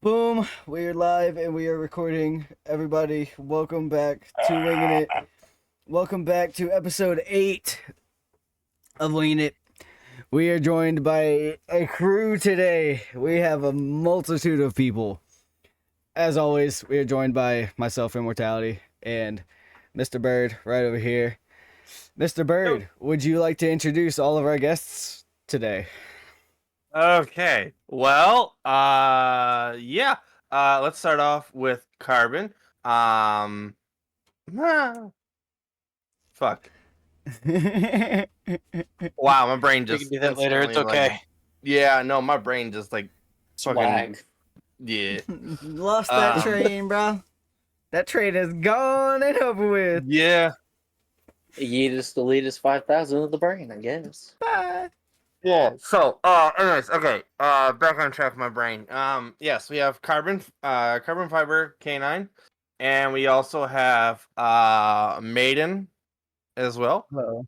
Boom, we are live and we are recording. Everybody, welcome back to Wingin It. Welcome back to episode 8 of Wingin It. We are joined by a crew today. We have a multitude of people. As always, we are joined by myself, Immortality, and Mr. Bird right over here. Mr. Bird, would you like to introduce all of our guests today? Okay. Well, yeah. Let's start off with Carbon. Fuck. Wow, my brain We just can do that later. It's okay. Yeah, no, my brain just fucking Swag. yeah. Lost that train, bro. That train is gone and over with. Yeah. Yeetus the latest 5,000 of the brain, I guess. Bye. Yeah. So, anyways, okay. Back on track with my brain. Yes, we have CarbonFiberK9, and we also have Maiden as well. Uh-oh.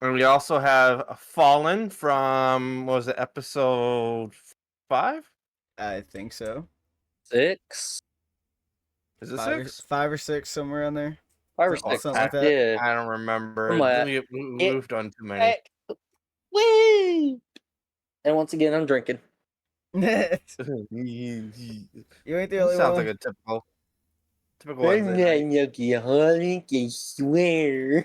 And we also have Fallen from, what was it, episode 5? I think so. 6? Is it Five 6? 5 or 6, somewhere on there. 5 or Something 6. like that. Yeah. I don't remember. Something like We that. moved on too many. Woo! And once again, I'm drinking. You ain't the only Sounds one. like a typical Wednesday night. I swear.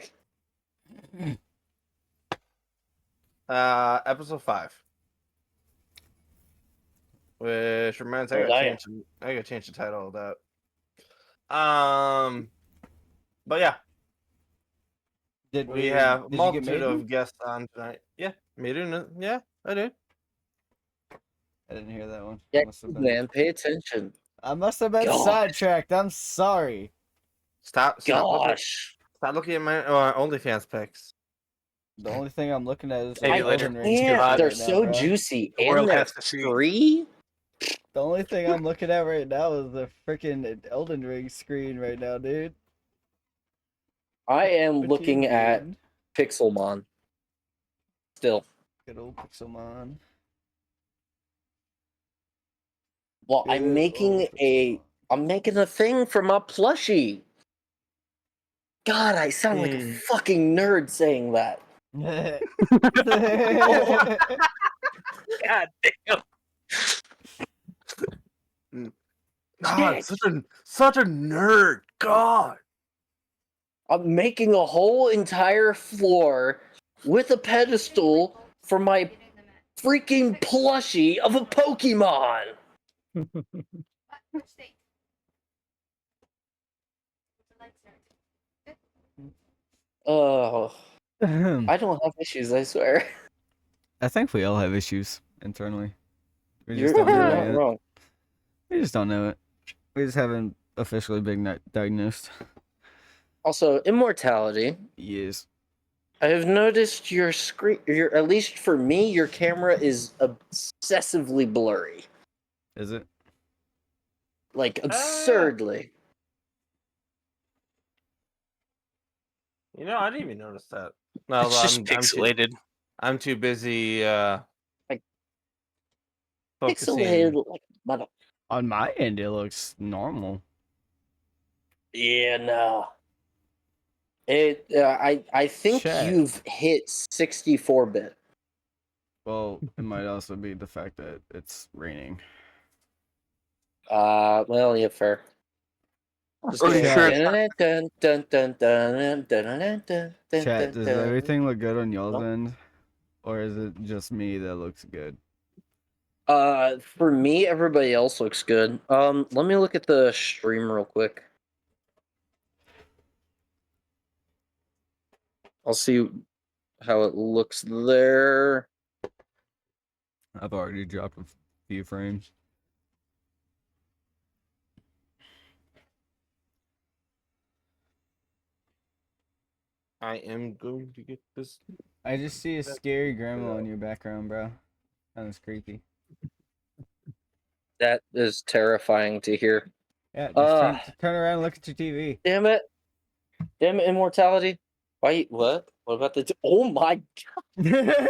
Episode 5. Which reminds I Oh, gotta change the title of that. But yeah, Did we have a did you get multitude Maiden? of guests on tonight. Yeah, Maiden. Yeah, I did. I didn't hear that one. Yeah, Must have been- man, pay attention. I must have been Gosh. sidetracked. I'm sorry. Stop Gosh. looking at my OnlyFans pics. The only thing I'm looking at is I the Elden Ring can't. screen They're right now, so bro. juicy. The And world they're has to see. free? The only thing I'm looking at right now is the freaking Elden Ring screen right now, dude. I am What looking you at mean? Pixelmon. Still. Good old Pixelmon. Well, Good I'm making old I'm making a thing for my plushie. God, I sound like a fucking nerd saying that. Pixelmon. God damn. God, Shit. such a nerd. God. I'm making a whole entire floor with a pedestal for my freaking plushie of a Pokemon. Which state? Oh, I don't have issues, I swear. I think we all have issues internally. We You're just don't know not it yet. wrong. We just don't know it. We just haven't officially been diagnosed. Also, immortality. Yes. I have noticed your screen, at least for me, your camera is obsessively blurry. Is it? Like, absurdly. You know, I didn't even notice that. No, It's just pixelated. I'm too busy Like, focusing. Pixelated, like, mother. On my end, it looks normal. Yeah, no. I think Chat. you've hit 64-bit. Well, it might also be the fact that it's raining. Well, yeah, fair. Just Are you kidding. sure Chat, does everything look good on y'all's Nope. end? Or is it just me that looks good? For me, everybody else looks good. Let me look at the stream real quick. I'll see how it looks there. I've already dropped a few frames. I am going to get this. I just see a scary grandma in your background, bro. That was creepy. That is terrifying to hear. Yeah, just turn around and look at your TV. Damn it, immortality. Why? What? What about the? Oh my god!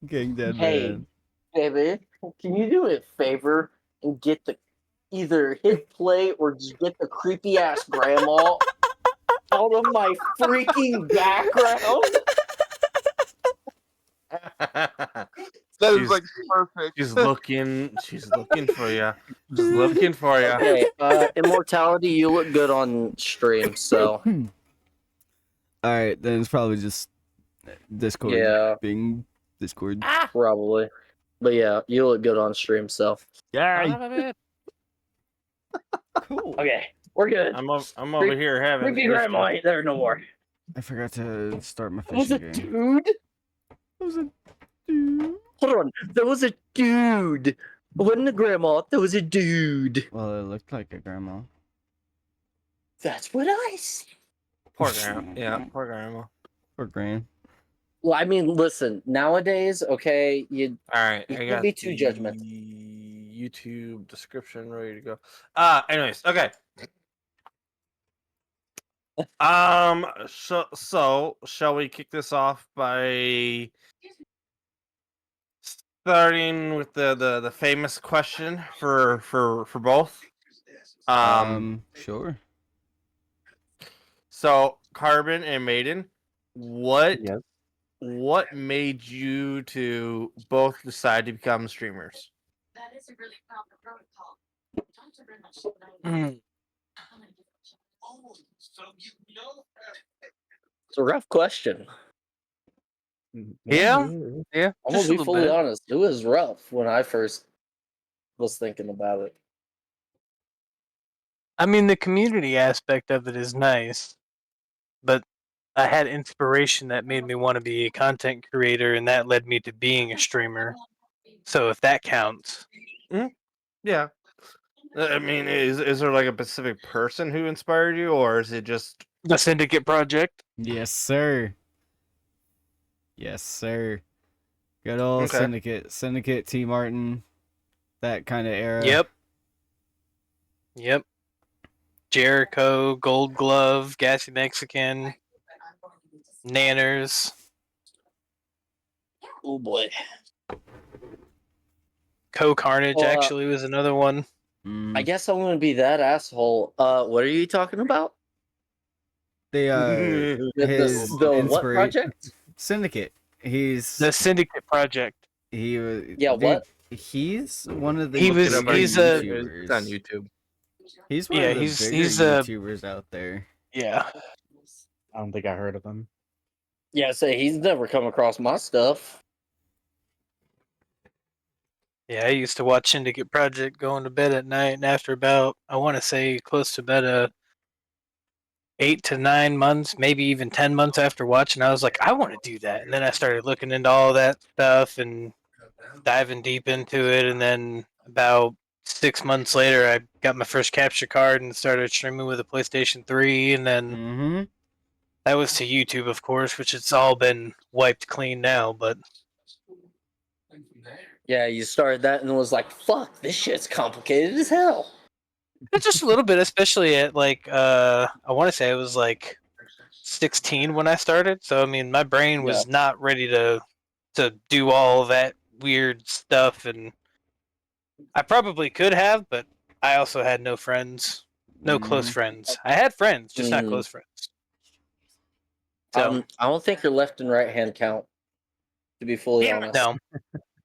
King Dead Hey. Man. Baby, can you do me a favor and get the either hit play or just get the creepy ass grandma out of my freaking background? That is She's- like perfect. She's looking for you. She's looking for you. Okay, Immortality, you look good on stream, so Alright, then it's probably just Discord Yeah. being Discord. probably. But yeah, you look good on stream, so Cool. okay, we're good. I'm over here having Creepy grandma ain't there no more. I forgot to start my There was a fishing game. dude. It was a dude. Hold on, there was a dude. It wasn't a grandma. There was a dude. Well, it looked like a grandma. That's what I see. Poor grandma. Yeah, poor grandma. Or grand. Well, I mean, listen. Nowadays, okay, you All right, You I can't got be too the judgmental. YouTube description ready to go. Anyways, okay. So shall we kick this off by starting with the famous question for both? Sure. So Carbon and Maiden, what Yes. what made you to both decide to become streamers? That is a really common protocol. It's a rough question. Yeah. I'm Just gonna a be little fully bit. honest. It was rough when I first was thinking about it. I mean, the community aspect of it is nice, but I had inspiration that made me want to be a content creator, and that led me to being a streamer. So if that counts, Yeah. I mean, is there like a specific person who inspired you, or is it just the Syndicate Project. Yes, sir. Yes, sir. Good old Okay. Syndicate, T. Martin, that kind of era. Yep. Jericho, Gold Glove, Gassy Mexican, Nanners, Oh boy. Co-Carnage Well, actually was another one. Mm. I guess I'm gonna be that asshole. What are you talking about? They his The what project? Syndicate. He's The Syndicate Project. he was Yeah, dude, what? He's one of the He was- bigger he's a- YouTubers. It's on YouTube. He's one Yeah, of the he's- bigger he's a- YouTubers out there. Yeah. I don't think I heard of him. Yeah, say he's never come across my stuff. Yeah, I used to watch Syndicate Project going to bed at night, and after about, I want to say, close to about 8 to 9 months, maybe even 10 months after watching, I was like, I want to do that. And then I started looking into all that stuff and diving deep into it. And then about 6 months later, I got my first capture card and started streaming with a PlayStation 3. And then Mm-hmm. that was to YouTube, of course, which it's all been wiped clean now. But Yeah, you started that and was like, fuck, this shit's complicated as hell. just a little bit, especially at like, I want to say I was like 16 when I started. So, I mean, my brain was not ready to do all that weird stuff. And I probably could have, but I also had no friends, no close friends. I had friends, just not close friends. So, I don't think your left and right hand count, to be fully honest. no.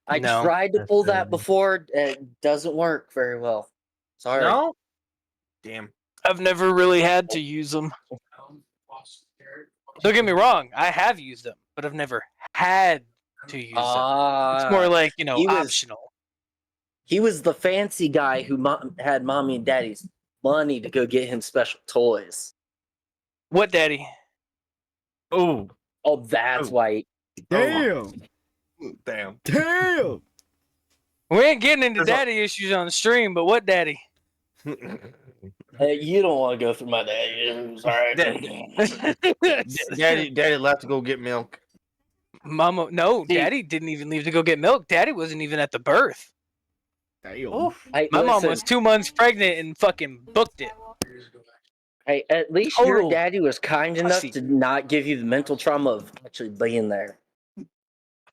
I No. tried to pull that That's before. It doesn't work very well. Sorry. No? Damn. I've never really had to use them. Don't get me wrong, I have used them, but I've never had to use them. It's more like, he was- optional. He was the fancy guy who had mommy and daddy's money to go get him special toys. What, Daddy? Oh, Oh, that's Oh. why. Damn. damn. Damn. We ain't getting into There's a- daddy issues on the stream, but what, Daddy? Hey, you don't want to go through my daddy. Sorry. Daddy left to go get milk. Mama, no, See- Daddy didn't even leave to go get milk. Daddy wasn't even at the birth. Damn. Hey, My mom listen, was 2 months pregnant and fucking booked it. Hey, at least Total your daddy was kind enough pussy. to not give you the mental trauma of actually being there.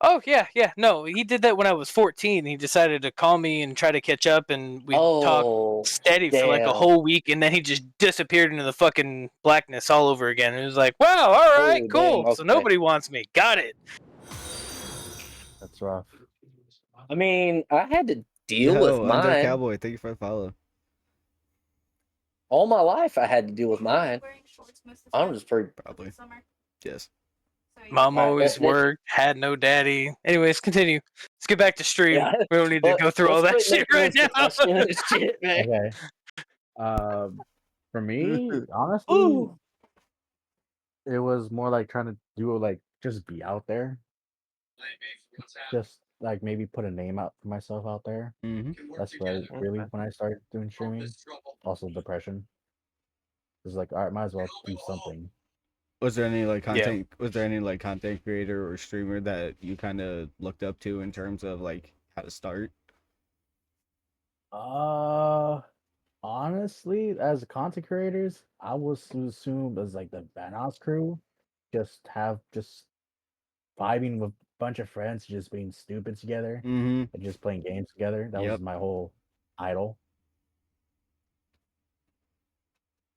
Oh yeah, yeah. No, he did that when I was 14. He decided to call me and try to catch up, and we talked Oh, steady for like a damn. whole week, and then he just disappeared into the fucking blackness all over again. And it was like, wow, all right, Oh, cool. damn, So okay. nobody wants me. Got it. That's rough. I mean, I had to deal with Yo, Under mine. Cowboy, thank you for the follow. All my life, I had to deal with mine. I'm just pretty. Probably. Yes. Mom Alright, always let's- worked, had no daddy. Anyways, continue. Let's get back to stream. Yeah. We don't need to go through all that Let's shit quit right making now. this discussion and shit, man. Okay. For me, honestly, Ooh. it was more like trying to do like just be out there. Just like maybe put a name out for myself out there. Mm-hmm. That's right. Really, when I started doing streaming, also depression. It was like, all right, might as well do something. Was there any like content? Was there any like content creator or streamer that you kind of looked up to in terms of like how to start? Honestly, as content creators, I was assumed as like the Banos crew, just vibing with a bunch of friends, just being stupid together Mm-hmm. and just playing games together. That Yep. was my whole idol.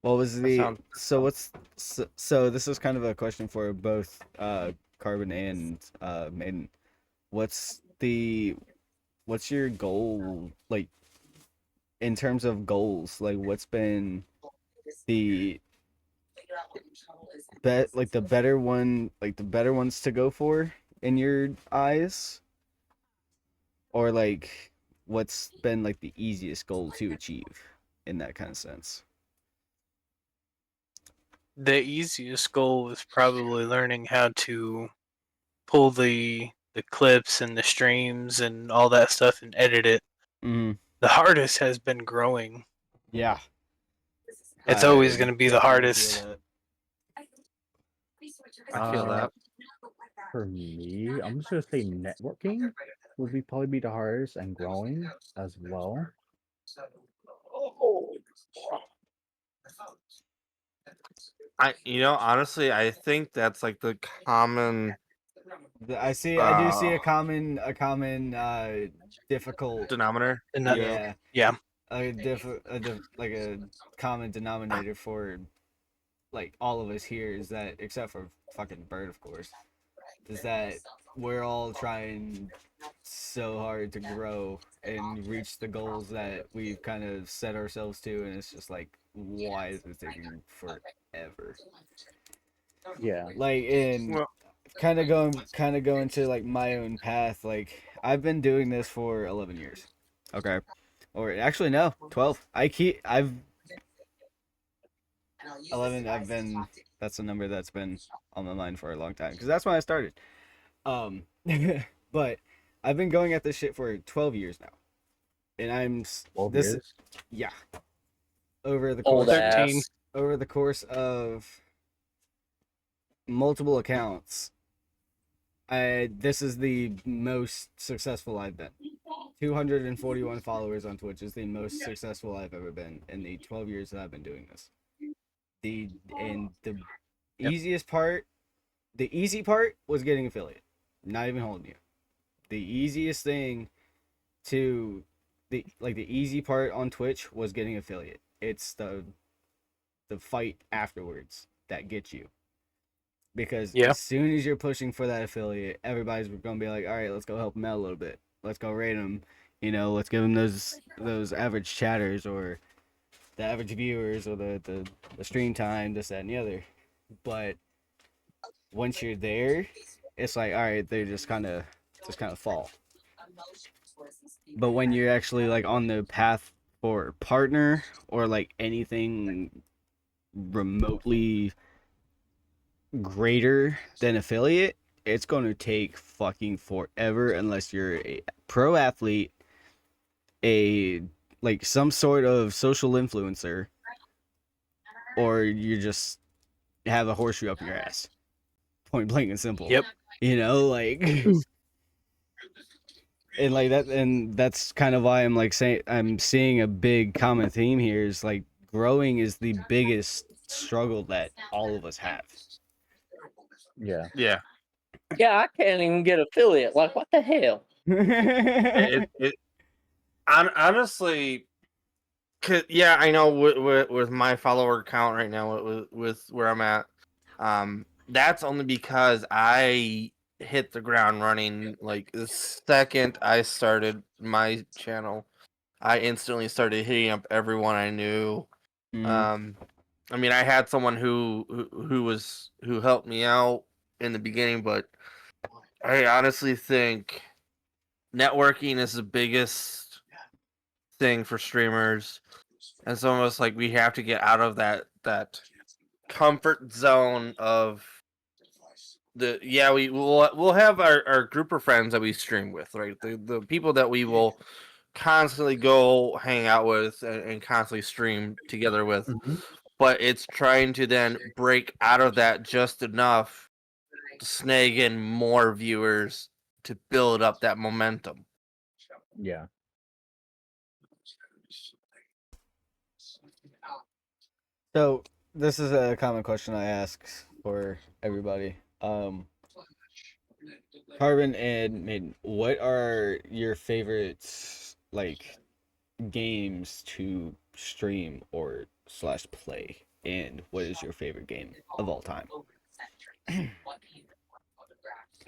What was That the sounds- so this is kind of a question for both Carbon and Maiden. What's your goal like in terms of goals? Like what's been the the better ones to go for in your eyes? Or like what's been like the easiest goal to achieve in that kind of sense? The easiest goal is probably learning how to pull the clips and the streams and all that stuff and edit it. Mm-hmm. The hardest has been growing. Yeah. It's always going to be the hardest. I feel that. For me, I'm just gonna say networking would probably be the hardest and growing as well. Honestly, I think that's like the common I do see a common difficult denominator. Yeah. like a common denominator for like all of us here is that, except for fucking Bird, of course, is that we're all trying so hard to grow and reach the goals that we've kind of set ourselves to, and it's just like, why is it taking forever? Yeah. Like, in Well- kind of going to like my own path. Like, I've been doing this for 11 years. Okay. Or actually no, 12. I've 11. That's a number that's been on my mind for a long time because that's when I started. But I've been going at this shit for 12 years now, and I'm 12 this years. yeah over the Old course 13. ass. over the course of multiple accounts. This is the most successful I've been. 241 followers on Twitch is the most successful I've ever been in the 12 years that I've been doing this. The easy part was getting affiliate. Not even holding you. The easiest thing the easy part on Twitch was getting affiliate. It's the fight afterwards that gets you. Because Yeah. as soon as you're pushing for that affiliate, everybody's going to be like, all right, let's go help them out a little bit. Let's go rate them. Let's give them those average chatters or the average viewers or the stream time, this, that, and the other. But once you're there, it's like, all right, they just kind of fall. But when you're actually like on the path for partner or like anything remotely greater than affiliate, it's going to take fucking forever unless you're a pro athlete, like some sort of social influencer, or you just have a horseshoe up your ass. Point blank and simple. Yep. Like and like that, and that's kind of why I'm seeing a big common theme here is like growing is the biggest struggle that all of us have. Yeah. Yeah. Yeah, I can't even get affiliate. Like, what the hell? Honestly, yeah, I know with my follower count right now with where I'm at, that's only because I hit the ground running. Like the second I started my channel, I instantly started hitting up everyone I knew. Mm. I mean, I had someone who helped me out in the beginning, but I honestly think networking is the biggest thing for streamers. And it's almost like we have to get out of that comfort zone of we'll have our group of friends that we stream with, right? The people that we will constantly go hang out with and constantly stream together with. Mhm. But it's trying to then break out of that just enough to snag in more viewers to build up that momentum. Yeah. So this is a common question I ask for everybody. Carbon and Maiden, what are your favorites like games to stream or / play? And what is your favorite game of all time?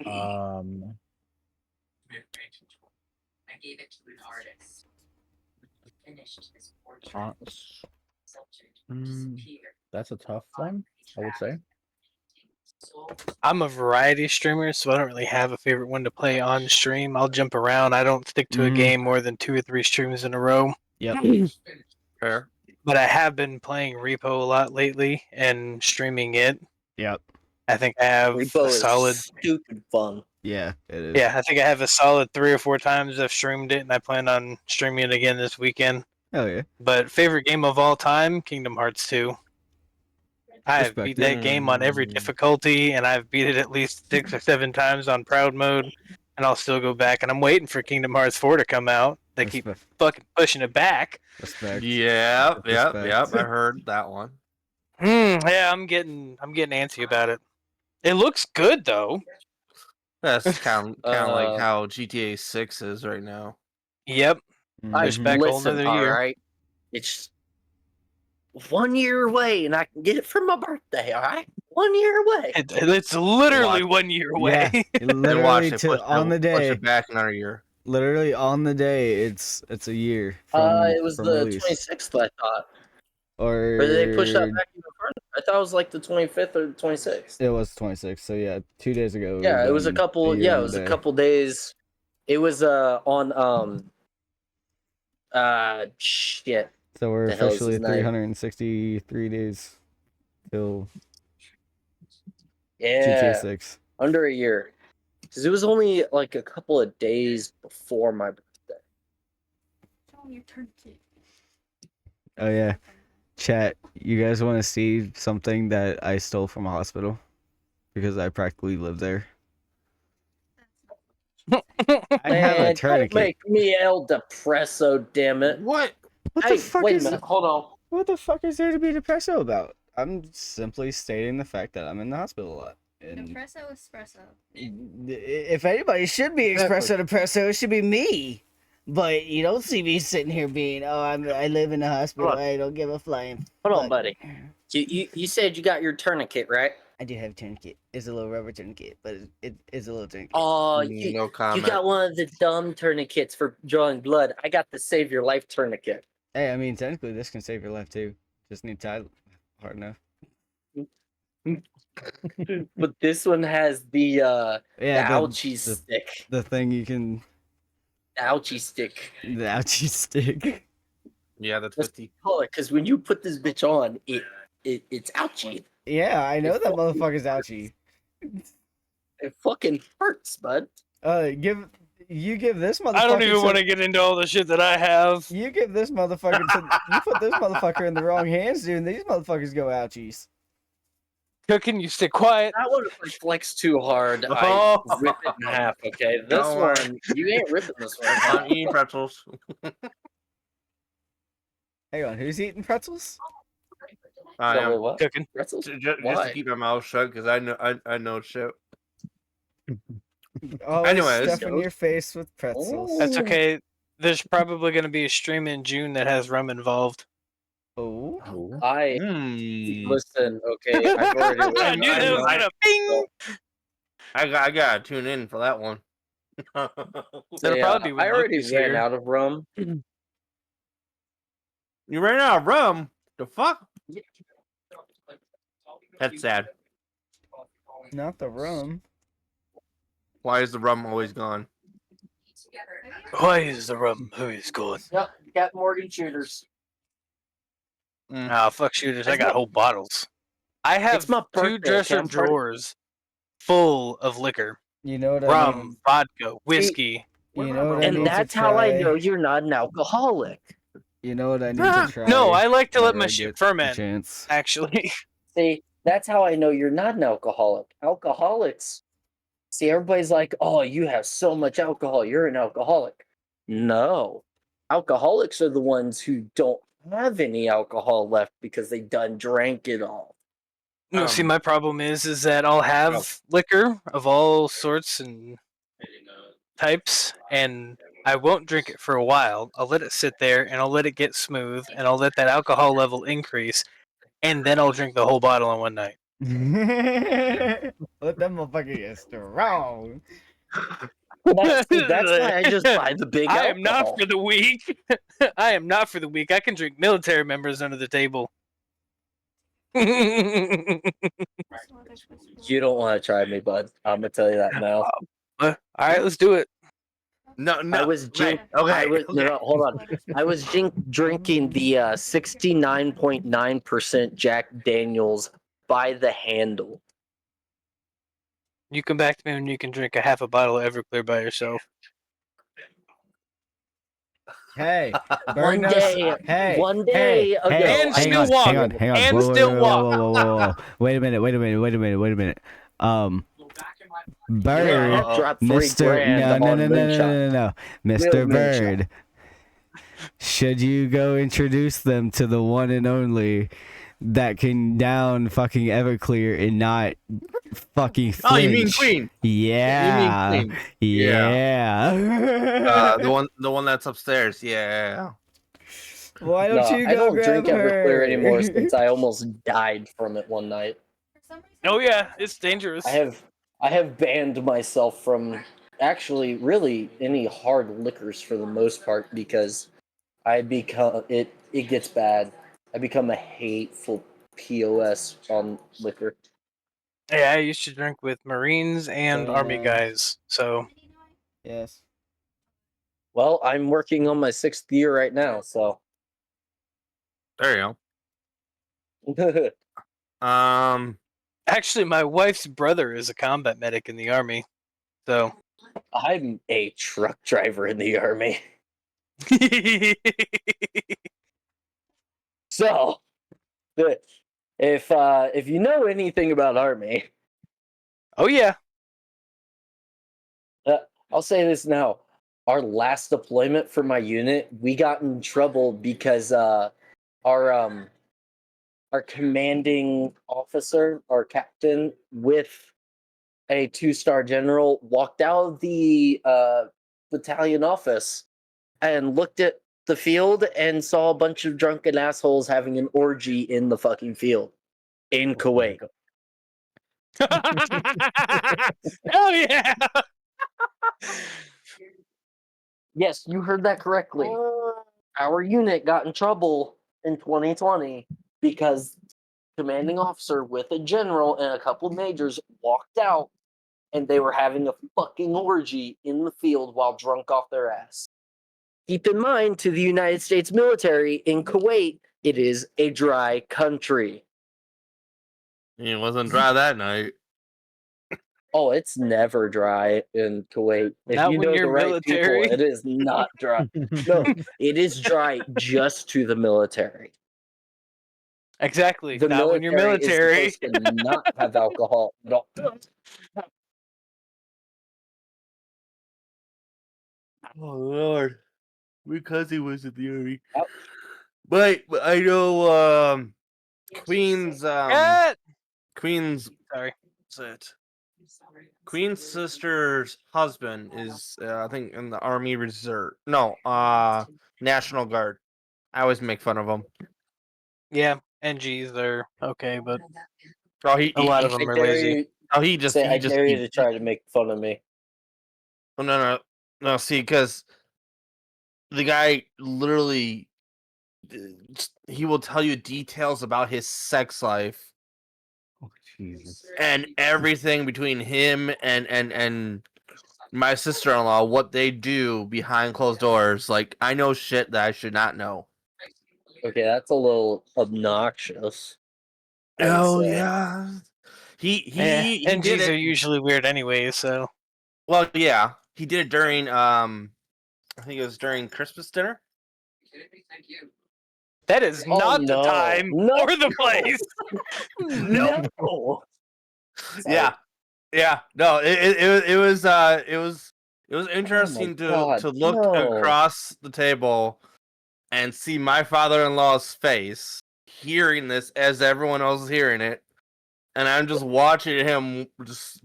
Um, uh, that's a tough one, I would say. I'm a variety streamer, so I don't really have a favorite one to play on stream. I'll jump around. I don't stick to a game more than 2 or 3 streams in a row. Yep. Fair. But I have been playing Repo a lot lately and streaming it. Yep. I think I have Repo a solid. is stupid fun. Yeah, it is. Yeah, I think I have a solid 3 or 4 times I've streamed it, and I plan on streaming it again this weekend. Oh yeah. But favorite game of all time, Kingdom Hearts 2. I have Respect beat it. that game on every difficulty, and I've beat it at least 6 or 7 times on proud mode, and I'll still go back. And I'm waiting for Kingdom Hearts 4 to come out. They keep fucking pushing it back. Respect. Yep. Respect. I heard that one. Yeah, I'm getting antsy about it. It looks good though. That's kind of like Uh, how GTA 6 is right now. Yep. Push Mhm. back a whole listen, nother all year. right. It's 1 year away, and I can get it for my birthday. All right, 1 year away. It's literally 1 year away. Yeah, Then watch literally it push on the push day. it back another year. Literally on the day. It's a year from It was from the release. 26th, I thought. Or Or did they push that back even further? I thought it was like the 25th or the 26th. It was 26. So yeah, 2 days ago. Yeah, it was a been couple. year Yeah, on it the was a day. couple days. It was on shit. So we're The hell is officially his name? 363 days till GTA Yeah, 6. under a year. Because it was only like a couple of days before my birthday. Oh yeah, chat. You guys want to see something that I stole from a hospital because I practically live there? I have a Man, don't tourniquet. make me El Depresso, damn it. What? What Hey, the fuck wait a is minute. Hold on. What the fuck is there to be depresso about? I'm simply stating the fact that I'm in the hospital a lot. And Espresso, espresso. if anybody should be espresso depresso, it should be me. But you don't see me sitting here being, I live in the hospital. Hold on. I don't give a flame. Hold on, But buddy. You said you got your tourniquet, right? I do have a tourniquet. It's a little rubber tourniquet, but it's a little tourniquet. Oh, No you comment. got one of the dumb tourniquets for drawing blood. I got the save your life tourniquet. Hey, I mean, technically, this can save your life too. Just need to tie hard enough. But this one has the Yeah, the ouchie stick. the thing you can, The ouchie stick. the ouchie stick. Yeah, that's 50. Color, because when you put this bitch on, it's ouchie. Yeah, I know that motherfucker's ouchie. It fucking hurts, bud. Give this motherfucker. I don't even some- want to get into all the shit that I have. You give this motherfucker. You put this motherfucker in the wrong hands, dude. And these motherfuckers go ouchies. Cooking, you stay quiet. That one, if I flex too hard, I Oh. rip it in half, okay? This Don't worry. one, you ain't ripping this one. I'm eating pretzels. Hang on, who's eating pretzels? I No, wait, am. what? Cooking. Pretzels? Just to Why? keep my mouth shut because I know shit. Always Anyways. stuffing your face with pretzels. That's okay. There's probably going to be a stream in June that has rum involved. Oh. I Hmm. listen. Okay, I've already. I knew that was going to ping. I gotta tune in for that one. That'll probably be when I already Loki's ran here. out of rum. You ran out of rum? The fuck? That's sad. Not the rum. Why is the rum always gone? Why is the rum always gone? Yep, got Morgan shooters. Ah, fuck shooters. I got whole bottles. I have It's my 2 birthday, dresser okay, I'm part- drawers full of liquor. You know what I Rum, mean? vodka, whiskey. You know what I need And that's to how I try? know you're not an alcoholic. You know what I need to try? No, I like to let whenever my I shit get the ferment, chance. actually. See, that's how I know you're not an alcoholic. Alcoholics. See, everybody's like, "Oh, you have so much alcohol. You're an alcoholic." No, alcoholics are the ones who don't have any alcohol left because they done drank it all. No, see, my problem is that I'll have liquor of all sorts and types, and I won't drink it for a while. I'll let it sit there, and I'll let it get smooth, and I'll let that alcohol level increase, and then I'll drink the whole bottle in one night. Let that motherfucker get strong. That's why I just buy the big I alcohol. am not for the weak. I am not for the weak. I can drink military members under the table. You don't want to try me, bud. I'm gonna tell you that now. All right, let's do it. No. I was Okay. no, hold on. I was drinking the 69.9% Jack Daniels by the handle. You come back to me when you can drink a half a bottle of Everclear by yourself. Hey, One day, Hey, one day ago, And I still used- walk. Hang on. And Whoa, still walk. Whoa. Wait a minute. Bird, Drop $3 Mr. grand on moonshine. No, Mr. Real moonshine. Bird. Should you go introduce them to the one and only that can down fucking Everclear and not fucking flinch? Oh, you mean Queen? Yeah. You mean Queen? Yeah. The one that's upstairs. Yeah. Why don't you go I don't grab drink her? Everclear anymore since I almost died from it one night. Oh yeah, it's dangerous. I have banned myself from actually really any hard liquors for the most part because I become it gets bad. I become a hateful POS on liquor. Yeah, I used to drink with Marines and So, Army guys. So Yes. Well, I'm working on my 6th year right now, so There you go. actually, my wife's brother is a combat medic in the Army. So I'm a truck driver in the Army. So if you know anything about Army, oh yeah. I'll say this now. Our last deployment for my unit, we got in trouble because our commanding officer, our captain, with a 2-star general, walked out of the battalion office and looked at the field and saw a bunch of drunken assholes having an orgy in the fucking field in Kuwait. Hell yeah. Yes, you heard that correctly. Our unit got in trouble in 2020 because commanding officer with a general and a couple of majors walked out and they were having a fucking orgy in the field while drunk off their ass. Keep in mind, to the United States military in Kuwait, it is a dry country. It wasn't dry that night. Oh, it's never dry in Kuwait. If Not you when know you're the right military. people, it is not dry. No, it is dry just to the military. Exactly. The Not when you're military. is supposed to not have alcohol at all. Oh Lord, because he was in the Army. Yep. But I know Queen's Cat! Queen's Sorry. what's it? Queen's sister's husband is, I think, in the Army Reserve. No, National Guard. I always make fun of him. Yeah, NGs are okay, but Oh, a lot he of them I are dare lazy. you, oh he just say, I he just dare you he, to try to make fun of me. oh, no. See, because the guy literally, he will tell you details about his sex life Oh, Jesus. and everything between him and my sister-in-law, what they do behind closed doors. Like, I know shit that I should not know. Okay, that's a little obnoxious. I would Oh say. yeah, he did NGs it. are usually weird anyway, so Well, yeah, he did it during I think it was during Christmas dinner. that is Oh not the no, time no, or the place. Nope. no. Yeah, yeah. No, it was Oh my interesting God, to look no. across the table and see my father-in-law's face, hearing this as everyone else is hearing it, and I'm just watching him just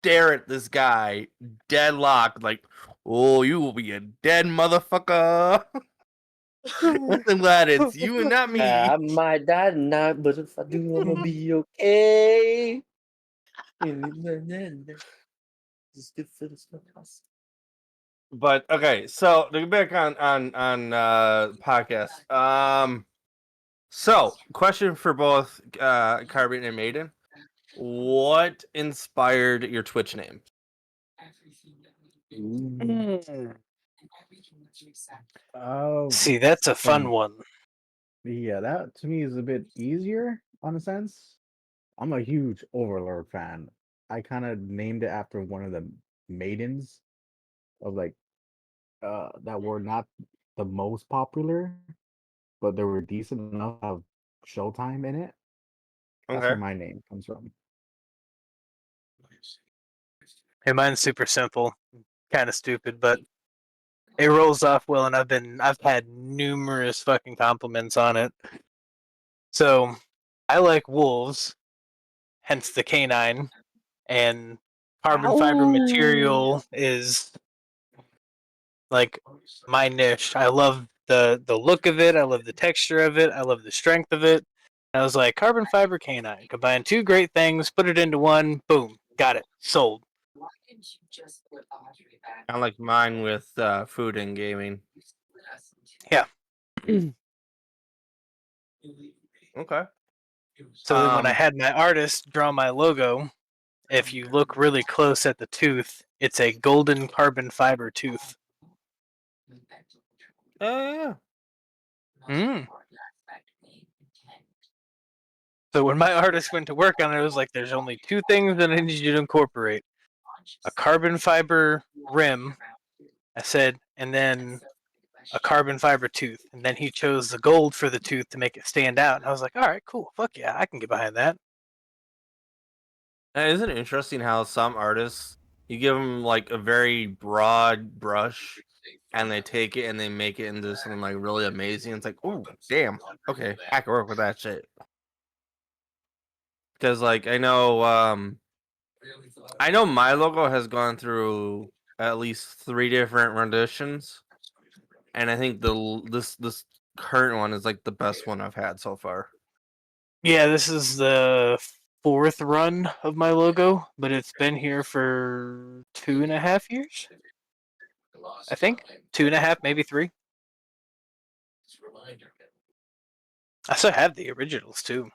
stare at this guy, deadlocked, like, "Oh, you will be a dead motherfucker." I'm glad it's you and not me. I might die tonight, but if I do, I'ma be okay. It's good for the podcast. But okay, so to get back on podcast. So question for both Carbon and Maiden: what inspired your Twitch name? See, that's a fun Um, one. yeah, that to me is a bit easier on a sense. I'm a huge Overlord fan. I kind of named it after one of the maidens of like that were not the most popular, but they were decent enough to have showtime in it. That's where Okay. my name comes from. Hey, mine's super simple, kind of stupid, but it rolls off well, and I've had numerous fucking compliments on it. So I like wolves, hence the canine, and carbon fiber Ow! material is like my niche. I love the look of it. I love the texture of it. I love the strength of it. I was like, carbon fiber canine. Combine two great things, put it into one, boom, got it, sold. I like mine with food and gaming. Yeah. Okay. So then when I had my artist draw my logo, if you look really close at the tooth, it's a golden carbon fiber tooth. Yeah. Mm. So when my artist went to work on it, it was like, there's only two things that I need you to incorporate: a carbon fiber rim, I said, and then a carbon fiber tooth. And then he chose the gold for the tooth to make it stand out. And I was like, all right, cool. Fuck yeah, I can get behind that. Isn't it interesting how some artists, you give them like a very broad brush, and they take it and they make it into something like really amazing. It's like, oh damn, okay, I can work with that shit. Because like I know my logo has gone through at least 3 different renditions, and I think this current one is like the best one I've had so far. Yeah, this is the fourth run of my logo, but it's been here for 2.5 years. I think 2.5, maybe 3. I still have the originals too.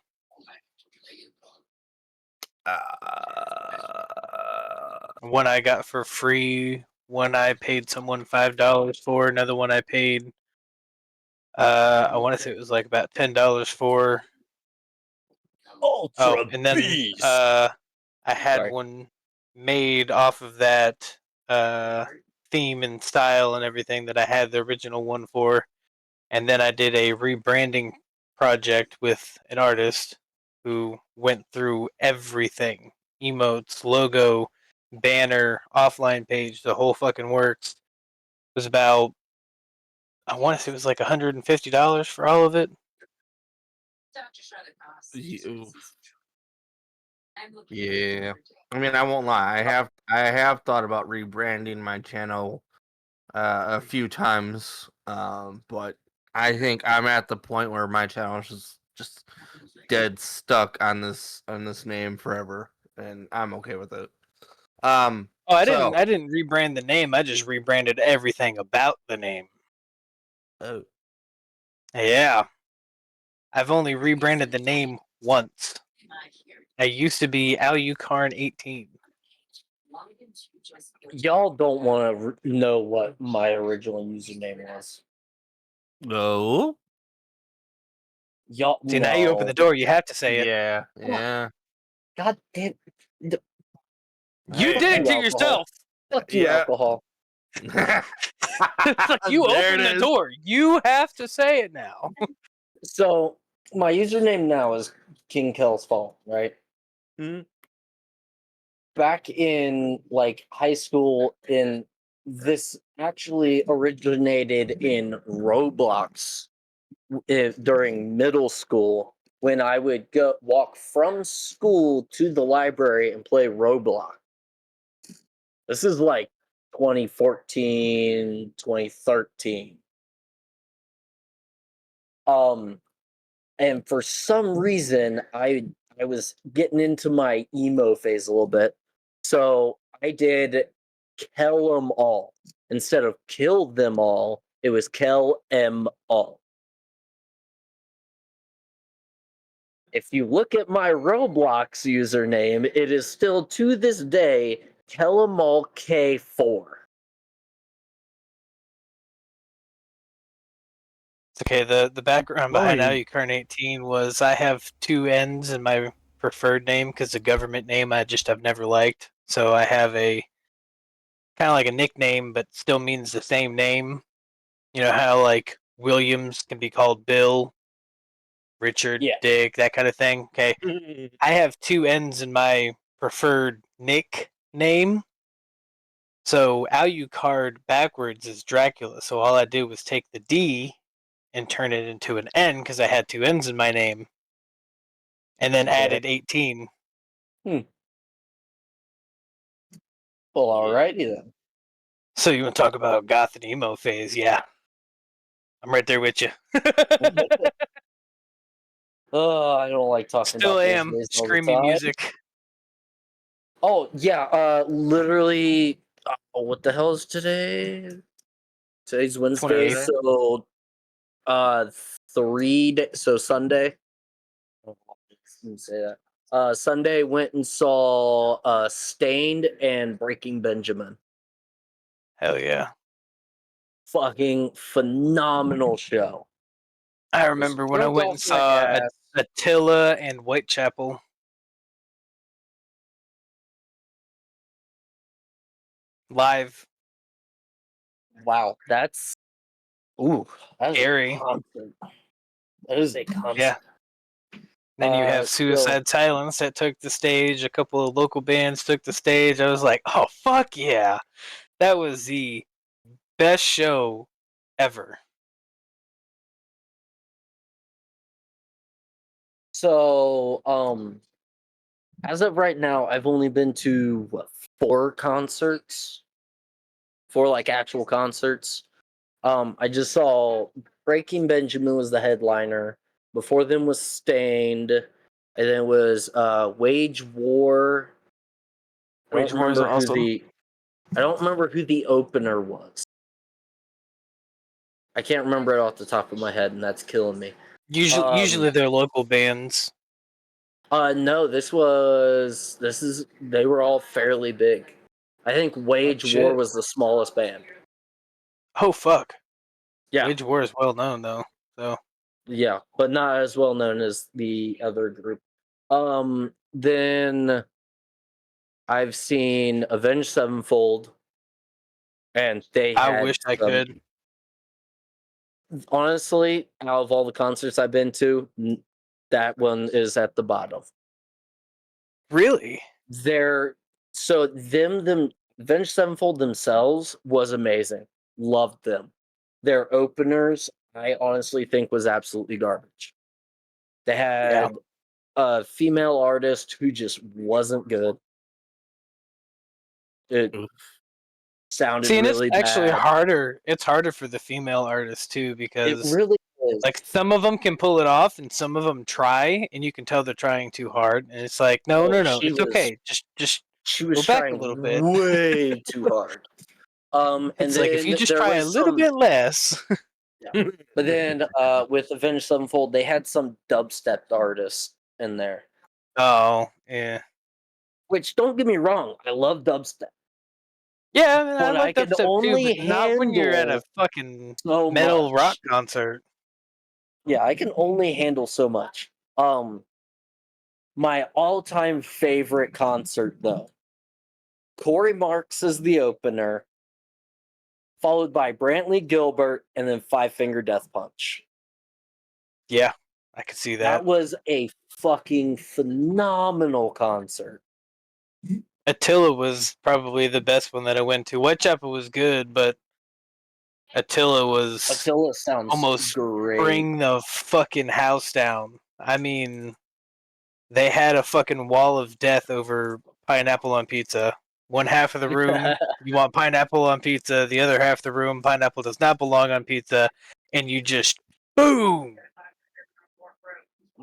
One I got for free. One I paid someone $5 for. Another one I paid. I want to say it was like about $10 for. Oh, Ultra and then beast. I had Sorry. one made off of that theme and style and everything that I had the original one for. And then I did a rebranding project with an artist who went through everything: emotes, logo, banner, offline page, the whole fucking works. It was about, I want to say it was like $150 for all of it. Oof. Yeah. I mean, I won't lie. I have thought about rebranding my channel a few times, but I think I'm at the point where my channel is just dead stuck on this name forever, and I'm okay with it. Oh, So I didn't rebrand the name. I just rebranded everything about the name. oh, Yeah. I've only rebranded the name once. I used to be Alucarn18. Y'all don't want to know what my original username was. no, Y'all, See, now you open no. the door, you have to say it. yeah. God damn. You Hey. did it to alcohol. yourself. Fuck you, Yeah. alcohol. It's like you There opened it the is. door. You have to say it now. So my username now is King Kel's Fall, right? Mhm. Back in like high school, in this actually originated in Roblox during middle school when I would go walk from school to the library and play Roblox. This is like 2014, 2013. And for some reason I was getting into my emo phase a little bit. So I did kill them all. Instead of kill them all, it was kill em all. If you look at my Roblox username, it is still to this day kill em all K4. It's okay. The background behind Funny. Alucarn18 was I have two N's in my preferred name because the government name I've never liked. So I have a kind of like a nickname, but still means the same name. You know how like Williams can be called Bill, Richard, Yeah. Dick, that kind of thing. Okay, I have two N's in my preferred nickname. So Alucard backwards is Dracula. So all I did was take the D and turn it into an N because I had two N's in my name, and then Okay. added 18. Well, alrighty then. So you want to talk about goth and emo phase? Yeah, I'm right there with you. Oh, I don't like talking Still about those am days all the screamy time. music. Oh yeah, literally. What the hell is today? Today's Wednesday, 28th. so 3 days. So Sunday. Oh, let me say that. Sunday went and saw Stained and Breaking Benjamin. Hell yeah! Fucking phenomenal show. I Was remember when I drunk went off and my saw ass. Attila and Whitechapel. Live. Wow, that's that is Scary. a concert. That is a concert. Yeah. Then you have So Suicide Silence that took the stage. A couple of local bands took the stage. I was like, oh, fuck yeah. That was the best show ever. as of right now, I've only been to what, 4 concerts, 4 like actual concerts. I just saw Breaking Benjamin was the headliner. Before them was Stained, and then it was Wage War. Wage War is awesome. I don't remember who the opener was. I can't remember it off the top of my head, and that's killing me. Usually they're local bands. No, they were all fairly big. I think Wage War Shit. was the smallest band. Oh, fuck. Yeah, Wage War is well known, though. So yeah, but not as well known as the other group. Then I've seen Avenged Sevenfold, and they I had wish I could. honestly, out of all the concerts I've been to, that one is at the bottom. Really? They're so them Avenged Sevenfold themselves was amazing. Loved them. Their openers, I honestly think was absolutely garbage. They Yeah. had a female artist who just wasn't good. It Oof. sounded See, and really it's actually bad. harder. It's harder for the female artists too It because really is. like some of them can pull it off, and some of them try, and you can tell they're trying too hard. And it's like, no, Oh, no, no, she it's was- okay. Just She was go back a trying little bit. way too hard. And It's like if then you just there try a was little some- bit less. But then with Avenged Sevenfold, they had some dubstep artists in there. Oh, yeah. Which, don't get me wrong, I love dubstep. Yeah, I mean, I But like I can dubstep too, only but not when you're at a handle fucking so metal much. rock concert. Yeah, I can only handle so much. My all-time favorite concert, though, Corey Marks is the opener, followed by Brantley Gilbert, and then Five Finger Death Punch. Yeah, I could see That that. was a fucking phenomenal concert. Attila was probably the best one that I went to. Whitechapel was good, but Attila was Attila sounds almost great. bring the fucking house down. I mean, they had a fucking wall of death over pineapple on pizza. One half of the room, you want pineapple on pizza. The other half of the room, pineapple does not belong on pizza. And you just, boom!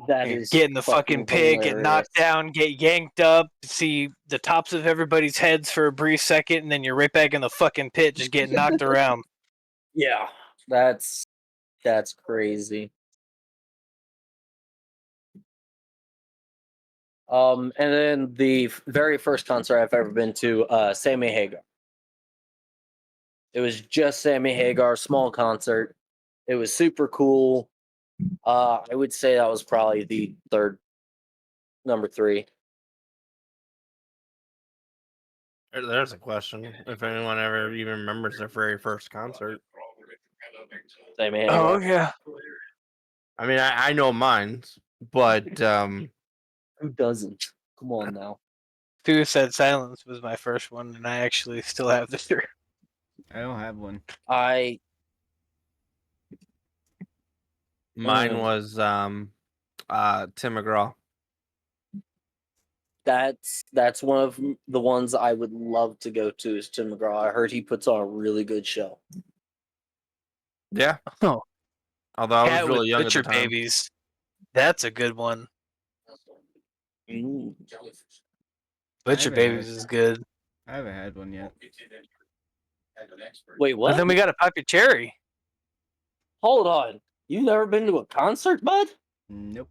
That And is get in the fucking pig, get knocked down, get yanked up, see the tops of everybody's heads for a brief second, and then you're right back in the fucking pit, just getting knocked around. Yeah, that's crazy. And then the very first concert I've ever been to, Sammy Hagar. It was just Sammy Hagar, small concert. It was super cool. I would say that was probably the number 3. There's a question. If anyone ever even remembers their very first concert. Sammy Hagar. yeah. I mean, I know mine, but Who doesn't? Come on now. Suicide Silence was my first one, and I actually still have the shirt. I don't have one. I mine was Tim McGraw. that's one of the ones I would love to go to is Tim McGraw. I heard he puts on a really good show. Yeah. Oh. Although I was Cat really with young Butcher at the time. Babies. That's a good one. Mm. Butcher haven't Babies had- is good. I haven't had one yet. Wait, But what? then we got a Pop Your Cherry. Hold on. You've never been to a concert, bud? Nope.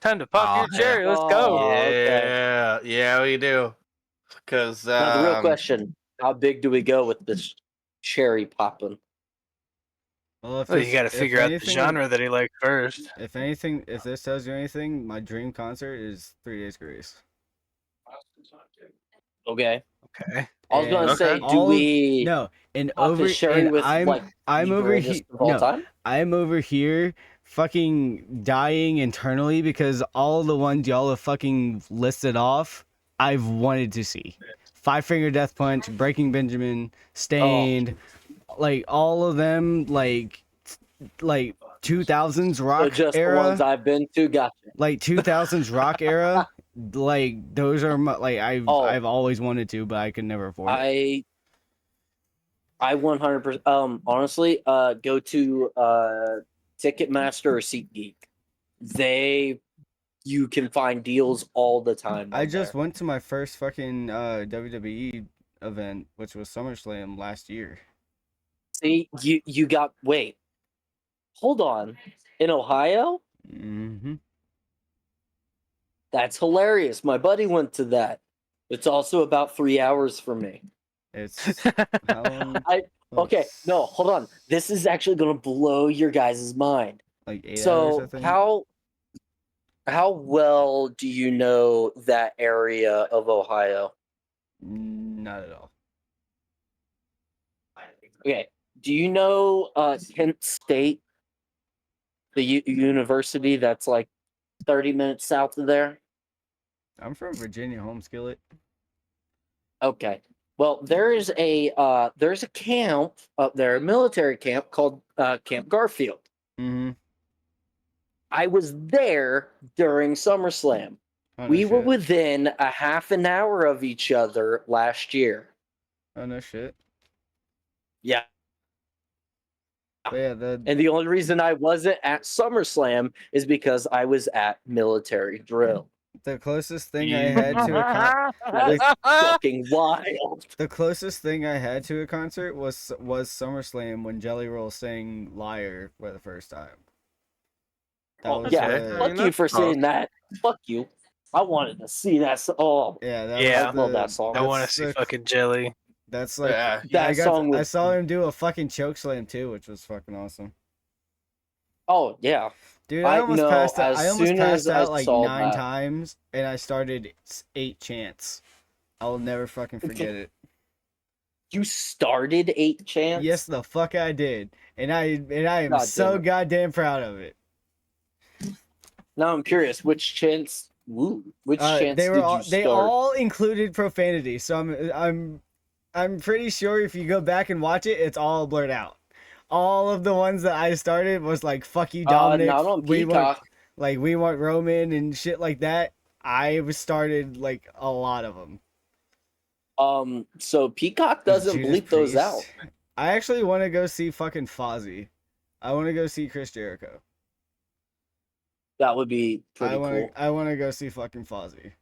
Time to pop Oh, your cherry. Let's Oh, go. okay. Yeah, we do. Because Now the real question: how big do we go with this cherry popping? Well, if Well, you this- got to if figure out the anything- genre that he liked first. If anything, if this tells you anything, my dream concert is 3 Days Grace. Okay. Okay. I was gonna And say, do all- we No, and pop over his cherry and with I'm like I'm the over greatest here. of all No, time? I'm over here fucking dying internally because all the ones y'all have fucking listed off, I've wanted to see. Five Finger Death Punch, Breaking Benjamin, Stained, like all of them, like 2000s So rock just the era, ones I've been to. Gotcha. like 2000s rock era, like those are my, like I've Oh. I've always wanted to, but I could never afford it. I 100%. Honestly, go to Ticketmaster or SeatGeek. You can find deals all the time. I on just there. went to my first fucking WWE event, which was SummerSlam last year. See, you got wait. Hold on. In Ohio? Mm-hmm. That's hilarious. My buddy went to that. It's also about 3 hours for me. It's how long? Okay, no, hold on. This is actually gonna blow your guys' mind. Like 8 hours, I So think. how well do you know that area of Ohio? Not at all. Okay, do you know Kent State, the university that's like 30 minutes south of there? I'm from Virginia, home skillet. Okay. Well, there's a camp up there, a military camp called Camp Garfield. Mm-hmm. I was there during SummerSlam. Oh, no We were shit. within a half an hour of each other last year. Oh no shit. Yeah. But yeah, the And the only reason I wasn't at SummerSlam is because I was at military drill. closest thing I had to a That is fucking wild. the closest thing I had to a concert was SummerSlam when Jelly Roll sang "Liar" for the first time. That was Yeah, Okay. fuck you for saying that. Fuck you. I wanted to see that. Oh, yeah, that Yeah. was I love that song. I want to that's see the- fucking Jelly. That's like Yeah. That song I was- saw him do a fucking choke slam too, which was fucking awesome. Oh yeah. Dude, I almost know, passed out. as I almost soon passed as I out like saw 9 that- times, and I started 8 chants. I'll never fucking forget it. You started 8 chants? Yes, the fuck I did, and I am God so damn it. goddamn proud of it. Now I'm curious, which chants? Which chants They were did all, you they start? all included profanity, so I'm pretty sure if you go back and watch it, it's all blurred out. All of the ones that I started was like "fuck you, Dominic." Not on we want Peacock. we want Roman and shit like that. I started like a lot of them. So Peacock doesn't Judas bleep those Priest. out. I actually want to go see fucking Fozzy. I want to go see Chris Jericho. That would be pretty cool. I want to go see fucking Fozzy.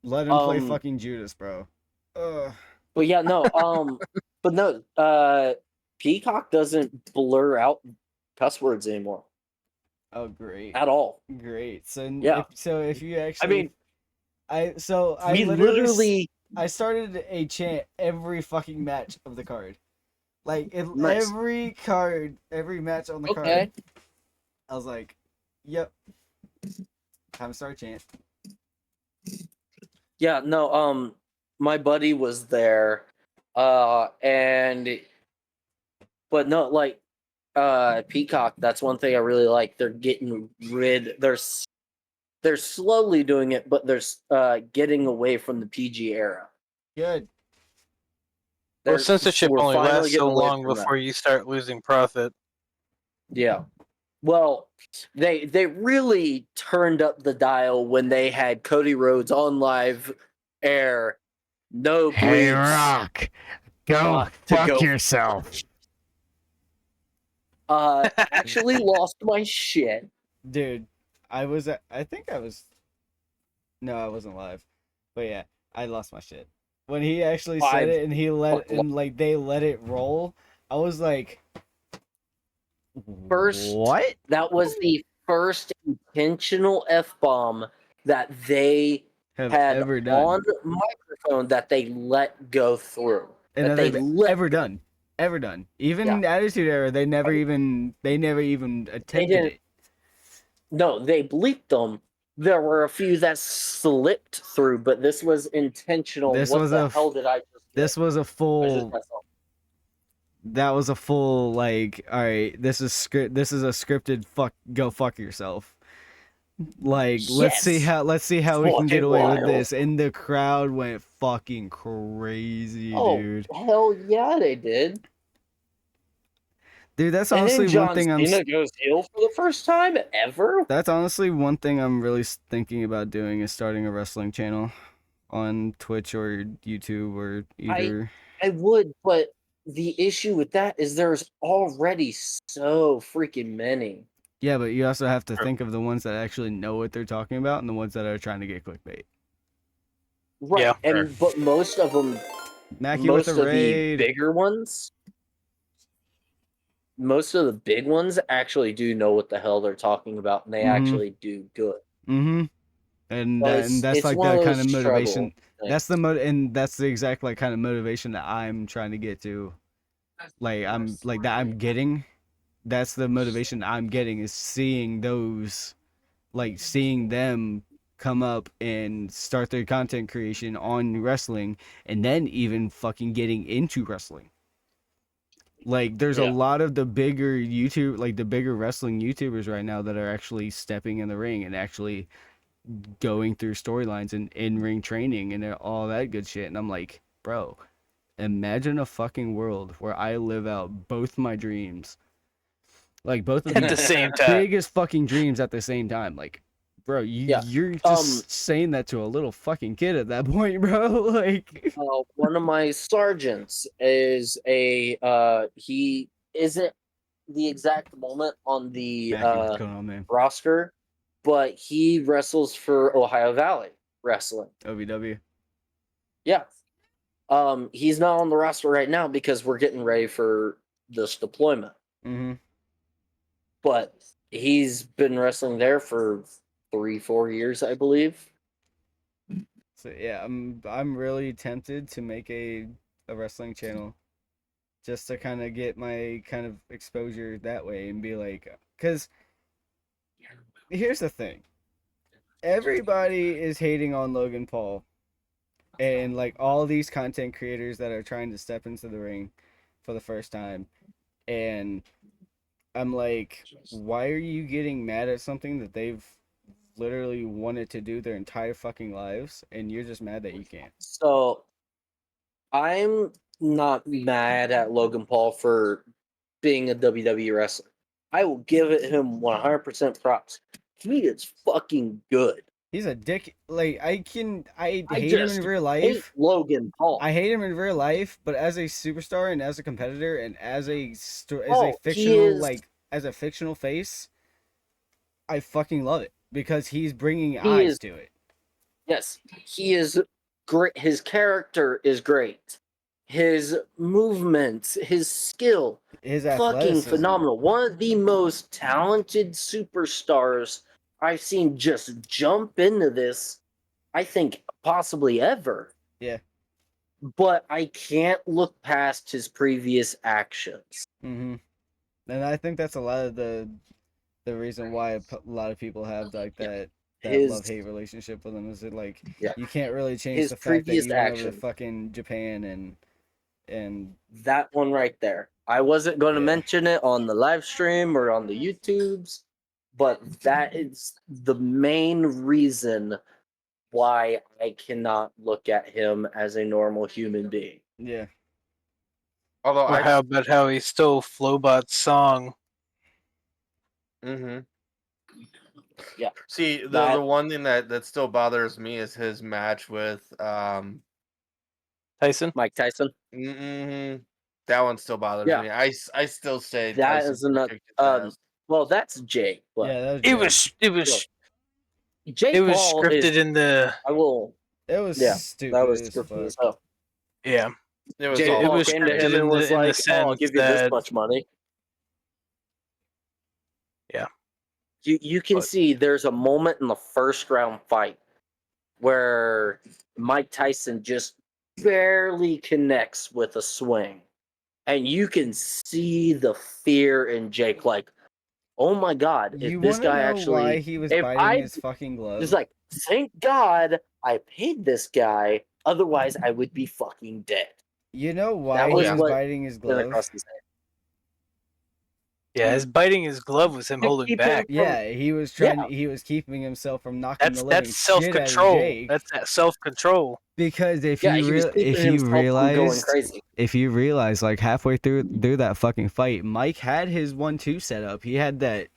Let him play Um, fucking Judas, bro. Ugh. But yeah, no, but no, Peacock doesn't blur out cuss words anymore Oh, great. at all. Great. So Yeah. if you I actually, mean, I we literally I started a chant every fucking match of the card. Like Nice. every match on the okay. card. I was like, "Yep, time to start a chant." Yeah, no, my buddy was there, and but no, like, Peacock. That's one thing I really like. They're getting rid. They're slowly doing it, but they're getting away from the PG era. Good. Well, They're- censorship we're only finally lasts so getting away long from that. before you start losing profit. Yeah. Well, they really turned up the dial when they had Cody Rhodes on live air. No bleeps. Rock, go fuck go- yourself, Actually lost my shit. dude. I think I was. No, I wasn't live, but yeah, I lost my shit when he actually said I've it, and he let fucked and like they let it roll. I was like, First- what? That was the first intentional F-bomb that they Have had ever done, on microphone that they let go through. and that that they they've let ever done, Even Attitude Era, they never even attempted didn't- it. No, they bleeped them. There were a few that slipped through, but this was intentional. This what was the a hell did I just get? This was a I just full. messed up. That was a full like. All right, this is a scripted go fuck yourself. Like let's see Yes. how we can get Fucking away with wild. this, and the crowd went fucking crazy, Oh, dude. hell yeah, they did. Dude, that's And honestly then John one thing I'm. Cena goes heel for the first time ever. That's honestly one thing I'm really thinking about doing is starting a wrestling channel on Twitch or YouTube or either. I would, but the issue with that is there's already so freaking many. Yeah, but you also have to think of the ones that actually know what they're talking about and the ones that are trying to get clickbait. Right, Yeah, and but most of them, Mackie most with of a raid. the bigger ones, most of the big ones actually do know what the hell they're talking about, and they Mhm. actually do good. Mm-hmm. And, Well, and that's it's like one the of kind of those motivation. struggle things. That's the exact like kind of motivation that I'm trying to get to. Like I'm getting. That's the motivation I'm getting is seeing those, like seeing them come up and start their content creation on wrestling, and then even fucking getting into wrestling. Like there's a Yeah. lot of the bigger the bigger wrestling YouTubers right now that are actually stepping in the ring and actually going through storylines and in-ring training and all that good shit. And I'm like, bro, imagine a fucking world where I live out both my dreams Like both of At the these same time. biggest fucking dreams at the same time. Like, bro, Yeah. you're just saying that to a little fucking kid at that point, bro. Like, One of my sergeants is he isn't the exact moment on the Mackie, what's going on, man? roster, but he wrestles for Ohio Valley Wrestling. OVW. Yeah. He's not on the roster right now because we're getting ready for this deployment. Mm-hmm. But he's been wrestling there for 3-4 years, I believe. So yeah, I'm really tempted to make a wrestling channel, just to kind of get my kind of exposure that way and be like, because here's the thing, everybody is hating on Logan Paul, and like all these content creators that are trying to step into the ring for the first time, and I'm like, why are you getting mad at something that they've literally wanted to do their entire fucking lives, and you're just mad that you can't? So I'm not mad at Logan Paul for being a WWE wrestler. I will give it him 100% props. He is fucking good. He's a dick. Like I hate him just in real Hate life. Logan Paul. I hate him in real life, but as a superstar and as a competitor and as a Oh, he fictional is- like as a fictional face, I fucking love it because he's bringing He eyes is- to it. Yes, he is great. His character is great. His movements, his skill, His fucking athleticism. phenomenal. One of the most talented superstars I've seen just jump into this, I think, possibly ever. Yeah. But I can't look past his previous actions. Mm-hmm. And I think that's a lot of the reason why a lot of people have like that His- love-hate relationship with him is that like Yeah. you can't really change His the fact that previous you went over to action. fucking Japan and That one right there. I wasn't going to Yeah. mention it on the live stream or on the YouTubes, but that is the main reason why I cannot look at him as a normal human being. yeah. Although Or how about how he stole Flowbot's song? Mm-hmm. Yeah. See, the That- one thing that still bothers me is his match with Tyson? Mike Tyson. that one still bothers Yeah. me. I still say That Tyson is another. kicked his ass. Well, that's Jake, but Yeah, that was It Jake. was Jake it was Paul scripted is. in the I will. It was Yeah, stupid That was as scripted fuck. as hell. yeah. It was Jake all it Paul was came to scripted him and in was the like, "Oh, I'll sense give you this that- much money." Yeah. You can But- see there's a moment in the first round fight where Mike Tyson just barely connects with a swing, and you can see the fear in Jake. Like, oh my god, You if this wanna guy know actually, why he was if biting I- his fucking glove? just like, thank God I paid this guy. Otherwise, I would be fucking dead. You know why was he was what biting his Then glove? across his head. Yeah, his biting his glove was him To holding keep him back. Yeah, he was trying. Yeah. He was keeping himself from knocking That's the living that's self shit out of control. Jake. That's that self control. Because if Yeah, you he was keeping if you himself from going realized crazy. if you realize like halfway through that fucking fight, Mike had his 1-2 set up. He had that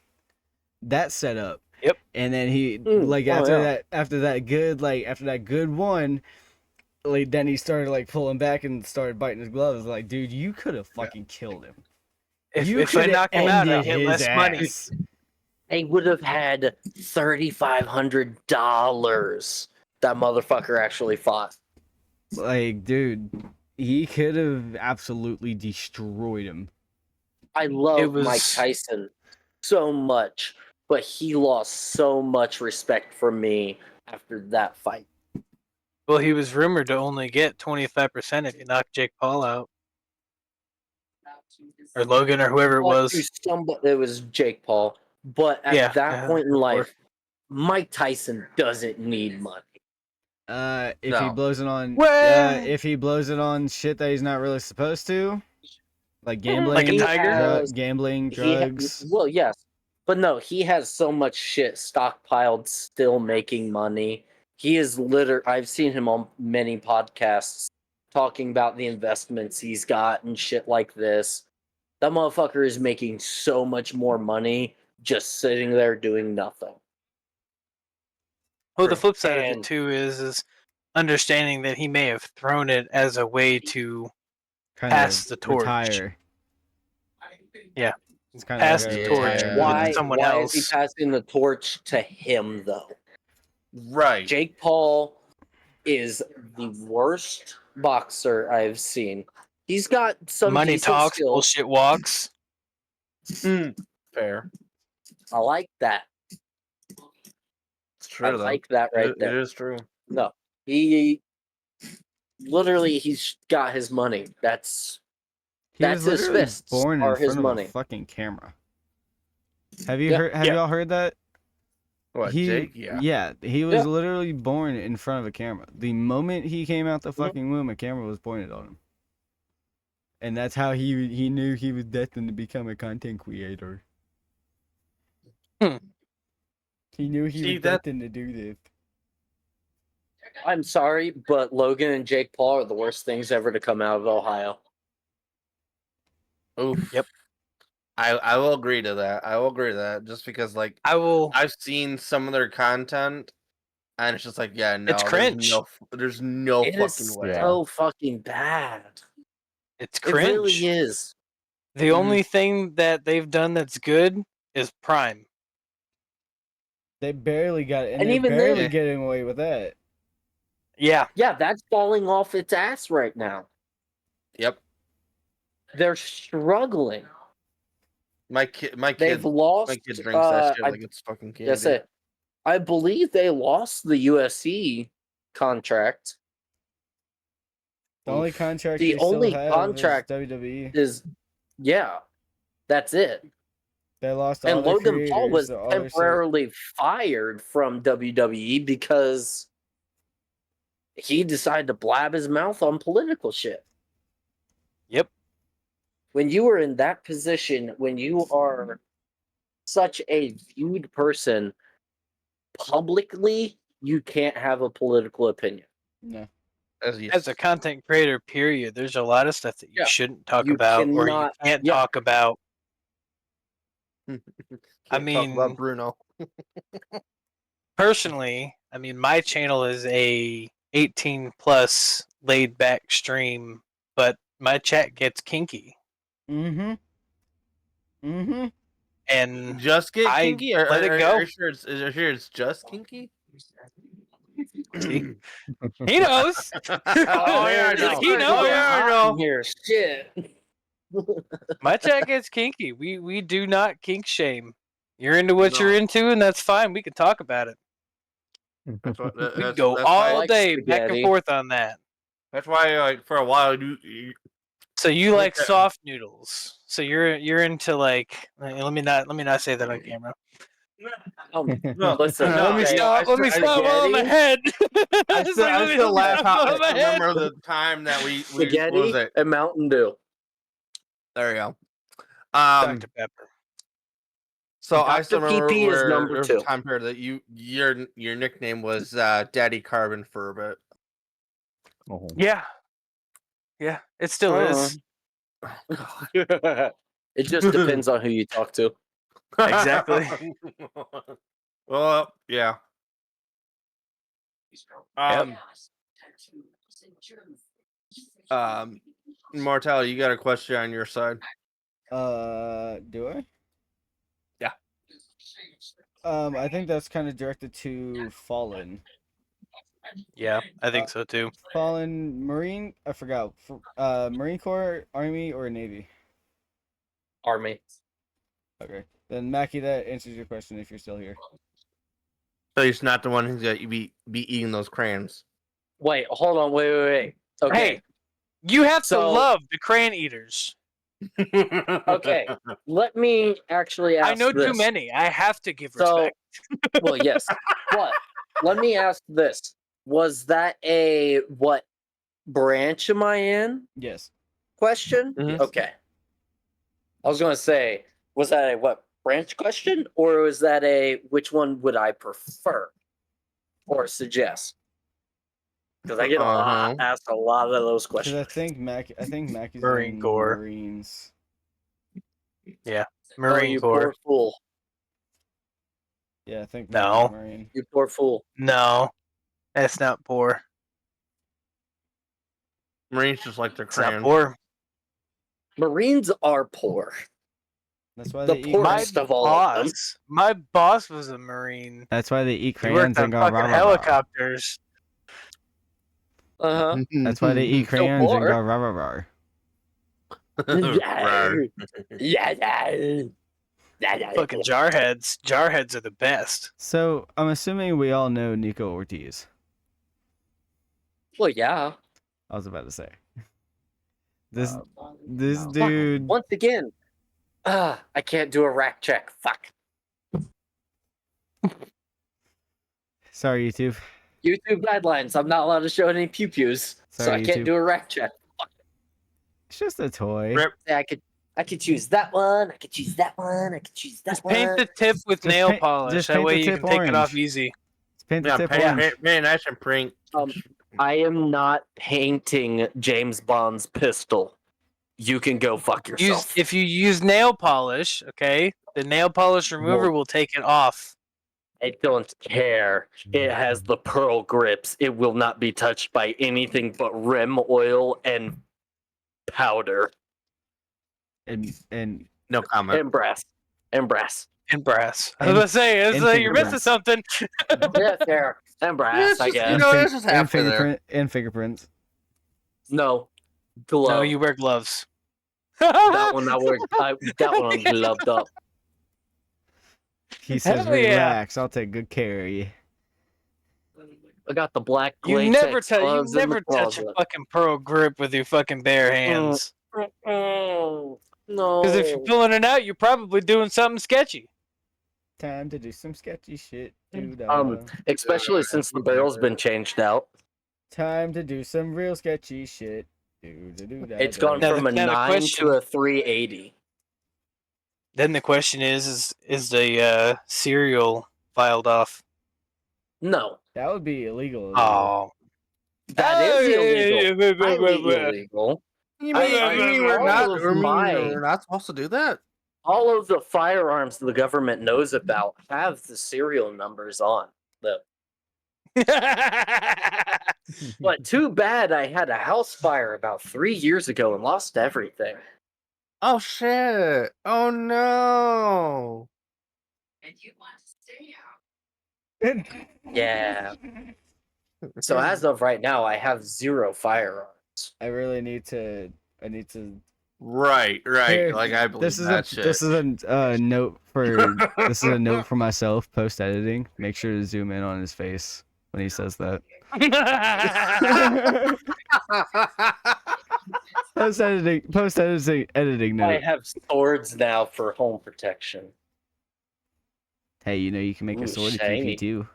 set up. Yep. And then he Mm, like oh, after that good one, like then he started like pulling back and started biting his gloves. Like, dude, you could have fucking killed him. You If I coulda knock him out, I ended get his less money. ass. They would have had $3,500. That motherfucker actually fought. Like, dude, he could have absolutely destroyed him. I It love was- Mike Tyson so much, but he lost so much respect from me after that fight. Well, he was rumored to only get 25% if you knock Jake Paul out. Or Logan or whoever it was. It was Jake Paul. But at Yeah, that yeah, point in of life, Mike Tyson doesn't need money. If he No. blows it on Well- if he blows it on shit that he's not really supposed to, like gambling, Like a He tiger? has- gambling, he ha- drugs. well, yes. But no, he has so much shit stockpiled, still making money. He is I've seen him on many podcasts talking about the investments he's got and shit like this. That motherfucker is making so much more money just sitting there doing nothing. Well, the True. flip side of it And- too is understanding that he may have thrown it as a way to Kind pass of the torch. retire. Yeah. It's kind Pass of the like a torch. retirement. Why someone is he else. passing the torch to him though? Right. Jake Paul is the worst boxer I've seen. He's got some Money decent talks, skills. bullshit walks. Fair. I like that. It's true, I though. like that right It there. is true. No, he literally he's got his money. That's He was his literally fists born are in his front of money. a fucking camera. Have you Yeah. heard? Have Yeah. y'all heard that? What, He, Jake? Yeah. Yeah, he was Yeah. literally born in front of a camera. The moment he came out the Mhm. fucking womb, a camera was pointed on him. And that's how he knew he was destined to become a content creator. Hmm. He knew he See, was that- destined to do this. I'm sorry, but Logan and Jake Paul are the worst things ever to come out of Ohio. Oof. Yep. I will agree to that. I will agree to that. Just because, like, I will. I've seen some of their content, and it's just like, yeah, no, It's cringe. There's no It fucking is way. so fucking bad. It's It cringe. really is. The only thing that they've done that's good is Prime. They barely got it, and And they're even barely then- getting away with that. Yeah. Yeah, that's falling off its ass right now. Yep. They're struggling. My kid They've lost. my kid drinks that shit I like it's fucking candy. guess I believe they lost the USC contract. The only Oof. contract The they still only have contract is WWE. Is yeah, that's it. They lost all And their Logan Paul creators, was all their shit. temporarily fired from WWE because he decided to blab his mouth on political shit. Yep. When you are in that position, when you are such a viewed person publicly, you can't have a political opinion. No. As a content creator, period, there's a lot of stuff that you Yeah. shouldn't talk You about or you cannot- can't yeah. talk about. Can't I talk mean- about Bruno. Personally, I mean, my channel is a 18 plus laid back stream, but my chat gets kinky. Mm-hmm. Mm-hmm. And Just get I kinky? Or, let it are go. you sure it's just kinky? See? He knows. Oh, yeah, I know. He knows. Oh, yeah, I know. Here, shit. My chat gets kinky. We do not kink shame. You're into what you're No. into, and that's fine. We can talk about it. That's what, We can that's, go that's all why, like day back and spaghetti. forth on that. that's why, like, for a while, So you like Okay. soft noodles. So you're into like. Let me not say that on camera. no, Listen, no, Let me okay, stop. Let me stop while I'm spaghetti? ahead. I It's still, like, I let me still laugh stop how while I'm I ahead. remember the time that we what Spaghetti was it? and Mountain Dew. There you go. Dr. Pepper. So I Dr. still remember PP is where number there was 2. a time period that your nickname was Daddy CarbonFiberK9. Oh. Yeah. Yeah. It still is. It just depends on who you talk to. Exactly. Well, yeah. Martel, you got a question on your side? Do I? Yeah. I think that's kind of directed to Fallen. Yeah, I think so too. Fallen Marine. I forgot. Marine Corps, Army, or Navy. Army. Okay. Then Mackie, that answers your question if you're still here. So he's not the one who's got you be eating those crayons. Wait, hold on. Wait. Okay. Hey, you have to So- love the crayon eaters. Okay. Let me actually ask I know this. too many. I have to give So, respect. well, yes. But let me ask this. Was that a what branch am I in Yes. question? Mhm. Okay. I was going to say, was that a what branch question? Or was that a which one would I prefer or suggest? Because I get asked a lot of those Because questions. I think Mackie's Marine in Corps. Marines. Marine you Corps. poor fool. Yeah, I think No. Marine. You poor fool. No, that's not poor. Marines just like their It's not crayons. poor. Marines are poor. That's why The they eat. poorest of all of them. My boss was a Marine. That's why they eat He crayons worked on and go fucking rah rah rah. helicopters. Uh-huh. That's why they eat crayons and poor. go rah rah rah. Rawr. Fucking jarheads. Jarheads are the best. So I'm assuming we all know Nico Ortiz. Well, yeah. I was about to say. This Fuck, dude. once again, I can't do a rack check. Fuck. Sorry, YouTube. YouTube guidelines. I'm not allowed to show any pew-pews, so Sorry, I can't YouTube. do a rack check. Fuck. It's just a toy. Rip. Yeah, I could choose that one. I could choose that one. I could choose that Just one. paint the tip with Just nail paint- polish. just That paint way the you tip can take it off orange. easy. Let's paint the Yeah, tip paint, orange. paint nice and print. I am not painting James Bond's pistol. You can go fuck yourself. If you use nail polish, okay, the nail polish remover will take it off. I don't care. It has the pearl grips. It will not be touched by anything but rim oil and powder And No comment. and brass. And brass. And brass. I was And- gonna say, it's and like you're missing fingerprints. something. Yeah, fair. And brass, I guess. You know, it's just and halfway there. fingerprints. No. Glove. No, you wear gloves. That one I wear. That one I'm gloved up. He says, Hell yeah. "Relax, I'll take good care of you." I got the black You latex never touch. You gloves in the never touch a closet. fucking pearl grip with your fucking bare hands. No. Because if you're pulling it out, you're probably doing something sketchy. Time to do some sketchy shit. Especially since the barrel's been changed out. Time to do some real sketchy shit. It's gone Now, from a now the 9 question- to a 380. Then the question is the serial filed off? No. That would be illegal. Oh, That is illegal. Highly illegal. illegal. You I- mean all of we're my- not supposed to do that? All of the firearms the government knows about have the serial numbers on them. But too bad I had a house fire about 3 years ago and lost everything. Oh shit! Oh no! And you want to stay out. Yeah. So as of right now, I have 0 firearms. I really need to. I need to. Right. Here, Like I believe This is that shit. this is a note for this is a note for myself. Post editing. Make sure to zoom in on his face when he says that. Post editing I note. have swords now for home protection. Hey, you know you can make Ooh, a sword if shiny. you too.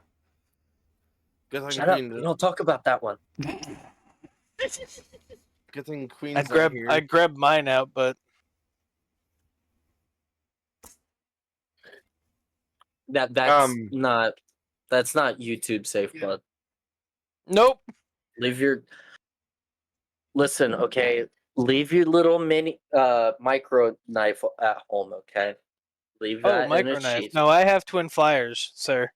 Good thing Shut up. Queen. We don't talk about that one. Good thing Queen's I not grabbed mine out, but That's not YouTube safe, bud. nope. Listen, okay. Leave your little mini micro knife at home, okay? Leave Oh, that in a micro knife. sheath. No, I have twin flyers, sir.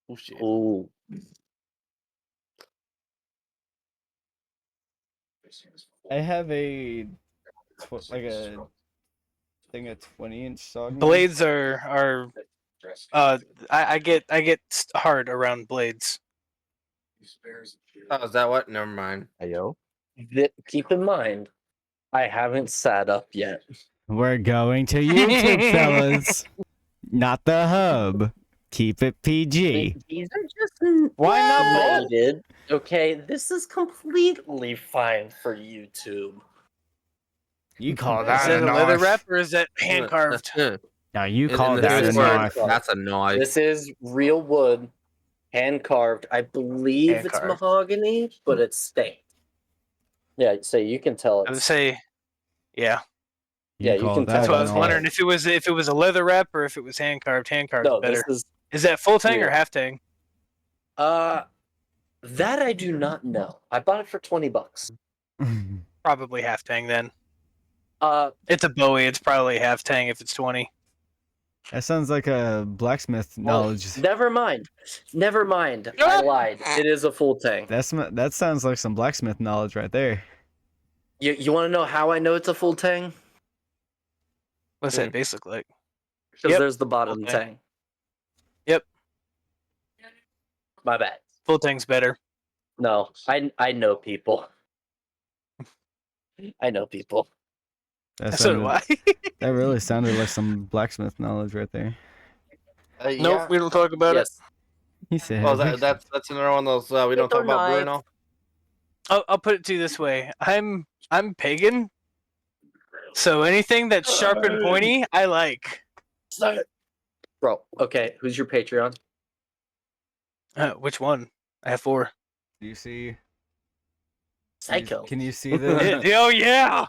Oh shit! Ooh. I have a like a thing a 20-inch saw. gun. Blades are I get hard around blades. Oh, is that what? Never mind. Ayo. Keep in mind, I haven't sat up yet. We're going to YouTube, fellas. Not the hub. Keep it PG. These are just Why not both? rated. Okay, this is completely fine for YouTube. You call Is that that a a leather knife? wrap or is that hand carved? Now you In call the that a is word, knife. That's a knife. This is real wood, hand carved. I believe it's Hand-carved. mahogany, but it's stained. Yeah, so you can tell I would it's say, yeah. Yeah, you call can that tell That's why I a was that's wondering knife. if it was a leather wrap or if it was hand carved. Hand carved no. better. This is Is that full tang or real. half tang? That I do not know. I bought it for $20. Probably half tang then. It's a Bowie. It's probably half tang if it's 20. That sounds like a blacksmith well, knowledge. never mind. Never mind. I lied. It is a full tang. That sounds like some blacksmith knowledge right there. You want to know how I know it's a full tang? What's that base look like? Because Yep. there's the bottom Okay. tang. Yep. My bad. Full tang's better. No, I know people. I know people. That So do sounded, I. that really sounded like some blacksmith knowledge right there. Nope, we don't talk about it. Yes. He said, Well, that's another one of those we don't talk about Bruno. I'll put it to you this way. I'm pagan, so anything that's sharp and pointy, I like. Bro, okay, who's your Patreon? Which one? I have 4. Do you see? Psycho. Can you see the? Oh yeah,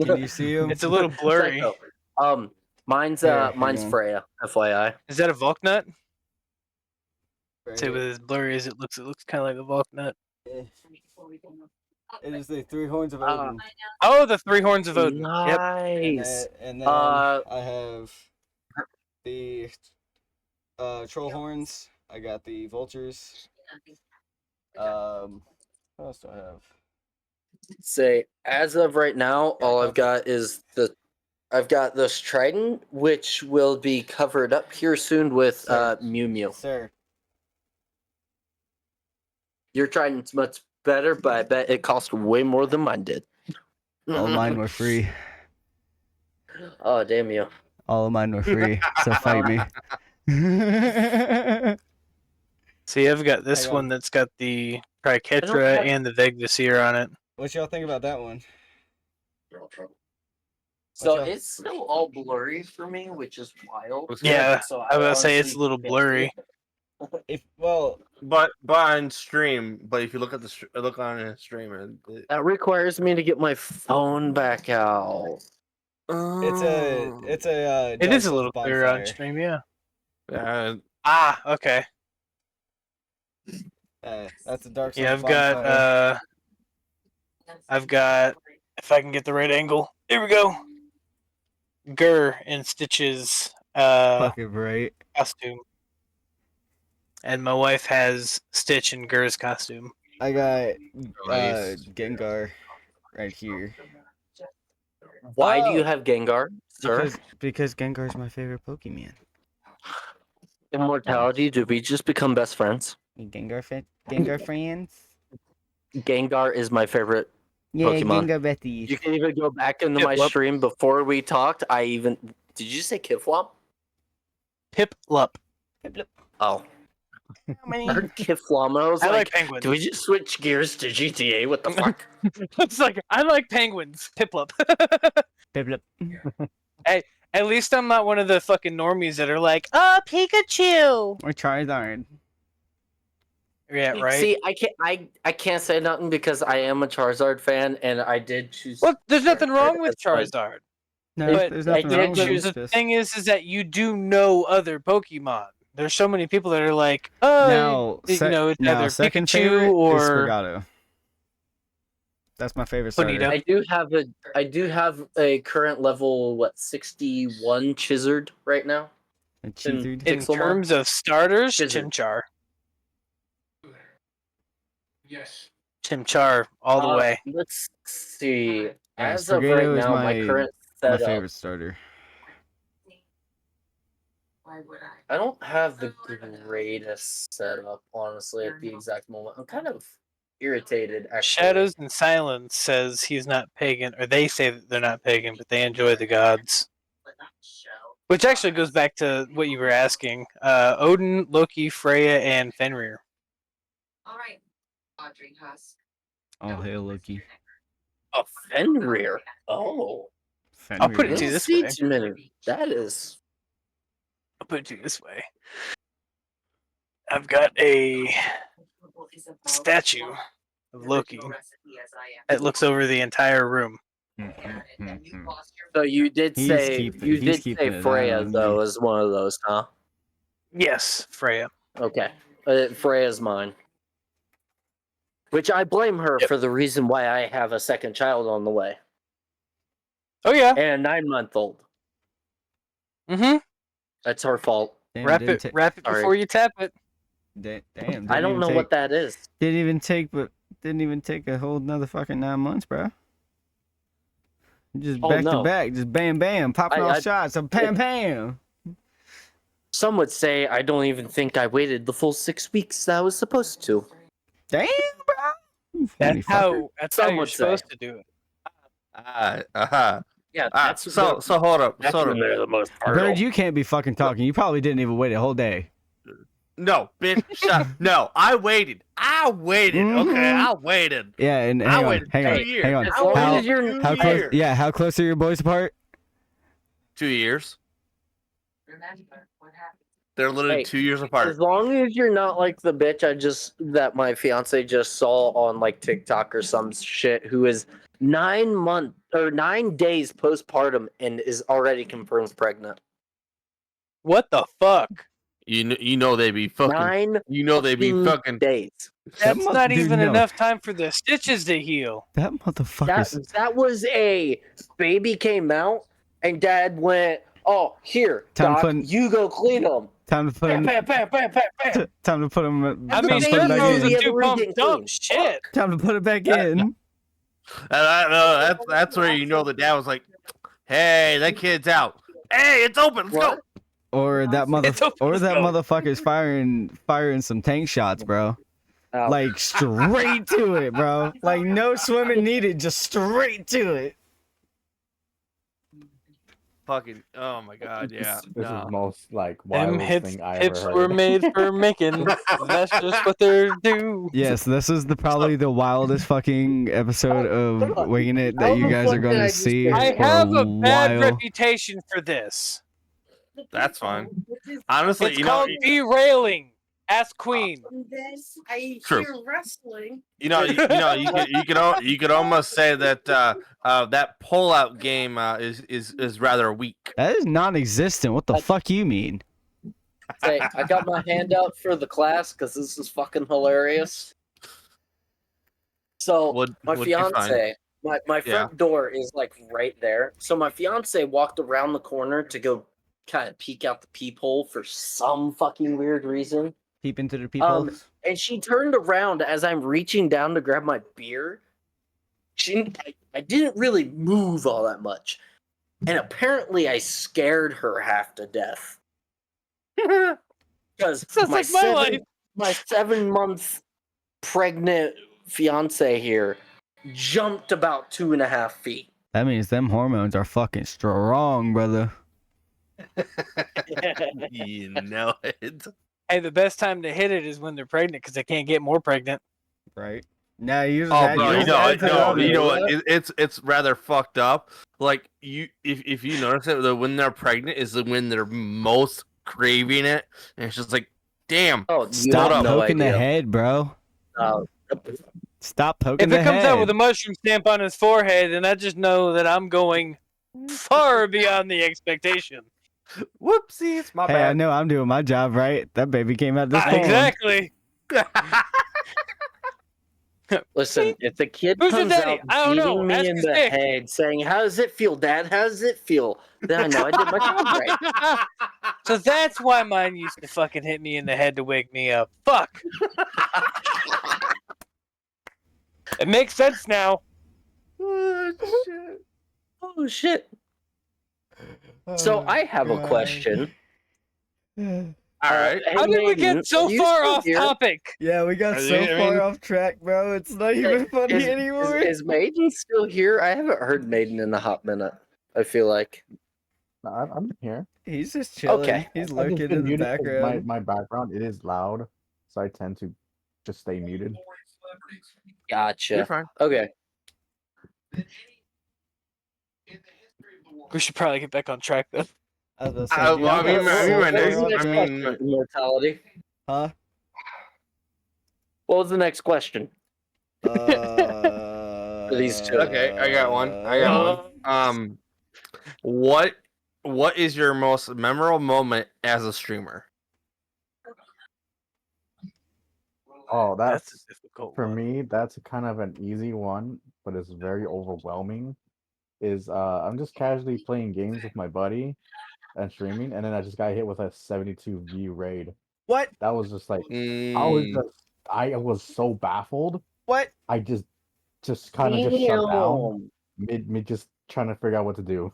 Can you see him? it's a little blurry. Psycho. Mine's Here, mine's hang on. Freya, FYI. Is that a Volknut? Right Say here. with as blurry as it looks kind of like a Volknut. It is the 3 horns of Odin. Oh, the 3 horns of Odin. Yep. Nice. And then I have the troll horns. I got the vultures. What else do I have? Say, as of right now, all I've got is I've got this trident, which will be covered up here soon with Mew Mew. Sir, Your trident's much better, but I bet it cost way more than mine did. all mine were free. Oh, damn you. All of mine were free. So fight me. See, I've got this Hang on. one that's got the Triquetra have- and the Vegvisir on it. What y'all think about that one? So What's up? it's still all blurry for me, which is wild. Yeah, So I was gonna say it's honestly a little can't blurry. If well, But on stream, but if you look at look on a stream, That requires me to get my phone back out. it's a It Dark is a Souls little clearer on bonfire. stream, yeah. uh, Ah, okay. That's a Dark Souls Yeah, bonfire. I've got if I can get the right angle. There we go. Gur in Stitch's Fucking right. costume. And my wife has Stitch in Gur's costume. I got Nice. Gengar right here. Why do Oh. you have Gengar, sir? Because Gengar's my favorite Pokemon. Immortality, did we just become best friends? Gengar friends? Gengar is my favorite. Yeah, Pokemon. Gengar Betty. You can even go back into Yep, my yep. stream before we talked. Did you say Kiflop? Piplup. Oh. How I many? heard Kiflop, and I was I like, like penguins. do we just switch gears to GTA? What the fuck? It's like I like penguins. Piplup. Piplup. At least I'm not one of the fucking normies that are like, oh, Pikachu. Or Charizard. Yeah, right. See, I can't say nothing because I am a Charizard fan, and I did choose. Well, there's nothing wrong Charizard with as my- Charizard. No, But there's I nothing did wrong with choose it. The It's thing is that you do know other Pokemon. There's so many people that are like, oh, now, it's either second Pikachu favorite is or Sprigato. That's my favorite starter. Bonito. I do have a current level 61 Chizard right now. A Cheeseed. in Pixelmon? terms of starters, Scissor. Chimchar. Yes. Chimchar all the way. Let's see. Yeah, As of Sprigato right is now, my current My setup. favorite starter. Why would I? I don't have the greatest setup, honestly, at the exact moment. I'm kind of irritated, actually. Shadows and Silence says he's not pagan, or they say that they're not pagan, but they enjoy the gods. Which actually goes back to what you were asking. Odin, Loki, Freya, and Fenrir. All right, Audrey Husk. All hail Loki. Oh, Fenrir. Oh. I'll put it Fenrir. to you this See way. too many. That is. I'll put it to you this way. I've got a statue of Loki that looks over the entire room. So you did He's say keeping- you he's did keeping say it Freya on. though as one of those, huh? Yes, Freya. Okay, Freya's mine. Which I blame her Yep. for the reason why I have a second child on the way. Oh yeah. and a 9-month-old. Mm-hmm. That's her fault. Damn, Wrap didn't it. Wrap it Sorry. before you tap it. Damn, I don't know what that is. Didn't even take a whole another fucking 9 months, bro. Just Oh, back to no. back, just bam bam, popping off shots, and pam pam. Some would say I don't even think I waited the full 6 weeks that I was supposed to. Damn, bro. You horny That's fucker. how Some you're would say. supposed to do it. Yeah, that's So hold up. that's So when they're the most Bird, fertile. you can't be fucking talking. You probably didn't even wait a whole day. no, bitch, shut. No, I waited. Mhm. Okay, I waited. Yeah, and I hang on, waited hang on, 2 years. hang on. As I long How, as you're how close? years. Yeah, how close are your boys apart? 2 years. Remember what happened. They're literally Hey, 2 years apart. as long as you're not like the bitch that my fiance just saw on like TikTok or some shit, who is 9 days postpartum and is already confirmed pregnant. What the fuck? You know they be fucking. 9 You know they be fucking. days. That's not dude, even no. enough time for the stitches to heal. That motherfucker's. That was a baby came out and dad went, "Oh, here, Time Doc, putting- you go clean them." Time to put Bam, him. bam, bam, bam, bam, bam. Time to put him. I Time mean, to they put it know back the in. other two-pump getting dump. clean. Shit. Time to put it back in. That's where you know the dad was like, "Hey, that kid's out. Hey, it's open. Let's What? go." Or that It's open, let's go. motherfucker's firing some tank shots, bro. Ow. Like straight to it, bro. Like no swimming needed, just straight to it. Fucking. Oh my god. Yeah. This no. is most like Them wildest hips, thing I hips ever were heard. made for making. That's just what they're do. Yes, this is probably the wildest fucking episode of Winging It that you guys are going to see for I have a bad while. reputation for this. That's fine. Honestly, It's you know, called derailing. Ask Queen. This I True. hear wrestling. you could almost say that that pull-out game is rather weak. That is non-existent. What the fuck you mean? Say, I got my hand out for the class because this is fucking hilarious. So my What'd you find? fiance, my front Yeah. door is like right there. So my fiance walked around the corner to go kind of peek out the peephole for some fucking weird reason. Peep into the people. And she turned around as I'm reaching down to grab my beer. I didn't really move all that much. And apparently I scared her half to death. Because Sounds like my life. my 7-month pregnant fiance here jumped about 2.5 feet. That means them hormones are fucking strong, brother. You know it. Hey, the best time to hit it is when they're pregnant because they can't get more pregnant. Right? Now you just Oh, had- bro, you you just know, added to the no, oven. you know what? It's rather fucked up. Like if you notice it, that when they're pregnant is when they're most craving it, and it's just like, damn. Oh, you Stop have no poking the idea. head, bro. Stop poking If the it comes head. out with a mushroom stamp on his forehead, then I just know that I'm going far beyond the expectation. Whoopsies, my Hey, I bad. know I'm doing my job right. That baby came out this morning. Exactly. Listen, if the kid Who's your comes daddy? out I don't know. beating me Ask in his the dick. head saying, "How does it feel, Dad? How does it feel?" Then I know I did my job right. So that's why mine used to fucking hit me in the head to wake me up. Fuck. It makes sense now. Oh, shit. Oh shit! So I have a question. All right. Hey, How did we Maiden, get so are you far still off here? topic? Yeah, we got I so mean- far off track, bro. It's not even funny Is, anymore. is Maiden still here? I haven't heard Maiden in a hot minute. I feel like. No, I'm here. He's just chilling. Okay. He's I've just lurking been in the muted 'cause background. My background, it is loud, so I tend to just stay muted. Gotcha. You're fine. Okay. We should probably get back on track then. I was about to say, dude, well, I we mean, got I mean, so my far next- What was the off- next I question? mean- Immortality. Huh? What was the next question? These two. Okay, I got one. What is your most memorable moment as a streamer? Oh, That's that's a difficult for one. me. That's kind of an easy one, but it's very overwhelming. is I'm just casually playing games with my buddy and streaming, and then I just got hit with a 72 view raid. What? That was just like Mm, I was so baffled. What? I just kind of just shut down Damn. mid just trying to figure out what to do.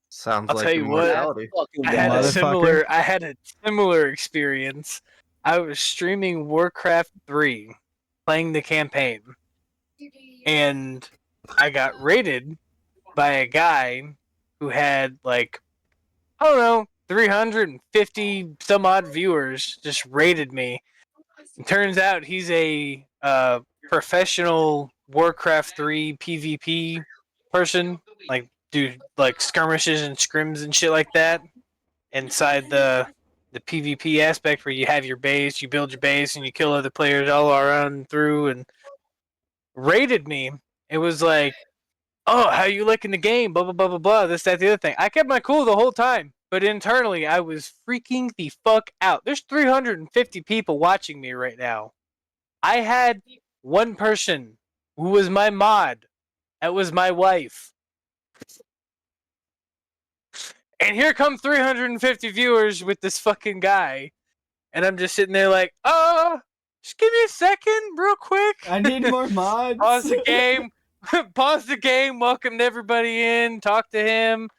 sounds I'll like tell you what, immortality. Fucking I had a Motherfucker. similar experience. I was streaming Warcraft 3, playing the campaign, and I got raided by a guy who had like, I don't know, 350 some odd viewers just raided me. It turns out he's a professional Warcraft 3 PvP person, like do like skirmishes and scrims and shit like that inside the PvP aspect where you have your base, you build your base, and you kill other players all around through, and raided me. It was like, oh, how you liking the game? Blah blah blah blah blah. This, that, the other thing. I kept my cool the whole time, but internally I was freaking the fuck out. There's 350 people watching me right now. I had one person who was my mod. That was my wife. And here come 350 viewers with this fucking guy. And I'm just sitting there like, just give me a second, real quick. I need more mods. Pause the game. Pause the game. Welcomed everybody in. Talked to him.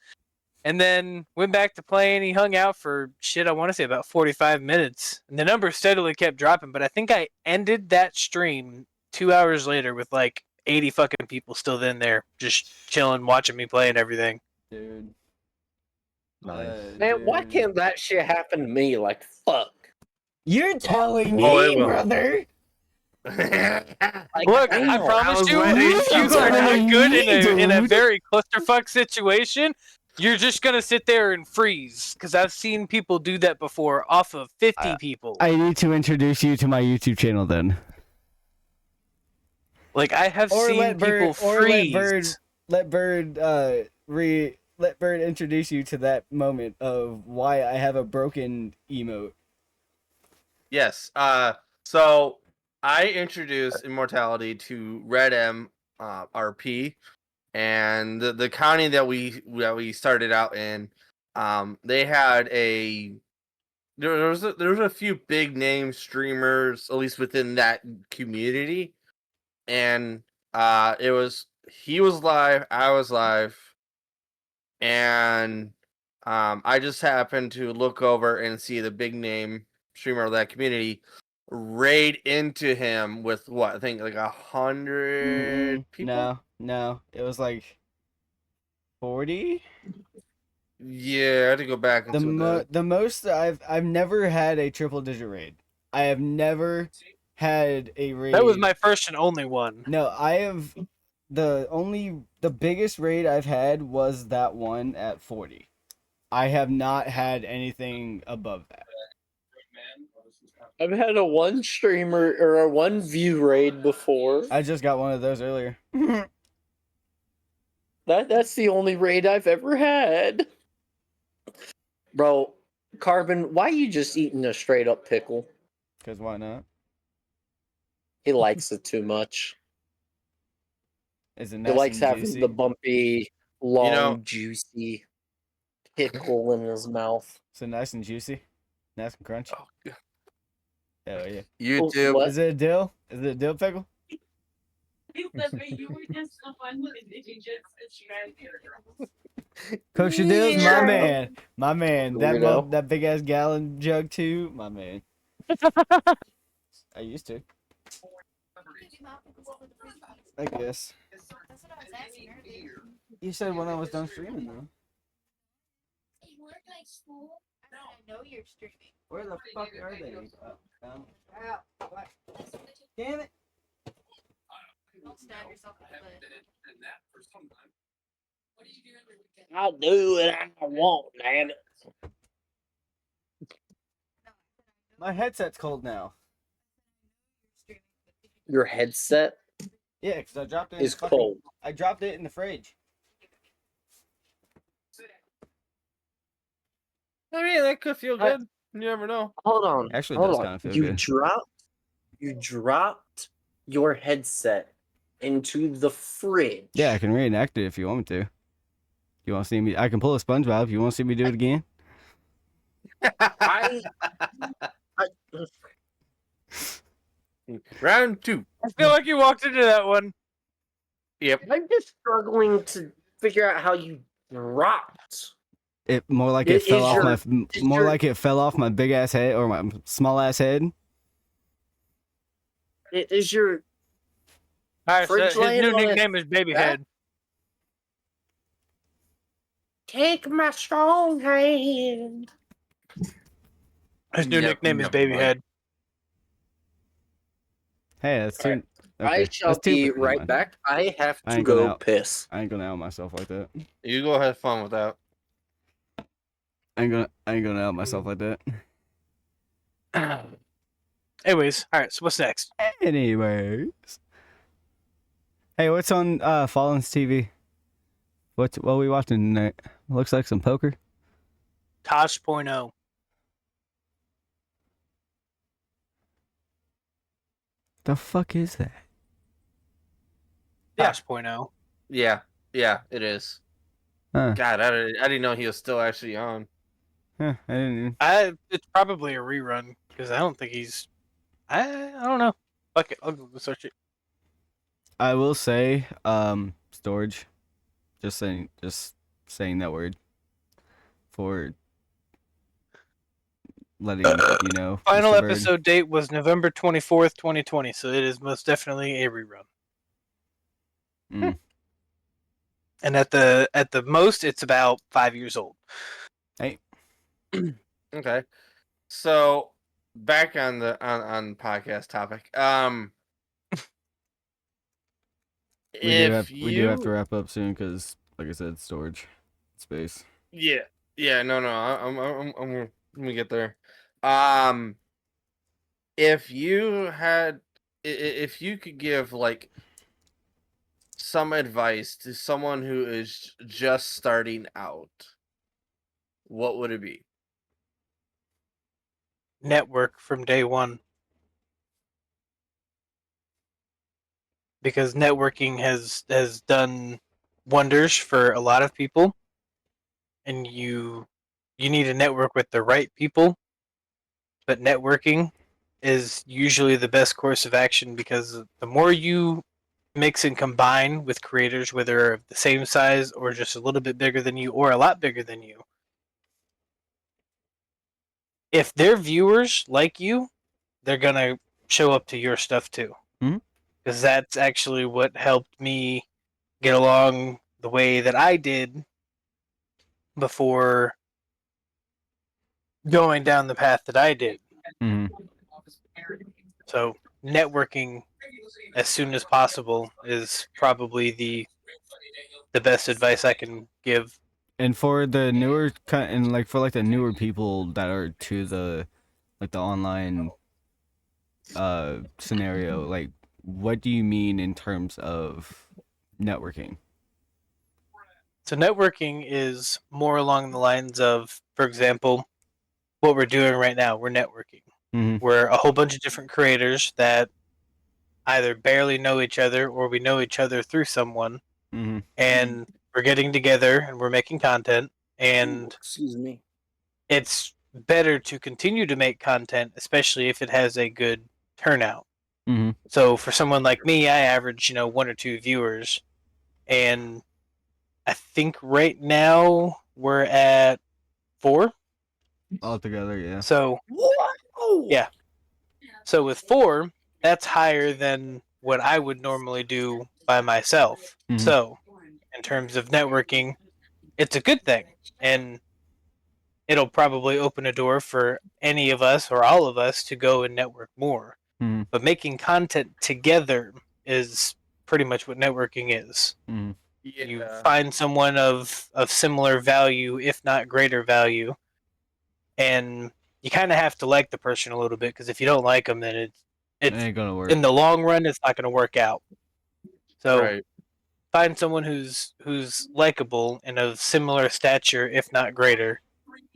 And then went back to playing. He hung out for shit, I want to say about 45 minutes. And the number steadily kept dropping. But I think I ended that stream 2 hours later with like 80 fucking people still in there, just chilling, watching me play and everything. Dude. Nice. Man, why Dude. can't that shit happen to me? Like, fuck. You're telling Oh, it me, will. brother? Like, Look, I damn. promise you, waiting if for you are somebody not good in a dude. very clusterfuck situation, you're just gonna sit there and freeze. Because I've seen people do that before off of 50 people. I need to introduce you to my YouTube channel then. Like I have Or seen let Bird, people or freeze. let Bird let Bird introduce you to that moment of why I have a broken emote. Yes. So I introduced immortality to Red M RP, and the county that we started out in, they had there was a few big name streamers, at least within that community, and he was live, I was live, and I just happened to look over and see the big name streamer of that community raid into him with what I think like 100 people. No, it was like 40. Yeah, I had to go back into The most I've never had a triple digit raid. I have never had a raid. That was my first and only one. No, I have the biggest raid I've had was that one at 40. I have not had anything above that. I've had a one streamer or a one view raid before. I just got one of those earlier. That's the only raid I've ever had. Bro, Carbon, why you just eating a straight up pickle? Cause why not? He likes it too much. Is it He nice likes and having juicy? the bumpy, long, know- juicy pickle in his mouth. So nice and juicy, nice and crunchy. Oh, yeah. Hell yeah! YouTube. What? Is it a dill? Is it a dill pickle? Kosher dills, Yeah. my man. Weirdo. That big ass gallon jug too, my man. I used to, I guess. That's what I was asking earlier. You said when I was done streaming though. You work like school? I know you're streaming. Where the fuck are they? Ow, what? Damn it! Don't stab yourself in the foot. I'll do what I want, man. My headset's cold now. Your headset Yeah, cause I dropped it. is cold. I dropped it in the fridge. I mean, that could feel good. You never know. Hold on. Actually, it hold does on. kinda feel you good. dropped your headset into the fridge. Yeah, I can reenact it if you want me to. You want to see me? I can pull a SpongeBob. You want to see me do it again? I Round 2. I feel like you walked into that one. Yep. I'm just struggling to figure out how you dropped. It more like It it fell is off your- my is more your- like it fell off my big ass head or my small ass head. Is your All right, so Fridge his laying new on its nickname is Babyhead. take my strong hand? His new Yep, nickname is never mind. Babyhead. Hey, that's two. Alright. Okay, I shall that's two, be never right mind. back. I have I to ain't gonna go out. piss. I ain't gonna out myself like that. You go have fun with that. I ain't gonna out myself like that. Anyways, all right. So what's next? Anyways. Hey, what's on Fallen's TV? What are we watching tonight? Looks like some poker. Tosh.0. The fuck is that? Yeah. Tosh.0. Yeah, it is. Huh. God, I didn't know he was still actually on. Huh, I didn't. It's probably a rerun because I don't think he's. I don't know. Fuck it. I'll go search it. I will say, storage. Just saying that word. For letting you know. Final Mr. Bird. episode date was November 24th, 2020. So it is most definitely a rerun. Mm. And at the most, it's about 5 years old. Hey, Okay. So back on the on podcast topic. we do have to wrap up soon because, like I said, storage space. Yeah, no, I'm gonna get there. If you had, if you could give like some advice to someone who is just starting out, what would it be? Network from day one. Because networking has done wonders for a lot of people, and you need to network with the right people. But networking is usually the best course of action because the more you mix and combine with creators, whether of the same size or just a little bit bigger than you or a lot bigger than you, if their viewers like you, they're gonna show up to your stuff too. Mhm. Because that's actually what helped me get along the way that I did before going down the path that I did. Mm-hmm. So networking as soon as possible is probably the best advice I can give. And for the newer and like for like the newer people that are to the like the online scenario, like what do you mean in terms of networking? So networking is more along the lines of, for example, what we're doing right now. We're networking. Mm-hmm. We're a whole bunch of different creators that either barely know each other or we know each other through someone, Mm-hmm. and we're getting together and we're making content, and Excuse me. it's better to continue to make content, especially if it has a good turnout. Mm-hmm. So for someone like me, I average, 1 or 2 viewers, and I think right now we're at 4. All together, yeah. So What? Oh, Yeah. So with 4, that's higher than what I would normally do by myself. Mhm. So in terms of networking, it's a good thing, and it'll probably open a door for any of us or all of us to go and network more. Mhm. But making content together is pretty much what networking is. Mm-hmm. You find someone of similar value, if not greater value, and you kind of have to like the person a little bit, because if you don't like them, then It it's ain't gonna work. in the long run, it's not going to work out. So Right. find someone who's likable and of similar stature, if not greater,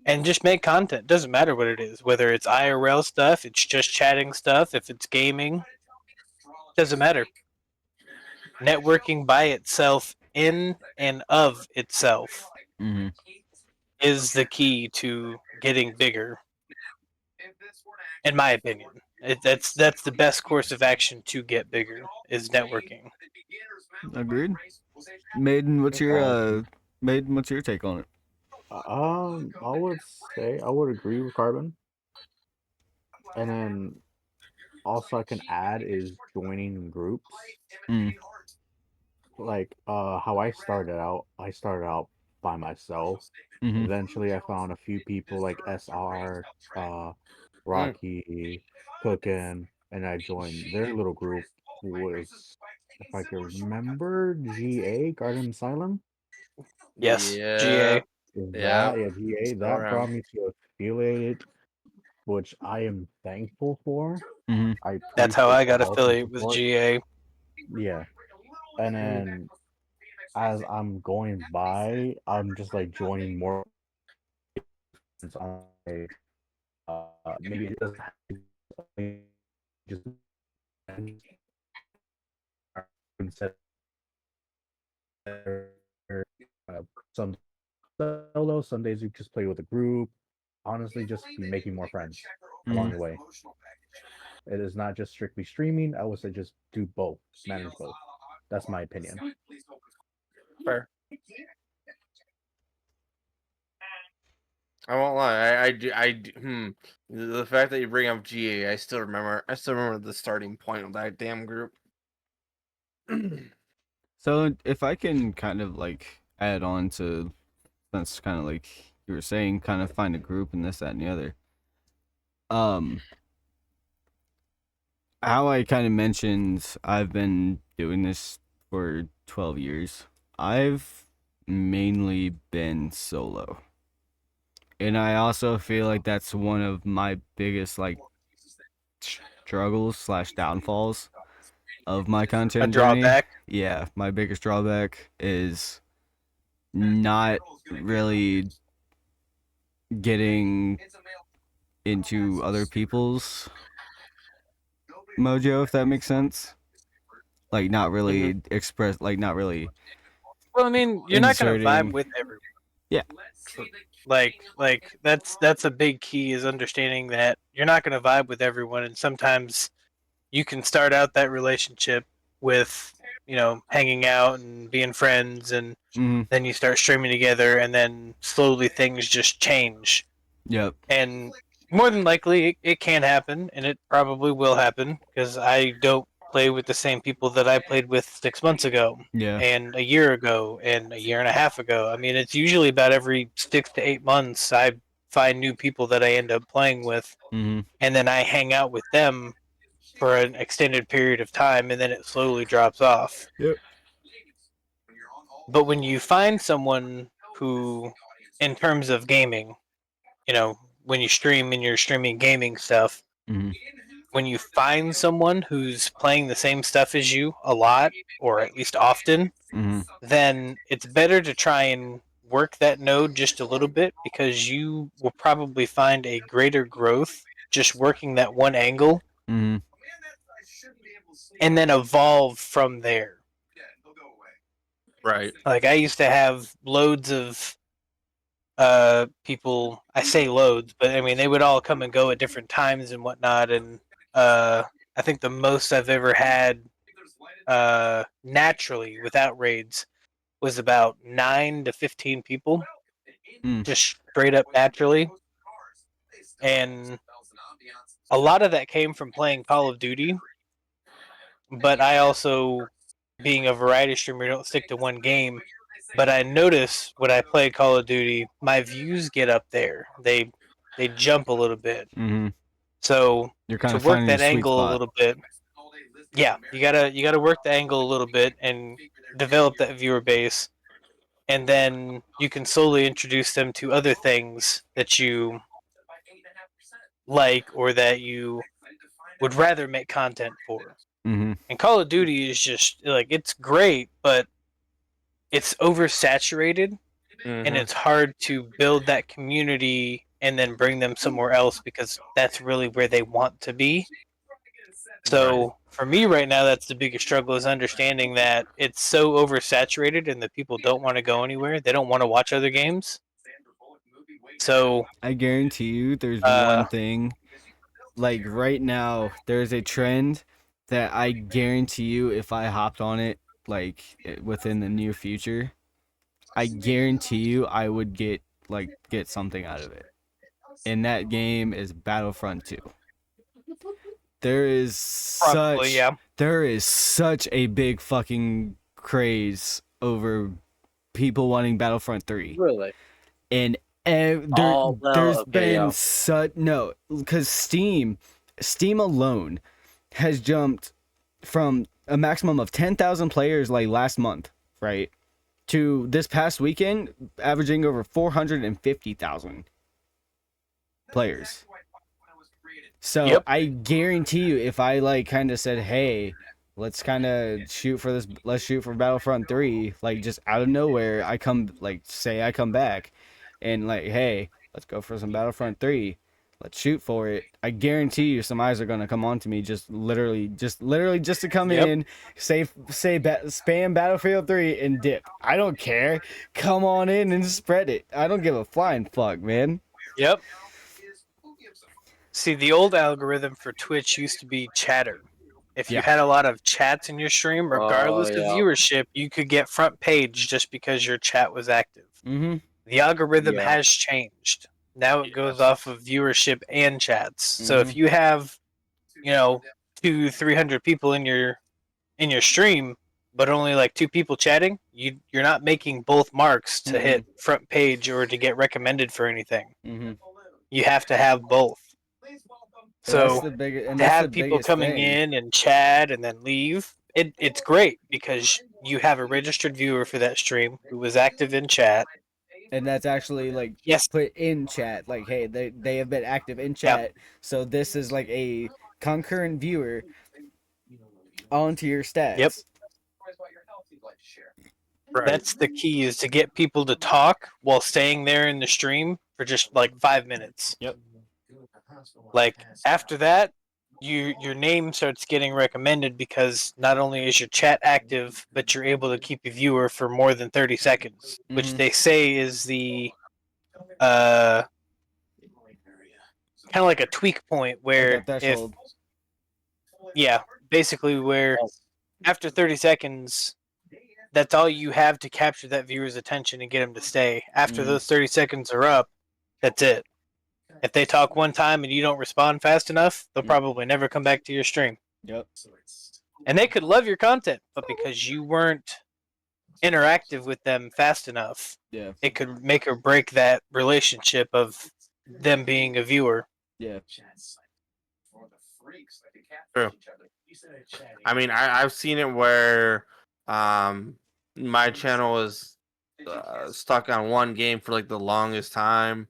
and just make content. Doesn't matter what it is, whether it's IRL stuff, it's just chatting stuff, if it's gaming, doesn't matter. networking by itself, in and of itself, Mm-hmm. is the key to getting bigger. In my opinion, that's the best course of action to get bigger is networking. Agreed. Maiden, what's your Maiden, what's your take on it? I would say I would agree with Carbon, and then also I can add is joining groups. Mm. Like how I started out by myself. Mm-hmm. Eventually I found a few people like SR, Mm. Rocky, Cookin, and I joined their little group was, if I can remember, GA, Garden Asylum. Yes, Yeah. GA. Yeah. GA, Go that brought around. me to affiliated, which I am thankful for. Mm-hmm. I That's how appreciate I the got help and affiliate with support. GA. Yeah. And Mm. then as I'm going by, I'm just like joining more friends on a maybe it doesn't have to be just instead some solo, some days you just play with a group. Honestly, just be making more friends along Mm-hmm. the way. It is not just strictly streaming. I would say just do both, manage both. That's my opinion. Fair. I won't lie. The fact that you bring up GA, I still remember. I still remember the starting point of that damn group. So if I can kind of like add on to that's kind of like you were saying, kind of find a group and this, that, and the other. Um, how I kind of mentioned I've been doing this for 12 years. I've mainly been solo. And I also feel like that's one of my biggest like struggles slash downfalls of my A content journey. drawback. Yeah, my biggest drawback is not really getting into other people's mojo, if that makes sense. Like not Hmm. really express, like not really Well, I mean, you're not gonna vibe inserting. with everyone. Yeah. Like that's a big key is understanding that you're not gonna vibe with everyone, and sometimes you can start out that relationship with hanging out and being friends, and Mm-hmm. then you start streaming together, and then slowly things just change. Yep. And more than likely, it can happen, and it probably will happen because I don't play with the same people that I played with 6 months ago, Yeah. and a year ago, and a year and a half ago. I mean, it's usually about every 6 to 8 months I find new people that I end up playing with, Mm-hmm. and then I hang out with them for an extended period of time, and then it slowly drops off. Yep. But when you find someone who, in terms of gaming, when you stream and you're streaming gaming stuff, Mm-hmm. when you find someone who's playing the same stuff as you a lot, or at least often, Mm-hmm. then it's better to try and work that node just a little bit because you will probably find a greater growth just working that one angle Mm-hmm. and then evolve from there. Right. Like I used to have loads of people. I say loads, but I mean they would all come and go at different times and whatnot. And I think the most I've ever had naturally without raids was about 9 to 15 people, Mm. just straight up naturally. And a lot of that came from playing Call of Duty, but I also, being a variety streamer, don't stick to one game. But I notice when I play Call of Duty, my views get up there. They jump a little bit. Mm-hmm. So You're kind to of work finding a that sweet angle a spot. little bit, yeah, you gotta work the angle a little bit and develop that viewer base, and then you can slowly introduce them to other things that you like or that you would rather make content for. Mm-hmm. And Call of Duty is just like it's great, but it's oversaturated and Hmm. it's hard to build that community and then bring them somewhere else because that's really where they want to be. So for me right now, that's the biggest struggle is understanding that it's so oversaturated and that people don't want to go anywhere. They don't want to watch other games. So I guarantee you, there's Uh, one thing. Like right now, there's a trend that I guarantee you, if I hopped on it, like within the near future, I guarantee you, I would get something out of it. And that game is Battlefront 2. There is probably, such yeah. there is such a big fucking craze over people wanting Battlefront 3. Really? And Oh, well, there's okay, been yeah. such no, because Steam alone has jumped from a maximum of 10,000 players like last month, right, to this past weekend averaging over 450,000 players. So Yep. I guarantee you, if I like kind of said, hey, let's kind of shoot for this, let's shoot for Battlefront 3, like just out of nowhere, I come back and like, hey, let's go for some Battlefront 3. Let's shoot for it. I guarantee you some eyes are going to come on to me just literally just to come Yep. in, spam Battlefield 3 and dip. I don't care. Come on in and spread it. I don't give a flying fuck, man. Yep. See, the old algorithm for Twitch used to be chatter. If you Yeah. had a lot of chats in your stream, regardless of yeah. viewership, you could get front page just because your chat was active. Mm-hmm. The algorithm Yeah. has changed. Now it goes off of viewership and chats. So if Mhm. you have, 200-300 people in your stream, but only like 2 people chatting, you're not making both marks to hit front page or to get recommended for anything. Mm-hmm. You have to have both. That's So the big, and to that's have the people biggest coming thing. in and chat and then leave, it's great because you have a registered viewer for that stream who was active in chat. And that's actually like Yes. put in chat, like, hey, they have been active in Yep. chat, so this is like a concurrent viewer onto your stats. Yep. That's the key, is to get people to talk while staying there in the stream for just like 5 minutes. Yep. Like after that, your name starts getting recommended because not only is your chat active, but you're able to keep a viewer for more than 30 seconds, which Mhm. they say is the kind of like a tweak point where Like a threshold. basically where after 30 seconds, that's all you have to capture that viewer's attention and get them to stay. After those 30 seconds are up, that's it. If they talk one time and you don't respond fast enough, they'll probably never come back to your stream. Yep. And they could love your content, but because you weren't interactive with them fast enough, Yeah. it could make or break that relationship of them being a viewer. Yeah. True. I mean, I've seen it where my channel was stuck on one game for like the longest time,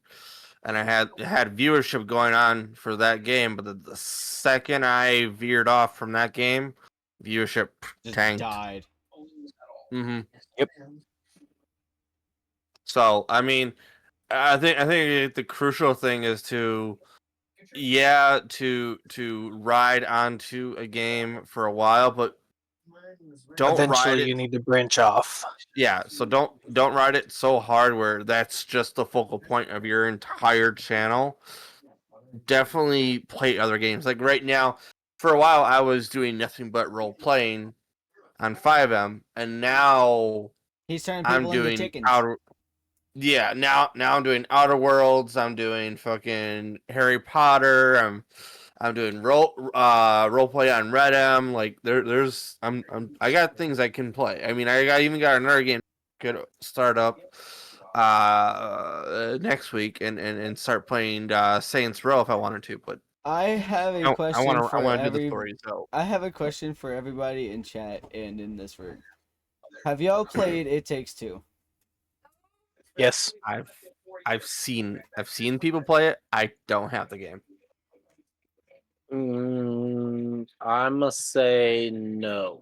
and I had viewership going on for that game, but the second I veered off from that game, viewership Just tanked. died. Mm-hmm. Yep. So I mean, I think the crucial thing is to ride onto a game for a while, but don't ride Eventually, it. you need to branch off. Yeah, so don't ride it so hard where that's just the focal point of your entire channel. Definitely play other games. Like right now, for a while I was doing nothing but role playing on 5M, and now He's turning I'm people into doing chickens. now I'm doing Outer Worlds, I'm doing fucking Harry Potter, I'm doing role play on Redem. Like I got things I can play. I mean, I even got another game could start up next week and start playing Saints Row if I wanted to, but I have a question I want to do the story. So I have a question for everybody in chat and in this room. Have y'all played It Takes Two? Yes. I've seen people play it. I don't have the game. I must say no.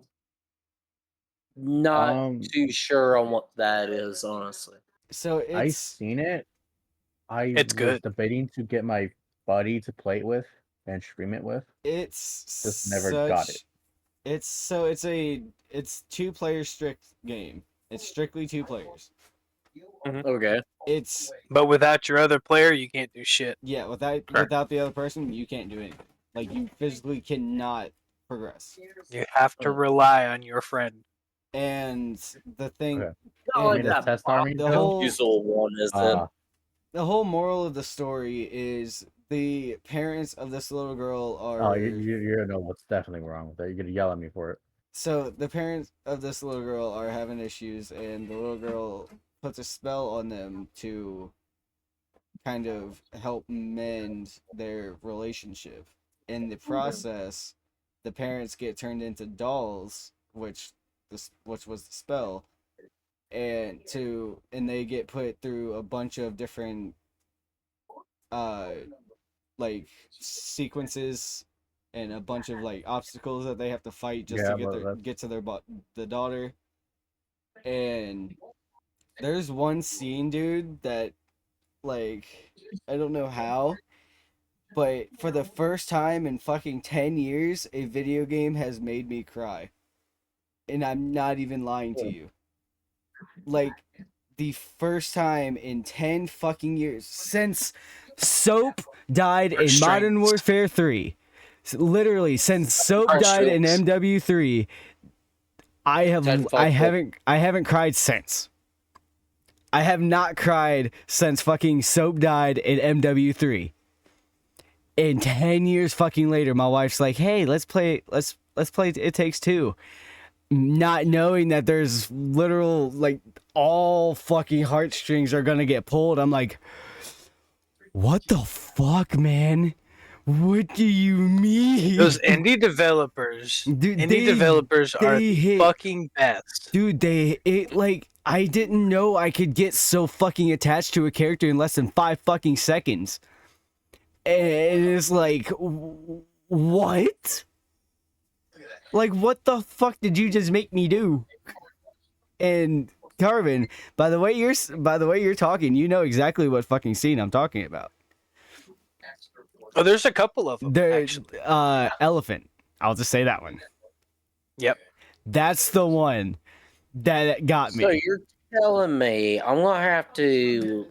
Not too sure on what that is, honestly. So I've it's seen it. I It's was good. debating to get my buddy to play it with and stream it with. It's Just never got it. It's 2-player strict game. It's strictly 2 players. Okay. It's But without your other player, you can't do shit. without the other person, you can't do anything. Like you physically cannot progress. You have to rely on your friend. And the thing, Okay. Not and like Made a that test army. the Joe? whole usual one, is it? the whole moral of the story is the parents of this little girl are. Oh, you know what's definitely wrong with that. You're gonna yell at me for it. So the parents of this little girl are having issues, and the little girl puts a spell on them to kind of help mend their relationship. In the process, the parents get turned into dolls, which was the spell, and they get put through a bunch of different like sequences and a bunch of like obstacles that they have to fight just to get to the daughter. And there's one scene, dude, that like I don't know how, but for the first time in fucking 10 years, a video game has made me cry. And I'm not even lying to you. Like the first time in 10 fucking years since Soap died in Modern Warfare 3. Literally, since Soap died in MW3, I haven't cried since. I have not cried since fucking Soap died in MW3. And 10 years fucking later, my wife's like, "Hey, let's play It Takes Two." Not knowing that there's literal, like, all fucking heartstrings are gonna get pulled. I'm like, what the fuck, man? What do you mean? Those indie developers, Dude, are hit, fucking best. Dude, I didn't know I could get so fucking attached to a character in less than 5 fucking seconds. And it's like, what? Like, what the fuck did you just make me do? And Carbon, by the way you're talking, you know exactly what fucking scene I'm talking about. Oh, there's a couple of them. Actually. Elephant. I'll just say that one. Yep. That's the one that got me. So you're telling me I'm gonna have to.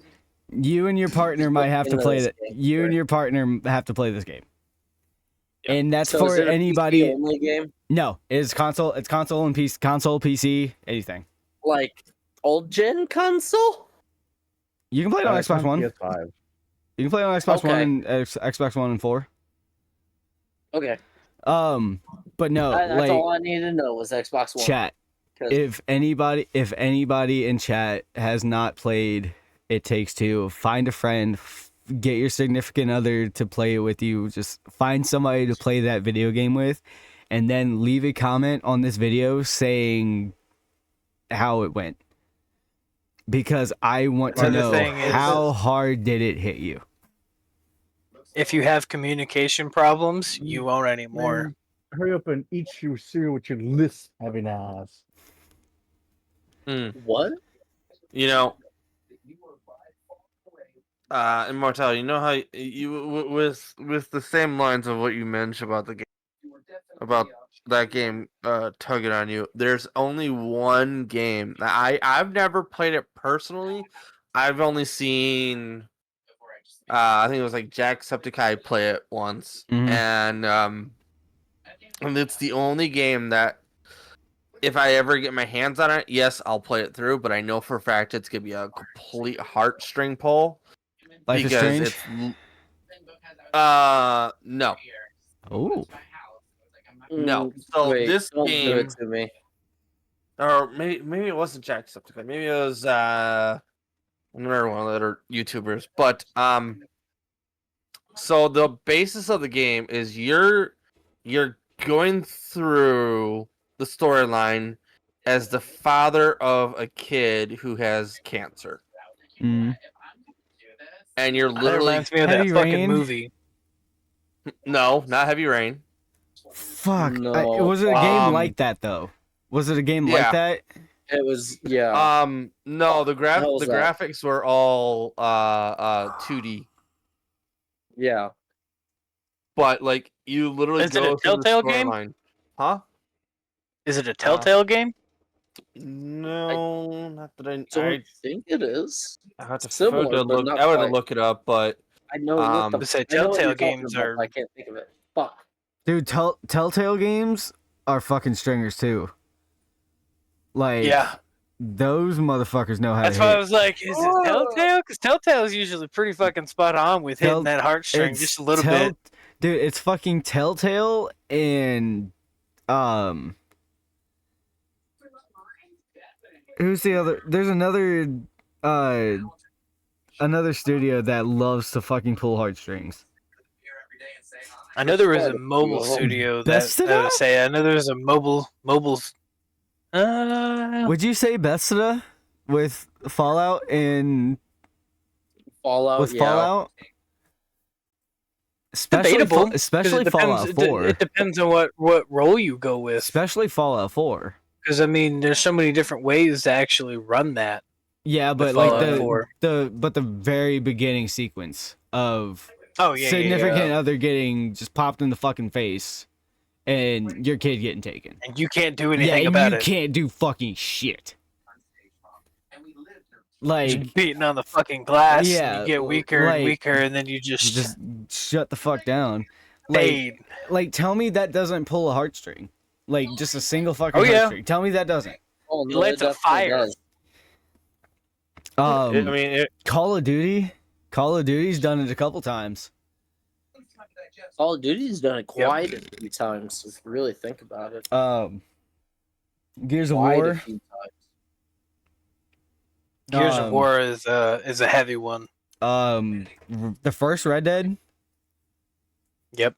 You and your partner might have to play that. You and your partner have to play this game. Yep. And that's for anybody. PC only game? No, it's console. It's console and PC. Console, PC, anything. Like old gen console. You can play it on Xbox One. PS5. You can play it on Xbox One and Xbox One and 4. Okay. But no, that's all I needed to know was Xbox One. Chat. If anybody in chat has not played It Takes Two, find a friend, get your significant other to play it with you. Just find somebody to play that video game with, and then leave a comment on this video saying how it went. Because I want to know how hard did it hit you. If you have communication problems, you won't anymore. Man, hurry up and eat your cereal with your lisp having ass. What? You know, Immortal, you know how you with the same lines of what you mentioned about the game, about that game tugging on you. There's only one game that I've never played it personally. I've only seen I think it was like Jacksepticeye play it once, and it's the only game that if I ever get my hands on it, yes, I'll play it through. But I know for a fact it's gonna be a complete heartstring pull. Life is Strange? No. Oh. No. So Wait, this don't game, do it to me. or maybe it wasn't Jacksepticeye. Maybe it was another one of the other YouTubers. But so the basis of the game is you're going through the storyline as the father of a kid who has cancer. And you're That literally reminds me of that fucking movie. No, not Heavy Rain. Fuck. No. Was it a game like that though? Was it a game like that? It was, yeah. No, the hell was that? graphics were all 2D. Yeah. but like you literally Is it go a through the Telltale game? storyline. Huh? Is it a Telltale game? No, not that Don't think it is. I have to Similar, but look. not I would have quite. to look it up, but I know what the. I would say I know what Telltale you're talking games about, are. but I can't think of it. Fuck. Dude, Telltale games are fucking stringers too. Like, Yeah, those motherfuckers know how that's to why I hit. was like, is it Telltale? Because Telltale is usually pretty fucking spot on with hitting that heartstring just a little bit. Dude, it's fucking Telltale and who's the other? There's another studio that loves to fucking pull heartstrings. I know there was quite a a mobile few. studio that Bethesda? I would say. I know there was a mobiles. Would you say Bethesda with Fallout and Fallout. with Yeah. Fallout? Debatable, 'cause Especially it depends, Fallout 4. It depends on what role you go with. Especially Fallout 4. Because I mean, there's so many different ways to actually run that. Yeah, but With like Fallout 4. the very beginning sequence of Oh yeah, significant other getting just popped in the fucking face and your kid getting taken. and you can't do anything you about it. can't do fucking shit. Like, Just beating on the fucking glass, Yeah, and you get weaker like, and weaker, and then you just shut the fuck down. Like, fade. tell me that doesn't pull a heartstring. Like, just a single fucking Oh, yeah. heartstring. Tell me that doesn't. Oh, It no, lights a definitely fire. does. I mean, Call of Duty's done it a couple times. Call of Duty's done it quite a few times. If you really think about it. Gears of Quite a War. few times. Gears of War is a heavy one. The first Red Dead. Yep.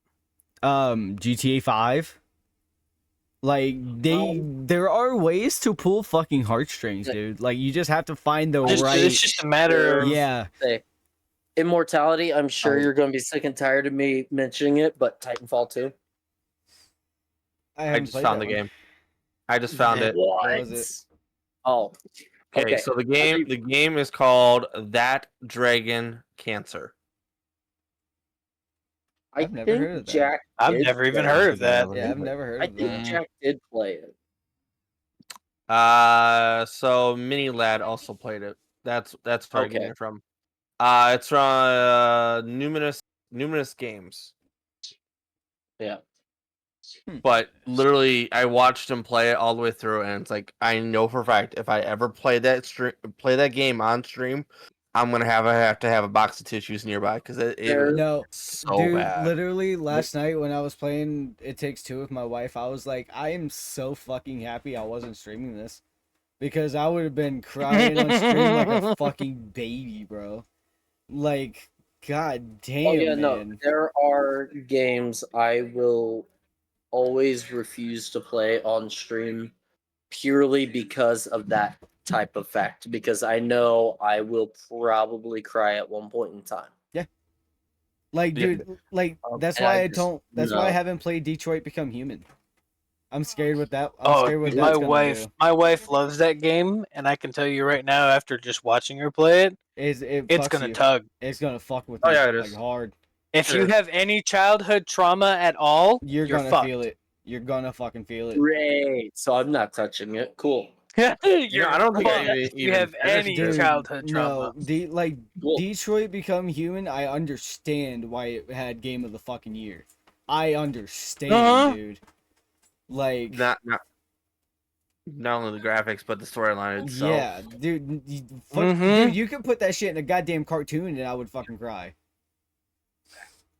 GTA 5. Like, there are ways to pull fucking heartstrings, dude. Like, you just have to find the right. It's just a matter of Yeah. Say, Immortality, I'm sure you're going to be sick and tired of me mentioning it, but Titanfall 2. I just found the game. I just found it. What? was it? Oh. Okay, so the game is called That Dragon Cancer. I've never heard of that. Jack. I've did never even play heard it. of that. Yeah, I've never heard I of think that. Jack did play it. So Mini Lad also played it. That's where I'm getting Okay. it from. It's from Numinous Games. Yeah. But literally, I watched him play it all the way through, and it's like I know for a fact if I ever play that game on stream, I'm gonna have to have a box of tissues nearby because it was No, so dude, bad. literally last night when I was playing It Takes Two with my wife, I was like, I am so fucking happy I wasn't streaming this. Because I would have been crying on stream like a fucking baby, bro. Like, god damn, Oh yeah, no. man. There are games I will always refuse to play on stream purely because of that type of fact. Because I know I will probably cry at one point in time. Like, Yeah. dude, like, that's and why I I just- don't, that's why I no. haven't played Detroit Become Human. I'm scared with that. I'm scared what my that's gonna wife, do. my wife loves that game, and I can tell you right now, after just watching her play it, It's it's gonna tug. It's gonna fuck with Oh, you, yeah, it like, is. hard. If you Sure. have any childhood trauma at all, You're gonna fucked. feel it. You're gonna fucking feel it. Great. So I'm not touching it. Cool. You're I don't think I fucked even- if you even have finished any it. childhood No, trauma. Cool. Detroit Become Human, I understand why it had Game of the fucking Year. I understand, Uh-huh. dude. Like, Not only the graphics, but the storyline itself. yeah, dude, Mhm. dude, you could put that shit in a goddamn cartoon and I would fucking cry.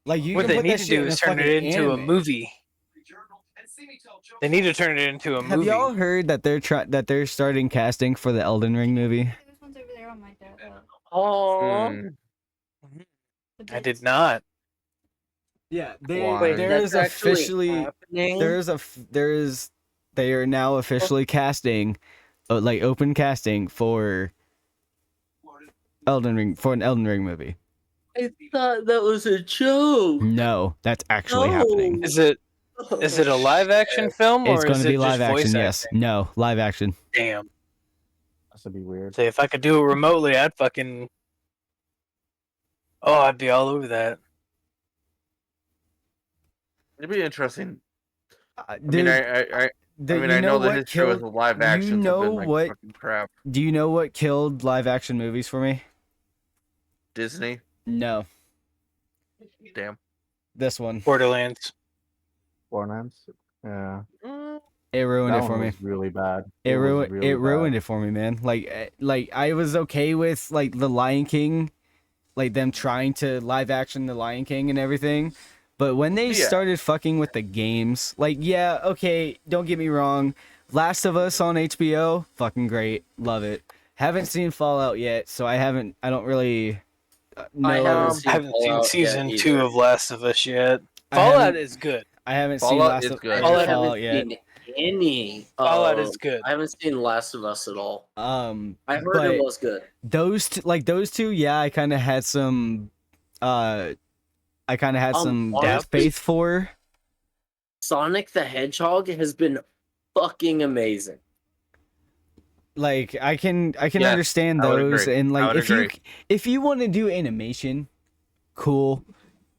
Like, you What can they put need that to shit do in is a turn it fucking into a anime. movie. They need to turn it into a Have movie. y'all heard that they're starting casting for the Elden Ring movie? This one's over there on my desk. Oh. Hmm. I did not. Yeah, Why? there that's is actually officially happening? they are now officially casting, like open casting for an Elden Ring movie. I thought that was a joke. No, that's actually happening. Is it a live action film or It's going is to it be live just voice action. Yes, acting? no, live action. Damn. That's to be weird. Say if I could do it remotely, I'd fucking. Oh, I'd be all over that. It'd be interesting. Dude, I you know know the what history with killed? the live You actions have know been like what? fucking crap. Do you know what killed live action movies for me? Disney, No, damn. this one. Borderlands. Borderlands. Yeah, It ruined that it for one me. was really bad. It was ruined really it ruined bad. it for me, man. Like I was okay with like the Lion King, like them trying to live action the Lion King and everything, but when they Yeah. started fucking with the games, like yeah, okay, don't get me wrong, Last of Us on HBO, fucking great, love it. Haven't seen Fallout yet, so I don't really know. I haven't I seen haven't seen Fallout yet season either. 2 of Last of Us yet. I Fallout haven't- is good. I haven't seen Fallout Last is of good. Fallout Fallout yet. Seen any. Fallout is good. I haven't seen Last of Us at all. I heard But it was good. those two, yeah, I kind of had some Honestly, doubt faith for. Sonic the Hedgehog has been fucking amazing. Like I can Yes, understand I would those, agree. and I like would if you want to do animation, cool,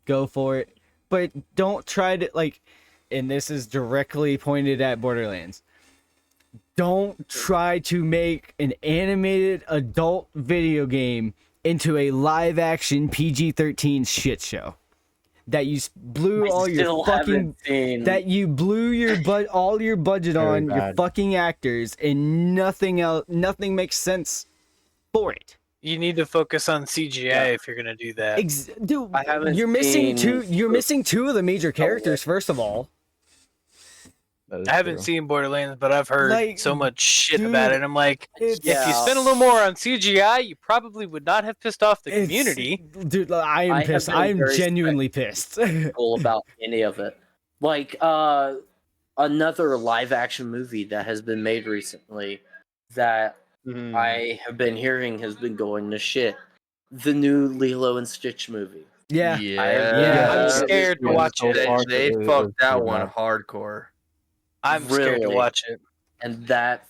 go for it. But don't try to like, and this is directly pointed at Borderlands. Don't try to make an animated adult video game into a live action PG-13 shit show. That you blew I all your still fucking haven't seen. that you blew your all your budget Very on your bad. fucking actors, and nothing else, nothing makes sense for it. You need to focus on CGI if you're gonna do that. Dude, I haven't you're missing seen you're missing two of the major characters, first of all. That is I haven't true. seen Borderlands, but I've heard Like, so much shit dude, about it. I'm like, it's- if you Yeah. spent a little more on CGI, you probably would not have pissed off the It's- community. Dude, I am I have pissed. been I am very genuinely pissed. Cool about any of it. Like another live action movie that has been made recently that Mhm. I have been hearing has been going to shit. The new Lilo and Stitch movie. Yeah. Yeah. I'm Yeah. scared to watch So it. far, They it was fucked that pretty one bad. hardcore. I'm scared to Really? watch it. And that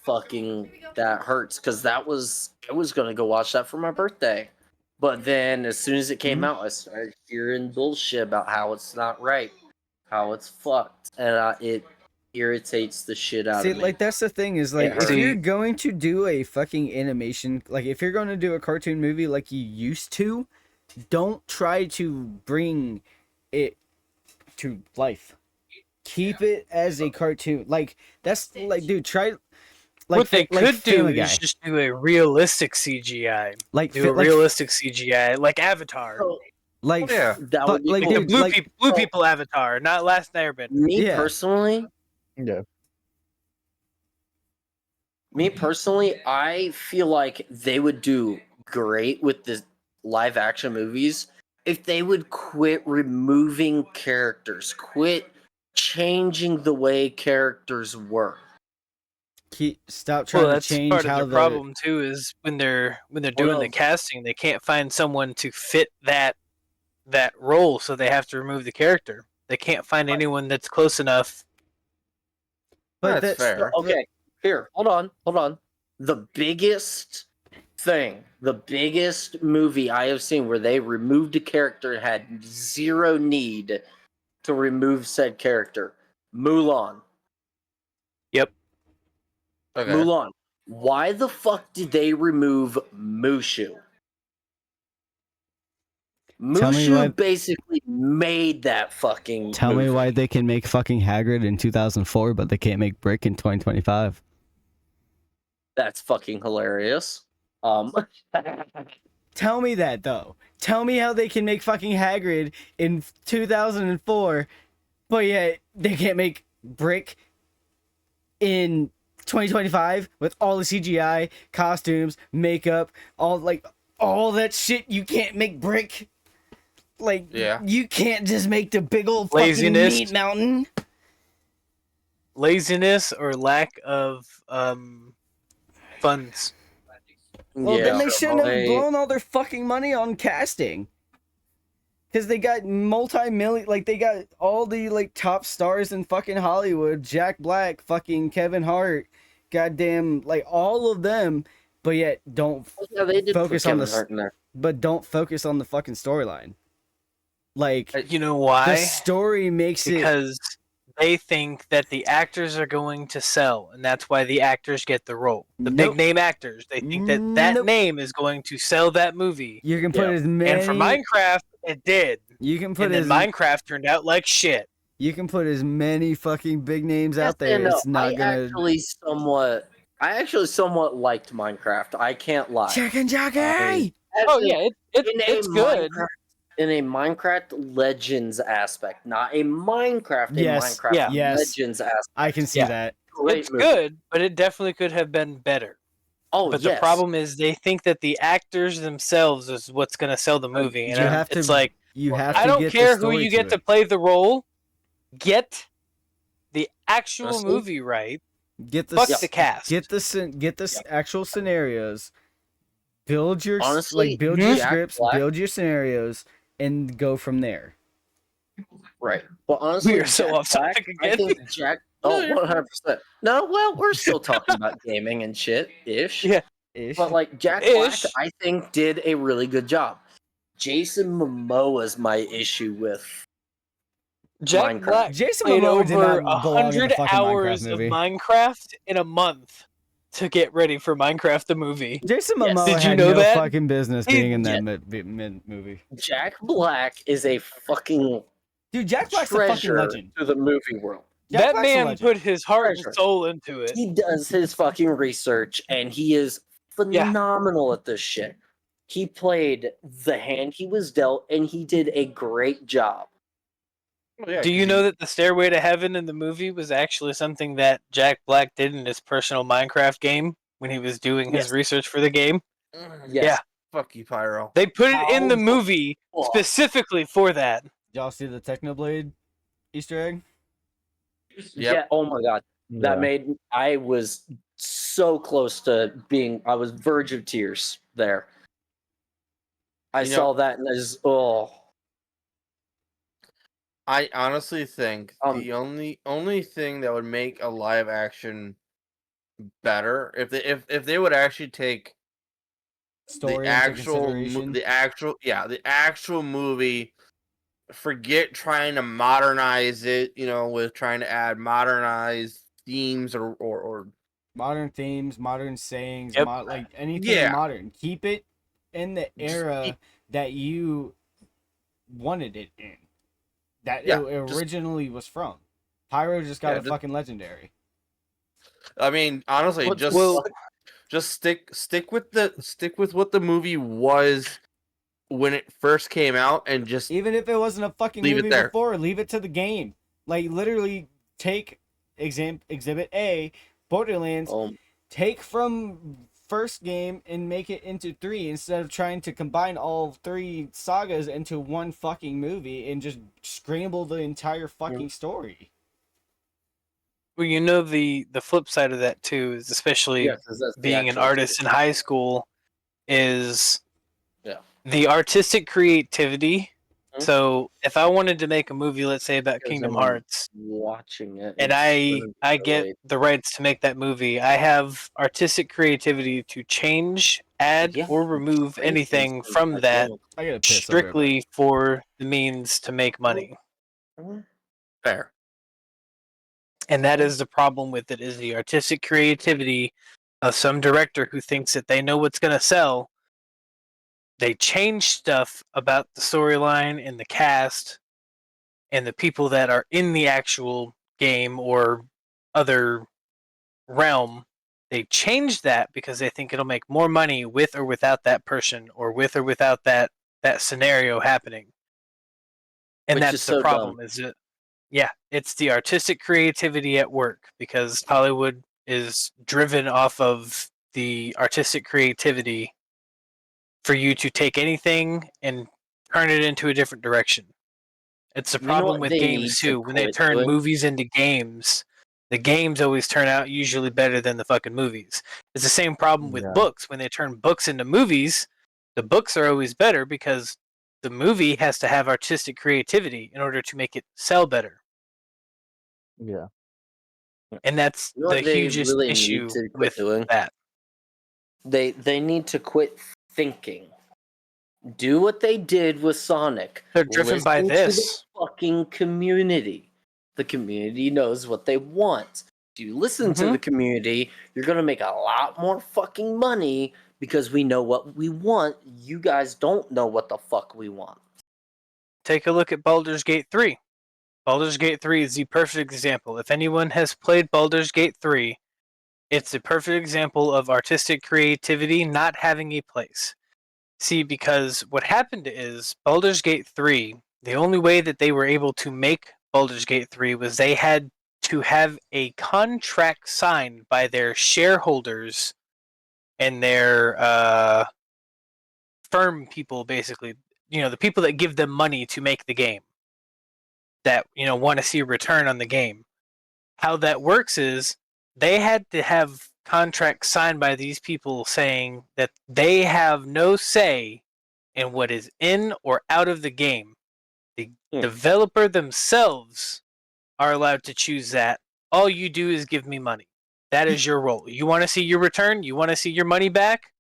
hurts because I was gonna go watch that for my birthday. But then as soon as it came out, I started hearing bullshit about how it's not right, how it's fucked, and it irritates the shit out See, of me. like that's the thing is like It if hurts. you're going to do a fucking animation, like if you're going to do a cartoon movie like you used to, don't try to bring it to life. Keep it as a cartoon. Like that's like, dude, try. Like what they like could do Family Guy. is just do a realistic CGI. Like Do a realistic CGI, like Avatar. So, like Yeah. that fu- would be like cool. The dude, blue, like blue people Avatar, not Last Airbender. Me Yeah. personally, Yeah. I feel like they would do great with the live action movies if they would quit removing characters, quit changing the way characters work. stop trying Well, to that's change part of how the problem too. Is when they're doing the else? casting, they can't find someone to fit that role, so they have to remove the character. They can't find anyone that's close enough. But That's fair. Okay, here, hold on. The biggest movie I have seen where they removed a character and had zero need to remove said character, Mulan. Yep. Okay. Mulan. Why the fuck did they remove Mushu? Tell me why- Mushu basically made that fucking Tell me movie. why they can make fucking Hagrid in 2004, but they can't make Brick in 2025. That's fucking hilarious. Tell me that though. Tell me how they can make fucking Hagrid in 2004, but yet they can't make Brick in 2025 with all the CGI, costumes, makeup, all that shit. You can't make Brick. Like, Yeah. you can't just make the big old fucking Laziness. meat mountain. Laziness or lack of funds. Well, then they shouldn't have they- blown all their fucking money on casting. Because they got multi-million, like, they got all the, like, top stars in fucking Hollywood. Jack Black, fucking Kevin Hart, goddamn, like, all of them. But yet, don't Yeah, they did focus put on Kevin the Hart in there. but don't focus on the fucking storyline. Like You know the why? story makes it. Because they think that the actors are going to sell, and that's why the actors get the role. The Nope. big name actors, they think that that Nope. name is going to sell that movie. You can put Yeah. as And for many. Minecraft, it did. You can put And then as Minecraft turned out like shit. you can put as many fucking big names Yes out there. and no. It's not gonna. I actually somewhat liked Minecraft. I can't lie. Chicken jockey. Oh yeah, In it's good. In a Minecraft Legends aspect, not a Minecraft. Yes, Minecraft yeah. Yes. Legends aspect. I can see Yeah. that. Great It's movie. good, but it definitely could have been better. Oh, But yes. the problem is they think that the actors themselves is what's going to sell the movie. And You have to. it's like, You have I to don't get care the who story you get to it. play the role. Get the actual Honestly, movie right. Get the Fuck s- the cast. Get the actual scenarios. Build your Honestly, build your Jack scripts, Black- build your scenarios, and go from there. Right. But honestly, We are so Jack off topic Black, I again. think Jack. Oh, 100%. No, well, we're still talking about gaming and shit ish. Yeah. Ish. But like Jack Black, Ish. I think did a really good job. Jason Momoa's my issue with Jack Minecraft. Black Jason played Momoa did over not belong in the 100 fucking hours Minecraft of movie. Minecraft in a month to get ready for Minecraft the movie. Jason Yes. Momoa Did you had know no that? fucking business He- being in that Yeah. movie. Jack Black is a fucking Dude, Jack Black's a fucking treasure legend. to the movie world. Jack That Black's a man legend. put his heart Treasure. and soul into it. He does his fucking research, and he is phenomenal at this shit. He played the hand he was dealt, and he did a great job. Do you know that the Stairway to Heaven in the movie was actually something that Jack Black did in his personal Minecraft game when he was doing his Yes. research for the game? Yes. Yeah. Fuck you, Pyro. They put it in the How movie fuck? specifically for that. Y'all see the Technoblade Easter egg? Yep. Yeah. Oh my god. That Yeah. made I was so close to being. I was verge of tears there. I You know- saw that and I just I honestly think Um, the only thing that would make a live action better if they would actually take Story the into actual consideration. the actual movie, forget trying to modernize it, with trying to add modernized themes or Modern themes, modern sayings, Yep. like anything Yeah. modern. Keep it in the Just era keep- that you wanted it in. That Yeah, it just- originally was from. Pyro just got Yeah, a just- fucking legendary. I mean, honestly, What- just well- just stick with what the movie was when it first came out, and just Even if it wasn't a fucking Leave it movie there. before, leave it to the game. Like literally take Exhibit A, Borderlands, take from first game and make it into 3 instead of trying to combine all 3 sagas into one fucking movie and just scramble the entire fucking story. Well, the flip side of that too is especially yes, that's the being an actual artist in high school is Yeah. the artistic creativity. Mhm. So if I wanted to make a movie, let's say about Because Kingdom I'm Hearts, watching it, and it's I really get the rights to make that movie, I have artistic creativity to change, add, Yeah, or remove great anything instance from as that well. I gotta piss. strictly for the means to make money. fair. And that is the problem with it, is the artistic creativity of some director who thinks that they know what's going to sell. They change stuff about the storyline and the cast and the people that are in the actual game or other realm. They change that because they think it'll make more money with or without that person or with or without that scenario happening. And Which that's is the so problem, dumb. is it? Yeah, it's the artistic creativity at work, because Hollywood is driven off of the artistic creativity for you to take anything and turn it into a different direction. It's the You know problem what with they games need to too. When they quit turn doing? movies into games, the games always turn out usually better than the fucking movies. It's the same problem with Yeah. books. When they turn books into movies, the books are always better because the movie has to have artistic creativity in order to make it sell better. Yeah. And that's You know the what they hugest really need issue to quit with doing? that. They need to quit thinking Do what they did with Sonic. They're driven by Listen to this. the fucking community. The community knows what they want. If you listen to Mhm. the community, you're gonna make a lot more fucking money because we know what we want. You guys don't know what the fuck we want. Take a look at Baldur's Gate 3. Baldur's Gate 3 is the perfect example. If anyone has played Baldur's Gate 3, it's a perfect example of artistic creativity not having a place. See, because what happened is Baldur's Gate 3, the only way that they were able to make Baldur's Gate 3 was they had to have a contract signed by their shareholders and their firm people, basically. The people that give them money to make the game, that want to see a return on the game. How that works is they had to have contracts signed by these people saying that they have no say in what is in or out of the game. The developer themselves are allowed to choose that. All you do is give me money. That is your role. You want to see your return? You want to see your money back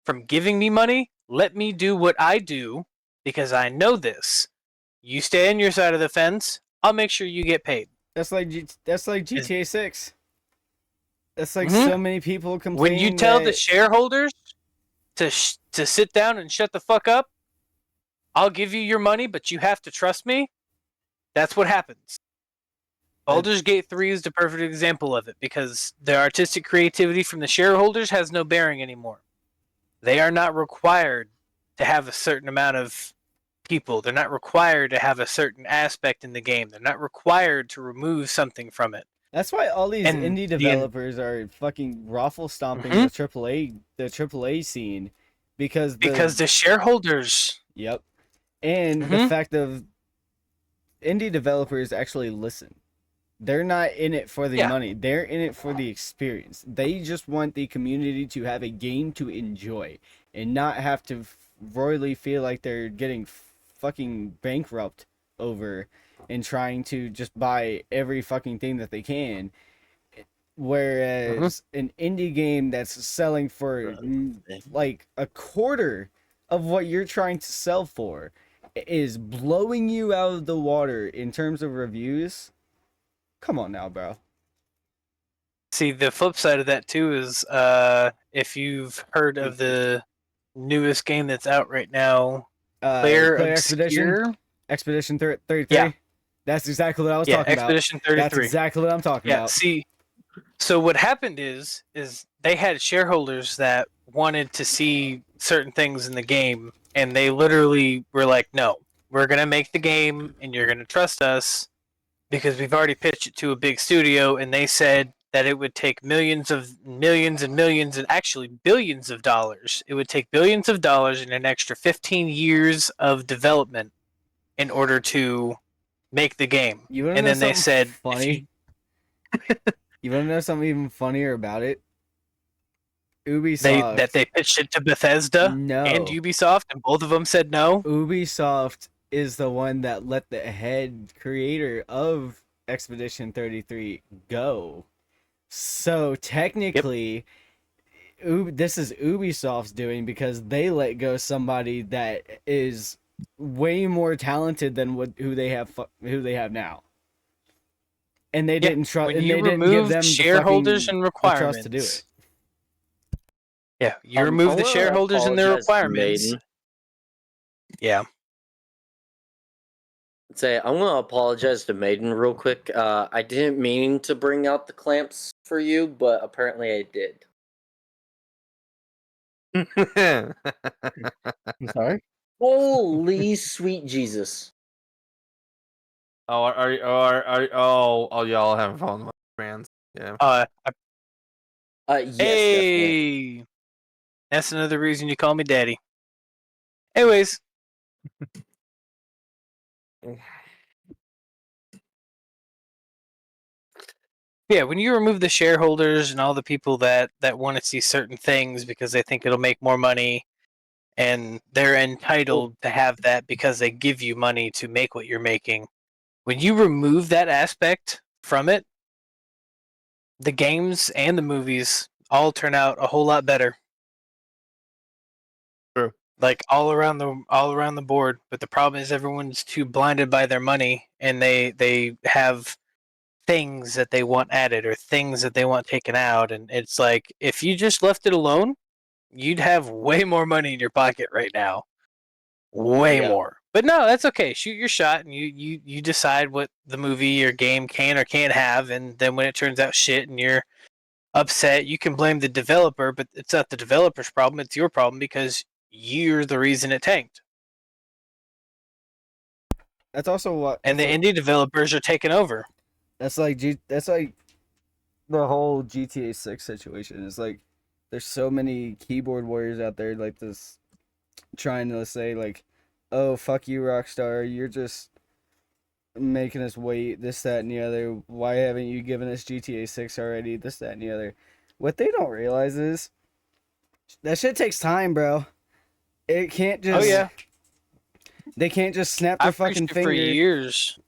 from giving me money? Let me do what I do because I know this. You stay on your side of the fence. I'll make sure you get paid. That's like GTA 6. That's like Mhm. so many people complain. When you tell the that- shareholders to sit down and shut the fuck up, I'll give you your money, but you have to trust me. That's what happens. Baldur's Gate 3 is the perfect example of it because the artistic creativity from the shareholders has no bearing anymore. They are not required to have a certain amount of people. They're not required to have a certain aspect in the game. They're not required to remove something from it. That's why all these And indie the- developers are fucking raffle stomping Mhm. the AAA scene because the shareholders. Yep. And the Mhm. fact of indie developers actually listen. They're not in it for the Yeah. money. They're in it for the experience. They just want the community to have a game to enjoy and not have to royally feel like they're getting fucking bankrupt over and trying to just buy every fucking thing that they can. Whereas an indie game that's selling for like a quarter of what you're trying to sell for is blowing you out of the water in terms of reviews. Come on now, bro. See, the flip side of that too is if you've heard of the newest game that's out right now, Player Obscure. Expedition 33. Yeah. That's exactly what I was Yeah, talking about. Expedition 33. That's exactly what I'm talking Yeah, about. see, so what happened is they had shareholders that wanted to see certain things in the game, and they literally were like, "No, we're gonna make the game, and you're gonna trust us because we've already pitched it to a big studio," and they said that it would take millions and actually billions of dollars. It would take billions of dollars and an extra 15 years of development in order to make the game. You wanna And know then they something said, if funny? You wanna know something even funnier about it? Ubisoft. they pitched it to Bethesda No. and Ubisoft, and both of them said no. Ubisoft is the one that let the head creator of Expedition 33 go. So technically, this is Ubisoft's doing because they let go somebody that is way more talented than who they have now. And they didn't trust. When And you they didn't give remove them shareholders the and the trust to do requirements, it. yeah, you I remove the wanna shareholders and their apologize to requirements. Maiden. Yeah, I'm gonna apologize to Maiden real quick. I didn't mean to bring out the clamps for you, but apparently I did. I'm sorry. Holy sweet Jesus! Y'all having fun with my brands? Yeah. Yes, definitely. hey, that's another reason you call me daddy. Anyways, yeah, when you remove the shareholders and all the people that want to see certain things because they think it'll make more money, and they're entitled to have that because they give you money to make what you're making. When you remove that aspect from it, the games and the movies all turn out a whole lot better. True. like all around the board. But the problem is everyone's too blinded by their money, and they have things that they want added or things that they want taken out, and it's like if you just left it alone, you'd have way more money in your pocket right now, way more. But no, that's okay. Shoot your shot, and you decide what the movie or game can or can't have, and then when it turns out shit and you're upset, you can blame the developer, but it's not the developer's problem, it's your problem because you're the reason it tanked. That's also what. And the indie developers are taking over. That's like the whole GTA 6 situation. It's like there's so many keyboard warriors out there like this trying to say like, oh, fuck you, Rockstar, you're just making us wait, this, that, and the other. Why haven't you given us GTA 6 already? This, that, and the other. What they don't realize is that shit takes time, bro. It can't just. Oh yeah. They can't just snap their fucking finger. For years.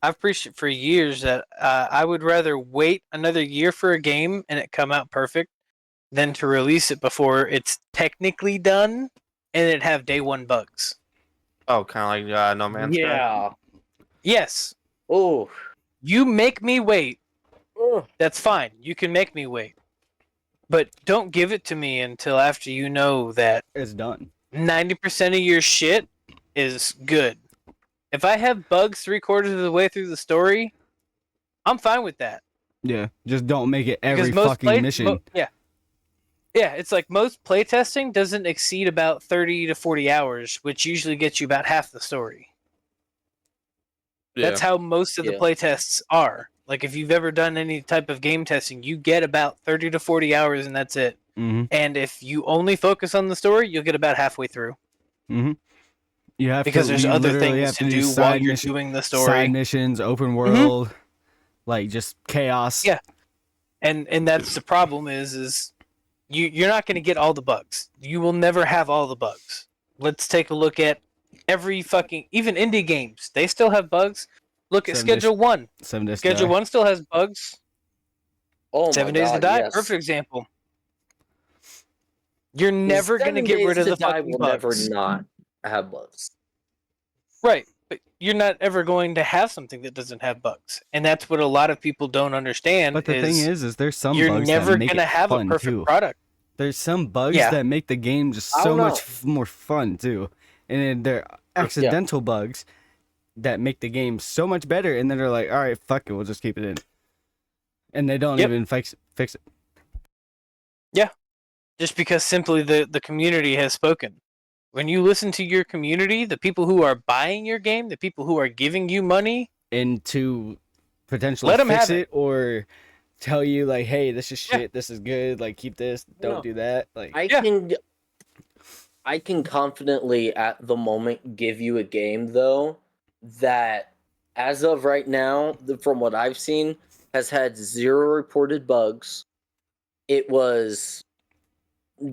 I've preached it for years that I would rather wait another year for a game and it come out perfect than to release it before it's technically done and it have day one bugs. Oh, kind of like No Man's Sky. Yeah. Yes. Oh. You make me wait. That's fine. You can make me wait. But don't give it to me until after you know that It's done. 90% of your shit is good. If I have bugs 3/4 of the way through the story, I'm fine with that. Yeah, just don't make it every Because fucking mission. Yeah, it's like most playtesting doesn't exceed about 30 to 40 hours, which usually gets you about half the story. Yeah. That's how most of the playtests are. Like if you've ever done any type of game testing, you get about 30 to 40 hours and that's it. Mm-hmm. And if you only focus on the story, you'll get about halfway through. Mm-hmm. You have because to, there's you other literally things have to do while you're doing the story. Side missions, open world, like just chaos. Yeah. And that's the problem is you're not going to get all the bugs. You will never have all the bugs. Let's take a look at every fucking, even indie games. They still have bugs. Look at Schedule 1. 7 Days to Schedule Die. 1 still has bugs. Oh 7 my Days God, to Die, yes. perfect example. You're never going to get rid of the fucking will bugs. never not have bugs. Right. But you're not ever going to have something that doesn't have bugs. And that's what a lot of people don't understand. But the thing is there's some you're bugs never that make going to it have a fun perfect too. product. There's some bugs Yeah. that make the game just I so don't much know. more fun too, and then they're accidental bugs that make the game so much better. And then they're like, all right, fuck it, we'll just keep it in, and they don't even fix it. Yeah. Just because simply the community has spoken. When you listen to your community, the people who are buying your game, the people who are giving you money, And to potentially Let 'em fix have it. it or tell you like, hey, this is Yeah. shit, this is good, like keep this, don't No. do that. Like I can confidently at the moment give you a game though that as of right now, from what I've seen, has had 0 reported bugs. It was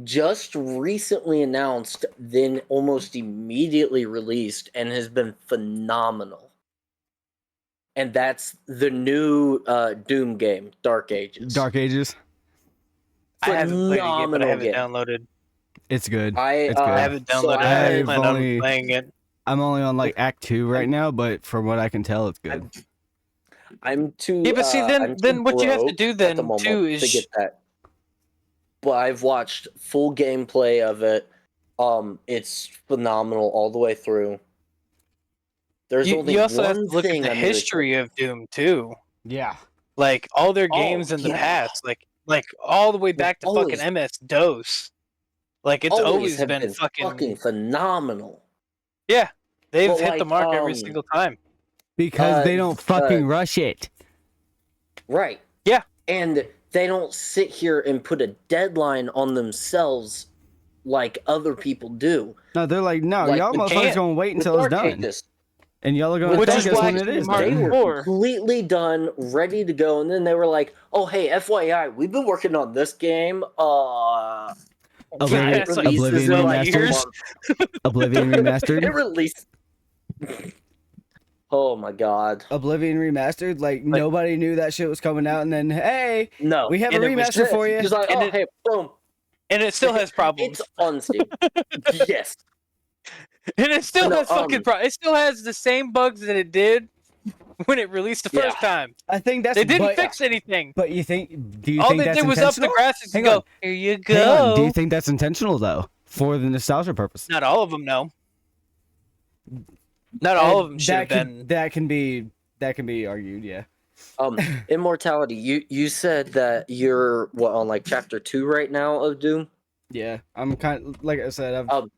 just recently announced, then almost immediately released, and has been phenomenal. And that's the new Doom game, Dark Ages. Dark Ages, I haven't played it yet, but I have it game. downloaded. it's good. I It's good. I have it So downloaded. I I've plan only- on playing it. I'm only on like Act 2 right now, but from what I can tell, it's good. I'm too. Yeah, but see, I'm then too what you have to broke do at then, the moment too, to is- get that. But I've watched full gameplay of it. It's phenomenal all the way through. There's only You also have one to look at thing the I'm really history of Doom too. Yeah. Like all their Oh, games in the yeah. past, like all the way back to always- fucking MS-DOS. Like it's always have been fucking phenomenal. yeah. They've But, hit the like, mark every single time. Because they don't fucking rush it. Right. Yeah. And they don't sit here and put a deadline on themselves like other people do. No, they're like, no, Like, y'all we motherfuckers can't. gonna wait With until it's Dark done. Ages, And y'all are gonna Which tell is us why when it is Mark they done. were 4. completely done, ready to go, and then they were like, "Oh, hey, FYI, we've been working on this game. Oblivion- it releases Oblivion in like Remastered? a month." Oblivion It Remastered. released. Oh my god! Oblivion Remastered. Like nobody knew that shit was coming out, and then hey, No, we have a and it was remaster for you. He's like, and "Oh, it- hey, boom." and it still has problems. It's unstable. Yes. And it still No, has fucking problems. It still has the same bugs that it did when it released the first time. I think that's They didn't but, fix anything. But you think? Do you All think they that's did was up the intentional? graphics and Hang on. go, here you Hang on. Do go. you think that's intentional though, for the nostalgia purpose? Not all of them, no. Not all of them should have been. That can be argued. Yeah. Immortality. You said that you're on like chapter 2 right now of Doom. Yeah. I'm kind of, like I said. Um,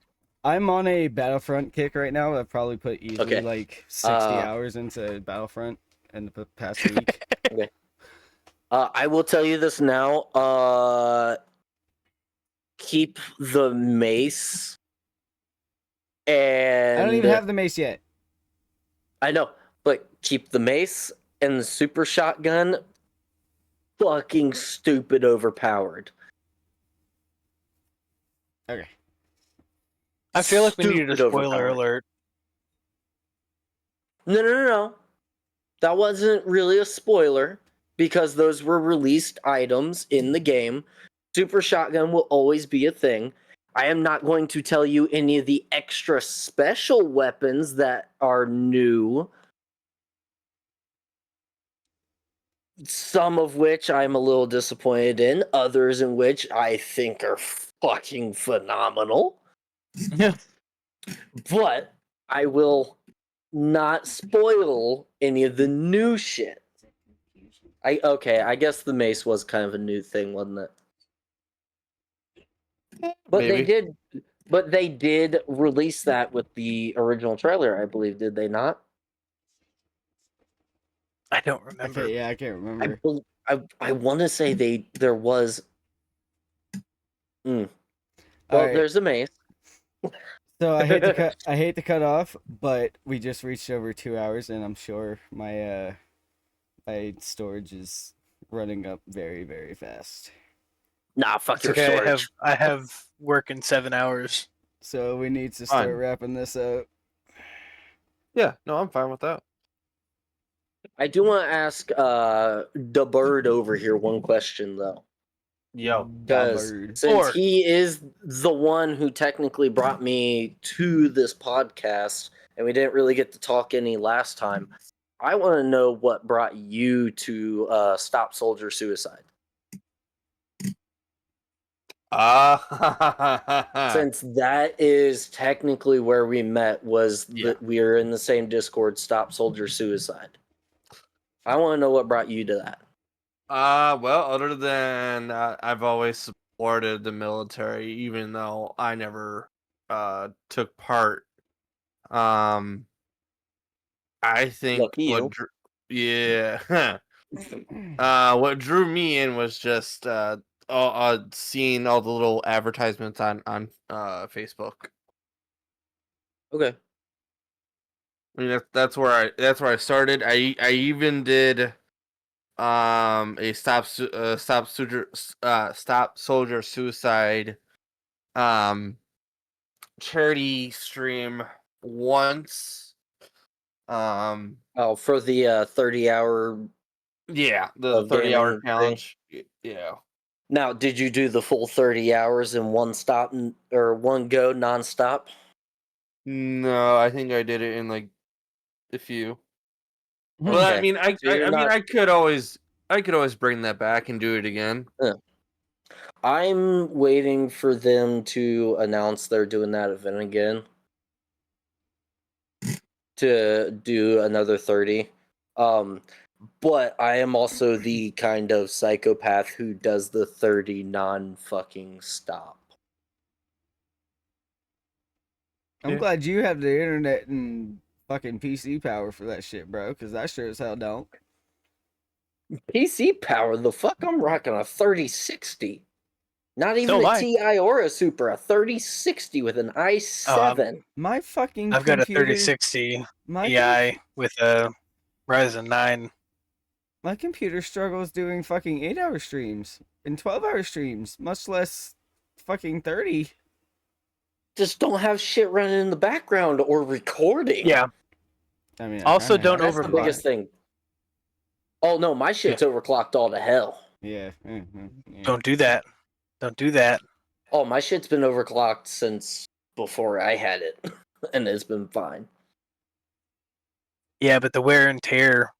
I'm on a Battlefront kick right now. I've probably put easily Okay. like 60 hours into Battlefront in the past week. Okay. I will tell you this now. Keep the mace. And I don't even have the mace yet. I know, but keep the mace and the super shotgun. Fucking stupid overpowered. Okay. I feel like we needed a Stupid spoiler overpowered. alert. No. That wasn't really a spoiler because those were released items in the game. Super shotgun will always be a thing. I am not going to tell you any of the extra special weapons that are new. Some of which I'm a little disappointed in, others in which I think are fucking phenomenal. Yeah. But I will not spoil any of the new shit. I guess the mace was kind of a new thing, wasn't it? But Maybe. they did release that with the original trailer, I believe, did they not? I don't remember. Okay, yeah, I can't remember. I want to say there was. Well, Alright. there's a mace. So I hate to cut off, but we just reached over 2 hours, and I'm sure my storage is running up very, very fast. Nah, fuck It's your okay. storage. I have work in 7 hours. So we need to start Fine. wrapping this up. Yeah, no, I'm fine with that. I do want to ask the bird over here one question though. Yo. Because Bird. since he is the one who technically brought me to this podcast, and we didn't really get to talk any last time, I want to know what brought you to Stop Soldier Suicide. Since that is technically where we met, we are in the same Discord, Stop Soldier Suicide. I want to know what brought you to that. Well, other than I've always supported the military, even though I never took part. I think Lucky you. what drew me in was just seeing all the little advertisements on Facebook. Okay. I mean that's where I started. I even did a stop soldier suicide charity stream once. Oh, for the 30-hour. Yeah, the Of 30-hour gaming challenge. Yeah. Now, did you do the full 30 hours in one stop or one go nonstop? No, I think I did it in like a few. Well, I Okay. mean, I you're not- I could always bring that back and do it again. I'm waiting for them to announce they're doing that event again. To do another 30. But I am also the kind of psychopath who does the 30 non-fucking stop. I'm Yeah. glad you have the internet and fucking PC power for that shit, bro, because I sure as hell don't. PC power, the fuck? I'm rocking a 3060. Not even So am a I. Ti or a Super, a 3060 with an i7. My fucking I've got a computer, 3060 my Ti with a Ryzen 9. My computer struggles doing fucking 8-hour streams and 12-hour streams, much less fucking 30. Just don't have shit running in the background or recording. Yeah. I mean, Also, don't That's the overclock. biggest thing. Oh no, my shit's overclocked all to hell. Yeah. Don't do that. Don't do that. Oh, my shit's been overclocked since before I had it, and it's been fine. Yeah, but the wear and tear,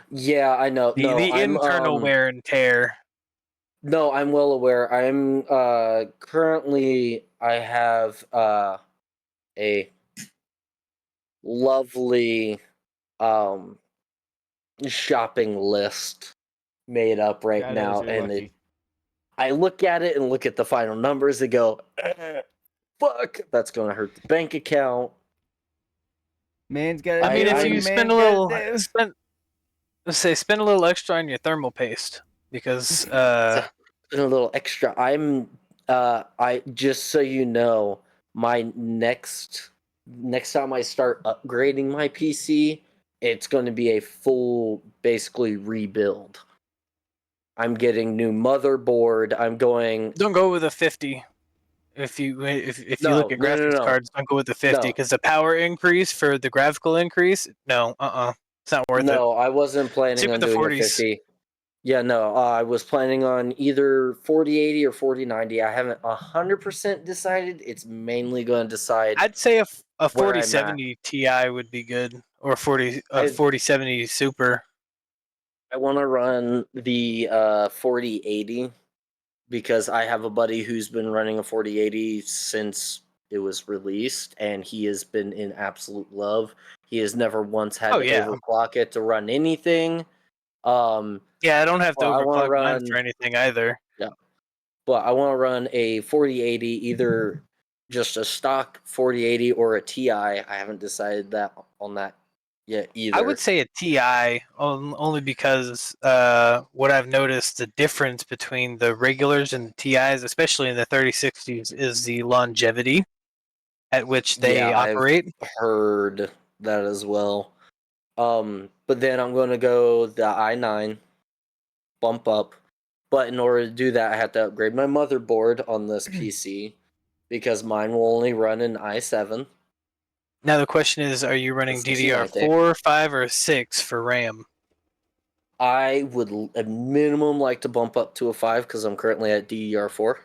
Yeah, I know. No, the I'm internal wear and tear. No, I'm well aware. I'm currently I have a lovely um shopping list made up right God knows now, you're and lucky. I look at it and look at the final numbers and go, fuck, that's gonna hurt the bank account. Man's gotta I mean, do if what you a spend man's a little, gotta do. spend a little extra on your thermal paste because And a little extra. I just so you know, my next time I start upgrading my PC, it's going to be a full basically rebuild. I'm getting new motherboard. I'm going don't go with a 50. If you look at graphics no. cards, don't go with the 50 No. because the power increase for the graphical increase, no, it's not worth it. No, I wasn't planning Stick on with the doing a 40s. 50. Yeah, no, I was planning on either 4080 or 4090. I haven't 100% decided. It's mainly going to decide I'd say a where I'm at. 4070 Ti would be good, or 4070 Super. I want to run the 4080 because I have a buddy who's been running a 4080 since it was released, and he has been in absolute love. He has never once had Oh, to yeah. overclock it to run anything. Yeah, I don't have to Well, I want to overclock mine run. for anything either. Yeah, but I want to run a 4080, either just a stock 4080 or a Ti. I haven't decided that on that yet either. I would say a Ti only because what I've noticed the difference between the regulars and the Ti's, especially in the 3060s, is the longevity at which they operate. I've heard that as well. But then I'm going to go the i9 bump up. But in order to do that, I have to upgrade my motherboard on this PC because mine will only run an i7. Now the question is, are you running It's 6090. DDR4, 5, or 6 for RAM? I would at minimum like to bump up to a 5 because I'm currently at DDR4.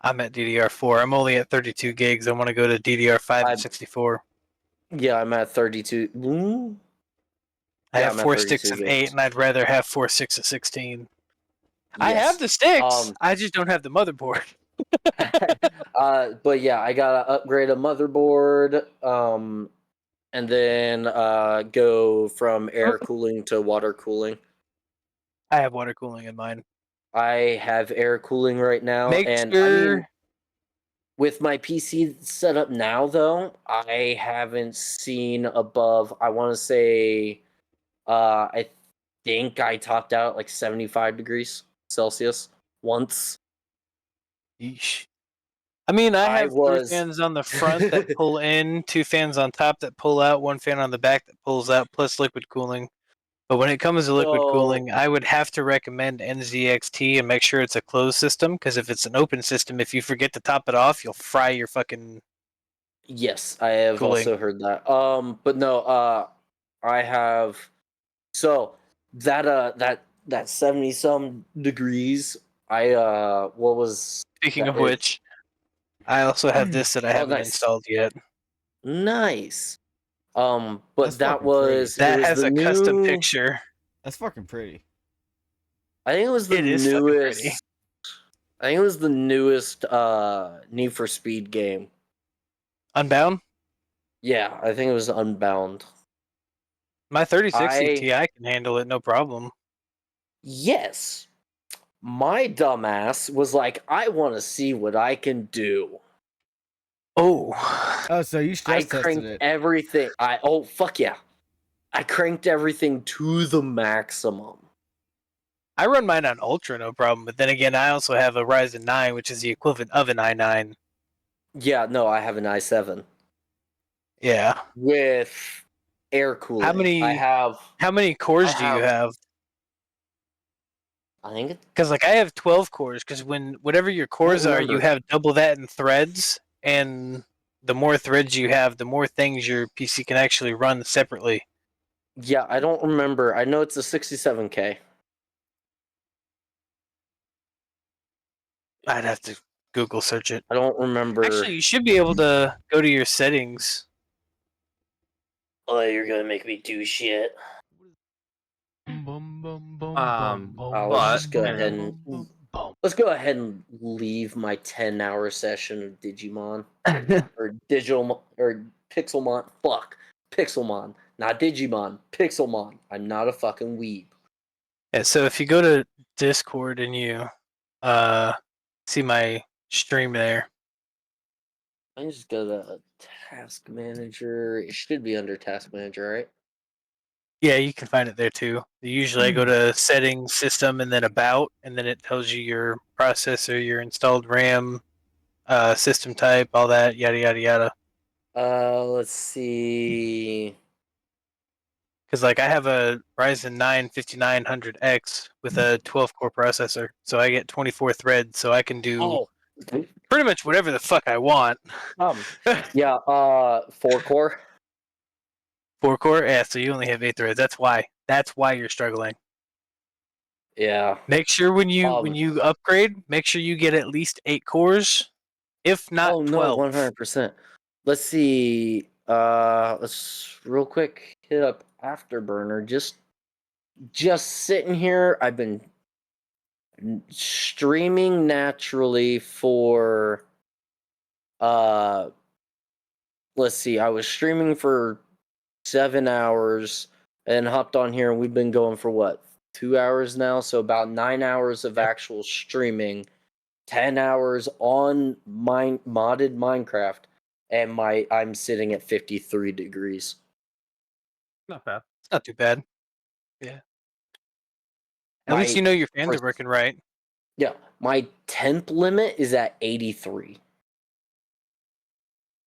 I'm at DDR4. I'm only at 32 gigs. I want to go to DDR5 at 64. Yeah, I'm at 32. I Yeah, have I'm at 4 sticks 32 of 8, gigs. and I'd rather have 4 6 of 16. I Yes. have the sticks. I just don't have the motherboard. But yeah, I gotta upgrade a motherboard, and then go from air cooling to water cooling. I have water cooling in mine. I have air cooling right now, Make and sure. I mean, with my PC set up now, though, I haven't seen above. I want to say, I think I topped out at like 75 degrees Celsius once. Yeesh. I mean, I I have 3 was- fans on the front that pull in, 2 fans on top that pull out, 1 fan on the back that pulls out, plus liquid cooling. But when it comes to liquid cooling, I would have to recommend NZXT and make sure it's a closed system, because if it's an open system, if you forget to top it off, you'll fry your fucking Yes, I have cooling. also heard that. But no, I have. So that 70 some degrees. What was Speaking that? of which, I also have this that I haven't nice. installed yet. Nice. But That's that fucking pretty. was That it was has the a new, custom picture. That's fucking pretty. I think it was the It is fucking pretty. newest. I think it was the newest Need for Speed game. Unbound? Yeah, I think it was Unbound. My 3060 I- Ti can handle it, no problem. Yes. My dumbass was like, I want to see what I can do. Oh. Oh, so you I stress tested cranked it. everything. Fuck yeah. I cranked everything to the maximum. I run mine on Ultra, no problem. But then again, I also have a Ryzen 9, which is the equivalent of an i9. Yeah, no, I have an i7 Yeah. with air cooling. How many cores do you have? I think Because like I have 12 cores. Because whatever your cores are, you remember. have double that in threads, and the more threads you have, the more things your PC can actually run separately. Yeah, I don't remember. I know it's a 67K. I'd have to Google search it. I don't remember. Actually, you should be able to go to your settings. Oh, you're gonna make me do shit. Let's just go ahead and leave my 10-hour session of Digimon or Pixelmon. Fuck, Pixelmon, not Digimon. Pixelmon. I'm not a fucking weeb. Yeah, so if you go to Discord and you see my stream there. I just go to Task Manager. It should be under Task Manager, right? Yeah, you can find it there too. Usually I go to settings, system, and then about, and then it tells you your processor, your installed RAM, system type, all that, yada yada yada. Let's see. Because like I have a Ryzen 9 5900X with a 12-core processor, so I get 24 threads, so I can do Oh, pretty much whatever the fuck I want. yeah. 4-core. 4-core, yeah. So you only have 8 threads. That's why. That's why you're struggling. Yeah. Make sure when you upgrade, make sure you get at least 8 cores, if not 12. No, 100%. Let's see. Let's real quick hit up Afterburner. Just sitting here. I've been streaming naturally for. Let's see. I was streaming for 7 hours and hopped on here, and we've been going for what, 2 hours now? So about 9 hours of actual streaming, 10 hours on modded Minecraft, and I'm sitting at 53 degrees. Not bad. It's not too bad. Yeah. At least you know your fans are working right. Yeah, my temp limit is at 83.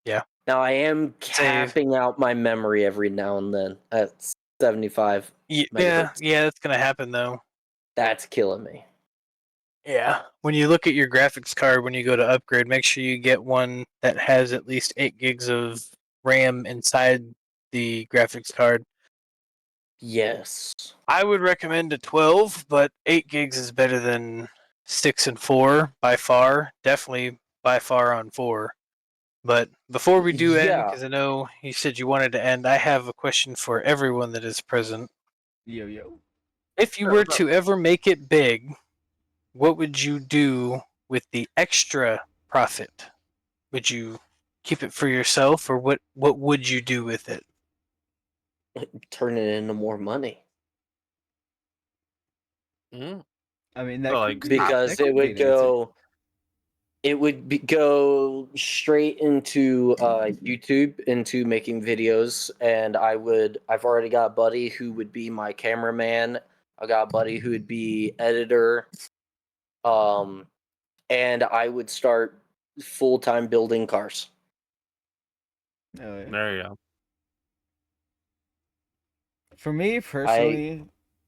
Yeah. Now I am capping out my memory every now and then at 75 megahertz. Yeah, that's gonna happen though. That's killing me. Yeah. When you look at your graphics card, when you go to upgrade, make sure you get one that has at least 8 gigs of RAM inside the graphics card. Yes. I would recommend a 12, but 8 gigs is better than 6 and 4 by far. Definitely by far on 4. But before we do end, because I know you said you wanted to end, I have a question for everyone that is present. Yo. If you were to ever make it big, what would you do with the extra profit? Would you keep it for yourself, or what would you do with it? Turn it into more money. I mean, that Well, could because that it could would be an answer. go. It would go straight into YouTube, into making videos, and I've already got a buddy who would be my cameraman. I got a buddy who would be editor. And I would start full-time building cars. Oh, yeah. There you go. For me personally,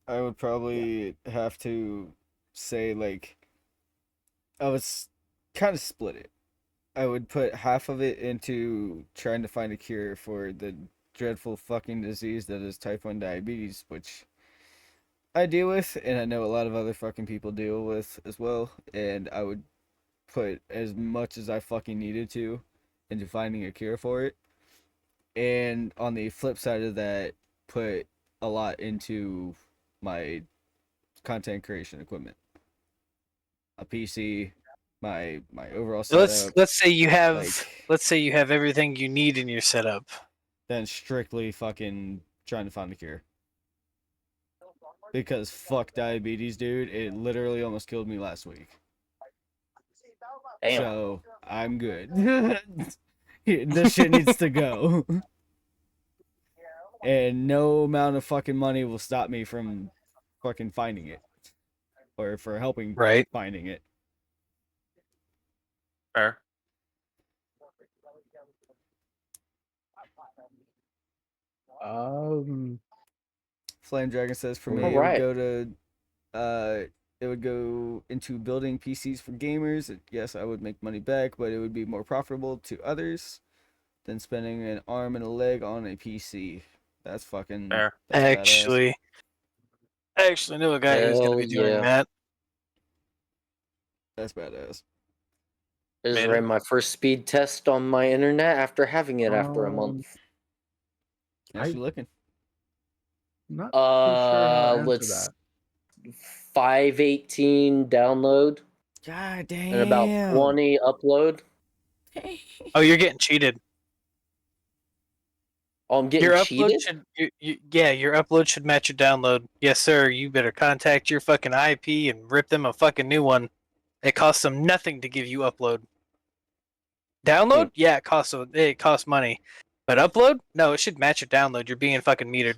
I would probably have to say, like, I was kind of split it. I would put half of it into trying to find a cure for the dreadful fucking disease that is type 1 diabetes, which I deal with, and I know a lot of other fucking people deal with as well, and I would put as much as I fucking needed to into finding a cure for it. And on the flip side of that, put a lot into my content creation equipment. A PC, my overall setup. Let's say you have everything you need in your setup. Then strictly fucking trying to find the cure. Because fuck diabetes, dude. It literally almost killed me last week. Damn. So I'm good. This shit needs to go. And no amount of fucking money will stop me from fucking finding it. Or for helping finding it. Fair. Flame Dragon says for me it would go into building PCs for gamers. Yes, I would make money back, but it would be more profitable to others than spending an arm and a leg on a PC. That's fucking fair. I actually know a guy who's going to be doing that. That's badass. I just Made ran it? my first speed test on my internet after having it after a Um, month. How's you looking? Not too sure how to answer Let's that. 518 download God and about damn. 20 upload. Oh, you're getting cheated. Oh, I'm getting Your upload cheated? should, your upload should match your download. Yes, sir. You better contact your fucking IP and rip them a fucking new one. It costs them nothing to give you upload. Download? Yeah, it costs money. But upload? No, it should match your download. You're being fucking metered.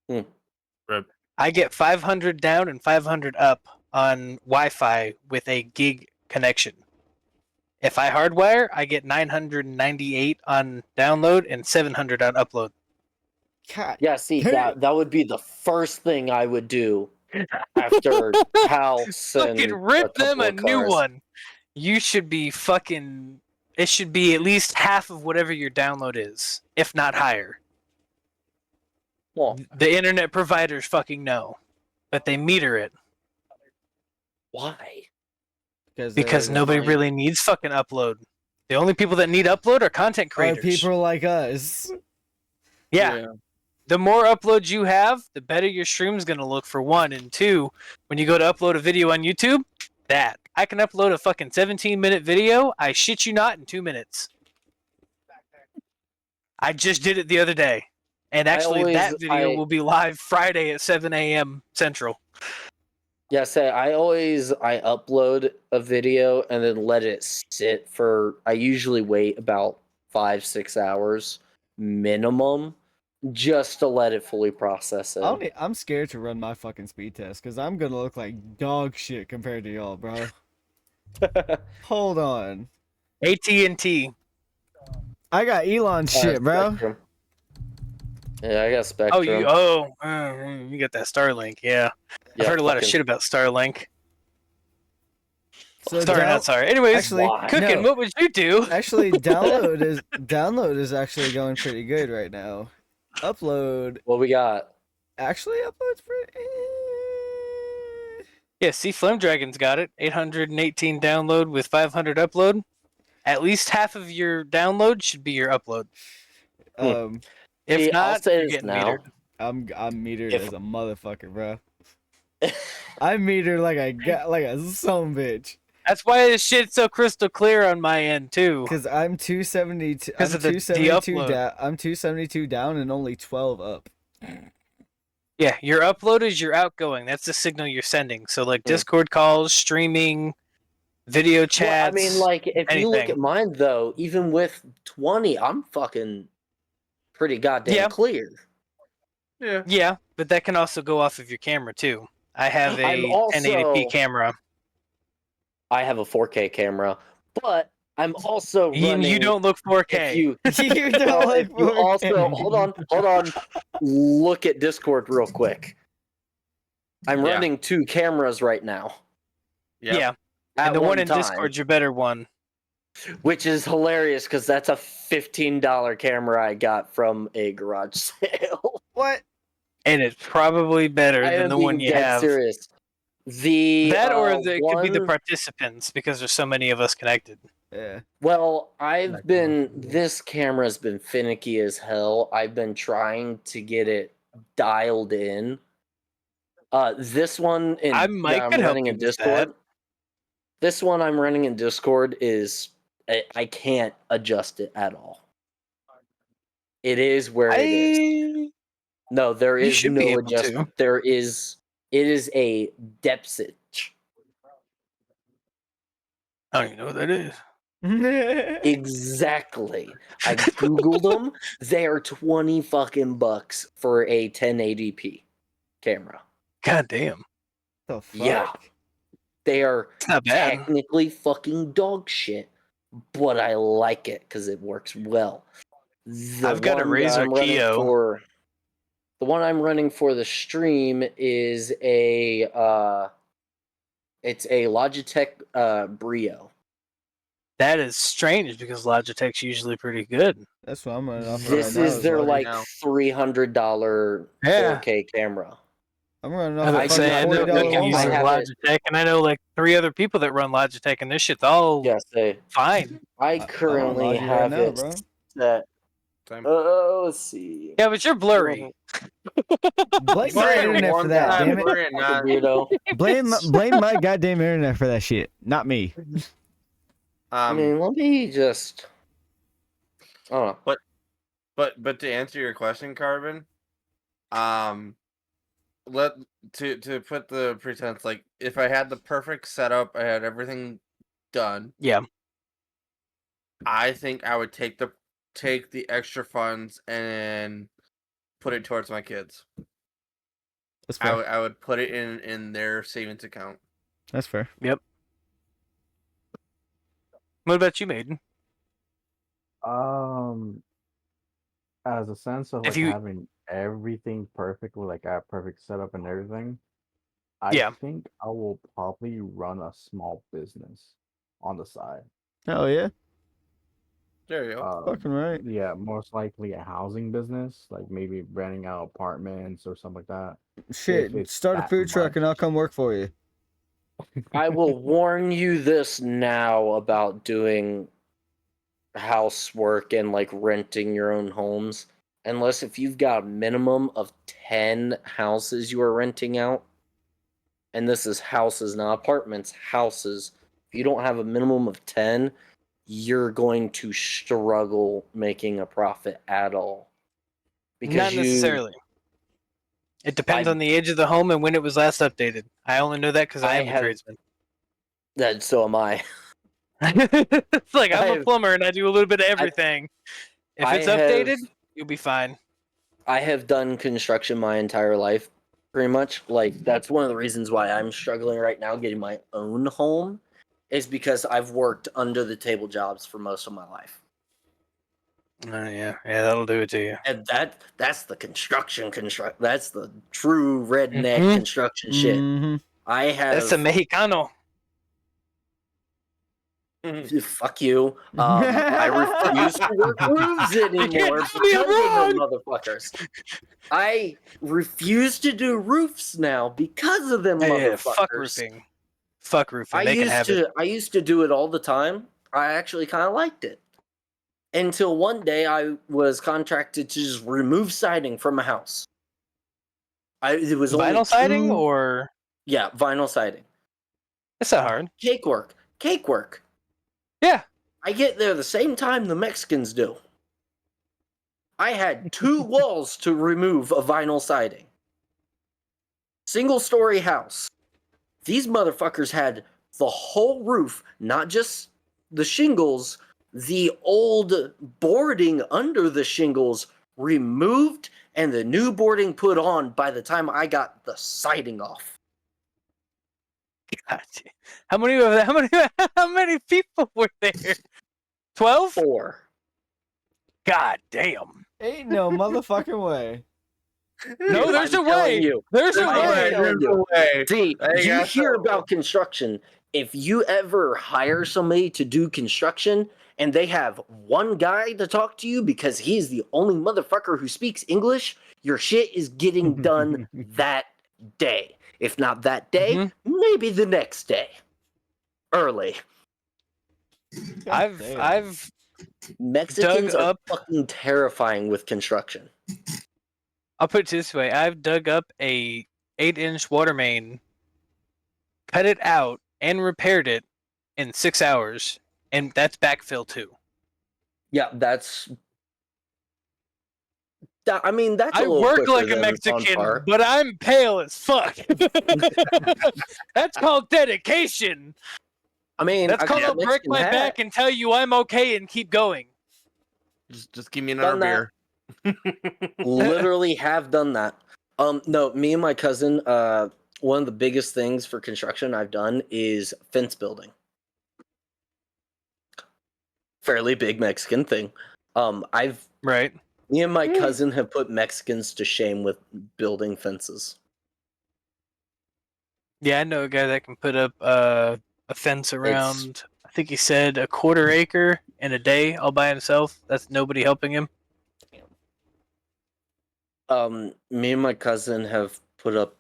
Rip. I get 500 down and 500 up on Wi-Fi with a gig connection. If I hardwire, I get 998 on download and 700 on upload. God. Yeah, see, damn. that would be the first thing I would do after house and Fucking a rip them couple a of new cars. one. You should be fucking. It should be at least half of whatever your download is, if not higher. Well, The internet providers fucking know, but they meter it why? because nobody money. really needs fucking upload. The only people that need upload are content Are creators. people like us? Yeah. The more uploads you have, the better your stream's gonna look for one. And two, when you go to upload a video on YouTube, I can upload a fucking 17-minute video, I shit you not, in 2 minutes. I just did it the other day. And actually that video will be live Friday at 7 a.m. Central. Yeah, I upload a video and then let it sit for. I usually wait about 5-6 hours minimum just to let it fully process it. I'm scared to run my fucking speed test because I'm gonna look like dog shit compared to y'all, bro. Hold on. AT&T. I got Elon shit, bro. Spectrum. Yeah, I got Spectrum. You got that Starlink, yeah. I've heard a lot of shit about Starlink. So Sorry. Anyways, actually, Cookin, no. what would you do? Actually, download is actually going pretty good right now. Upload What we got? actually uploads pretty. Yeah, see, Flame Dragon's got it. 818 download with 500 upload. At least half of your download should be your upload. If See, I'll not, say you're this getting now. metered. I'm metered as a motherfucker, bro. I'm metered like a son bitch. That's why this shit's so crystal clear on my end too. Cause I'm 272. I'm Because of the 272 upload. down. I'm 272 down and only 12 up. Yeah, your upload is your outgoing. That's the signal you're sending. So like Discord calls, streaming, video chats. Well, I mean, like if you look anything. at mine though, even with 20, I'm fucking pretty goddamn clear. Yeah, but that can also go off of your camera too. I have a I'm also- 1080p camera. I have a 4K camera, but I'm also running. You don't look 4K. If you, You don't like if you also 4K. hold on, look at Discord real quick. I'm Yeah. running 2 cameras right now. Yeah. At And the one in time, Discord's your better one. which is hilarious because that's a $15 camera I got from a garage sale. What? And it's probably better I than am the being one you dead have. serious. It could be the one- participants because there's so many of us connected. Yeah. Well, this camera's been finicky as hell. I've been trying to get it dialed in. This one I'm running in Discord. This one I'm running in Discord is I can't adjust it at all. It is where it is. No, there You is should be no able to. adjustment. It is a deficit. I don't even know what that is. Exactly. I googled them. They are 20 fucking bucks for a 1080p camera. God damn. The fuck? Yeah. They are It's not bad. technically fucking dog shit, but I like it because it works well. I've got a one that Razer I'm running Keo. The one I'm running for the stream is it's a Logitech Brio. That is strange because Logitech's usually pretty good. That's what I'm running off. This right is now, their buddy. like now. $300 Yeah. 4K camera. I'm running I off a would say I fucking know $40 Cookin I uses Walmart. have it. Logitech, and I know like 3 other people that run Logitech, and this shit's all Yes, fine. I I'm on currently Logi right have now, it bro. set. Same. Let's see. Yeah, but you're blurry. Blame my Blurry internet for one that, time, damn it. blurry Fucking not. weirdo. Blame my goddamn internet for that shit, not me. I mean, let me just. I don't know. But to answer your question, Carbon, let to put the pretense, like, if I had the perfect setup, I had everything done, Yeah. I think I would take the extra funds and put it towards my kids. That's fair. I would put it in their savings account. That's fair. Yep. What about you, Maiden? As a sense of If like you- having everything perfect with like a perfect setup and everything, I Yeah. think I will probably run a small business on the side. Hell yeah. There you go. Fucking right. Yeah, most likely a housing business, like maybe renting out apartments or something like that. Shit, it's start a that food truck and I'll come work for you. I will warn you this now about doing housework and like renting your own homes. Unless if you've got a minimum of 10 houses you are renting out, and this is houses, not apartments, houses. If you don't have a minimum of 10, you're going to struggle making a profit at all. Not necessarily. It depends on the age of the home and when it was last updated. I only know that because I am a tradesman. That so am I. It's like I'm a I've- plumber and I do a little bit of everything. If it's updated, you'll be fine. I have done construction my entire life, pretty much. Like, that's one of the reasons why I'm struggling right now getting my own home, is because I've worked under the table jobs for most of my life. Yeah, that'll do it to you. And that's the that's the true redneck Mhm. construction shit. Mm-hmm. I have That's a Mexicano. fuck you. I refuse to work roofs anymore can't tell me I'm because of them motherfuckers. I refuse to do roofs now because of them Yeah, motherfuckers. fuck roofing. Fuck roofing. They can have it. I used to do it all the time. I actually kind of liked it. Until one day I was contracted to just remove siding from a house. It was only Vinyl siding two- or Yeah, vinyl siding. it's not hard. Cake work. Yeah. I get there the same time the Mexicans do. I had 2 walls to remove a vinyl siding. Single story house. These motherfuckers had the whole roof, not just the shingles, the old boarding under the shingles removed and the new boarding put on by the time I got the siding off. God, how many people were there? 12? 4. God damn. Ain't no motherfucking way. No, there's I'm a telling way. you. There's a I'm way. telling you. Way. See, They you got hear the- about construction. If you ever hire somebody to do construction and they have one guy to talk to you because he's the only motherfucker who speaks English, your shit is getting done that day. If not that day, maybe the next day. Early. I've Mexicans dug are up- fucking terrifying with construction. I'll put it this way. I've dug up a 8-inch water main, cut it out, and repaired it in 6 hours. And that's backfill too. Yeah, that's. I mean, that's a I little work quicker like a than on Mexican, par. but I'm pale as fuck. That's called dedication. I mean, That's called I'll break Mexican my hat. back and tell you I'm okay and keep going. Just give me another Done beer. Literally have done that. No, me and my cousin, one of the biggest things for construction I've done is fence building. Fairly big Mexican thing. Right. Me and my cousin have put Mexicans to shame with building fences. Yeah, I know a guy that can put up a fence around, I think he said a 1/4 acre in a day all by himself. That's nobody helping him. Me and my cousin have put up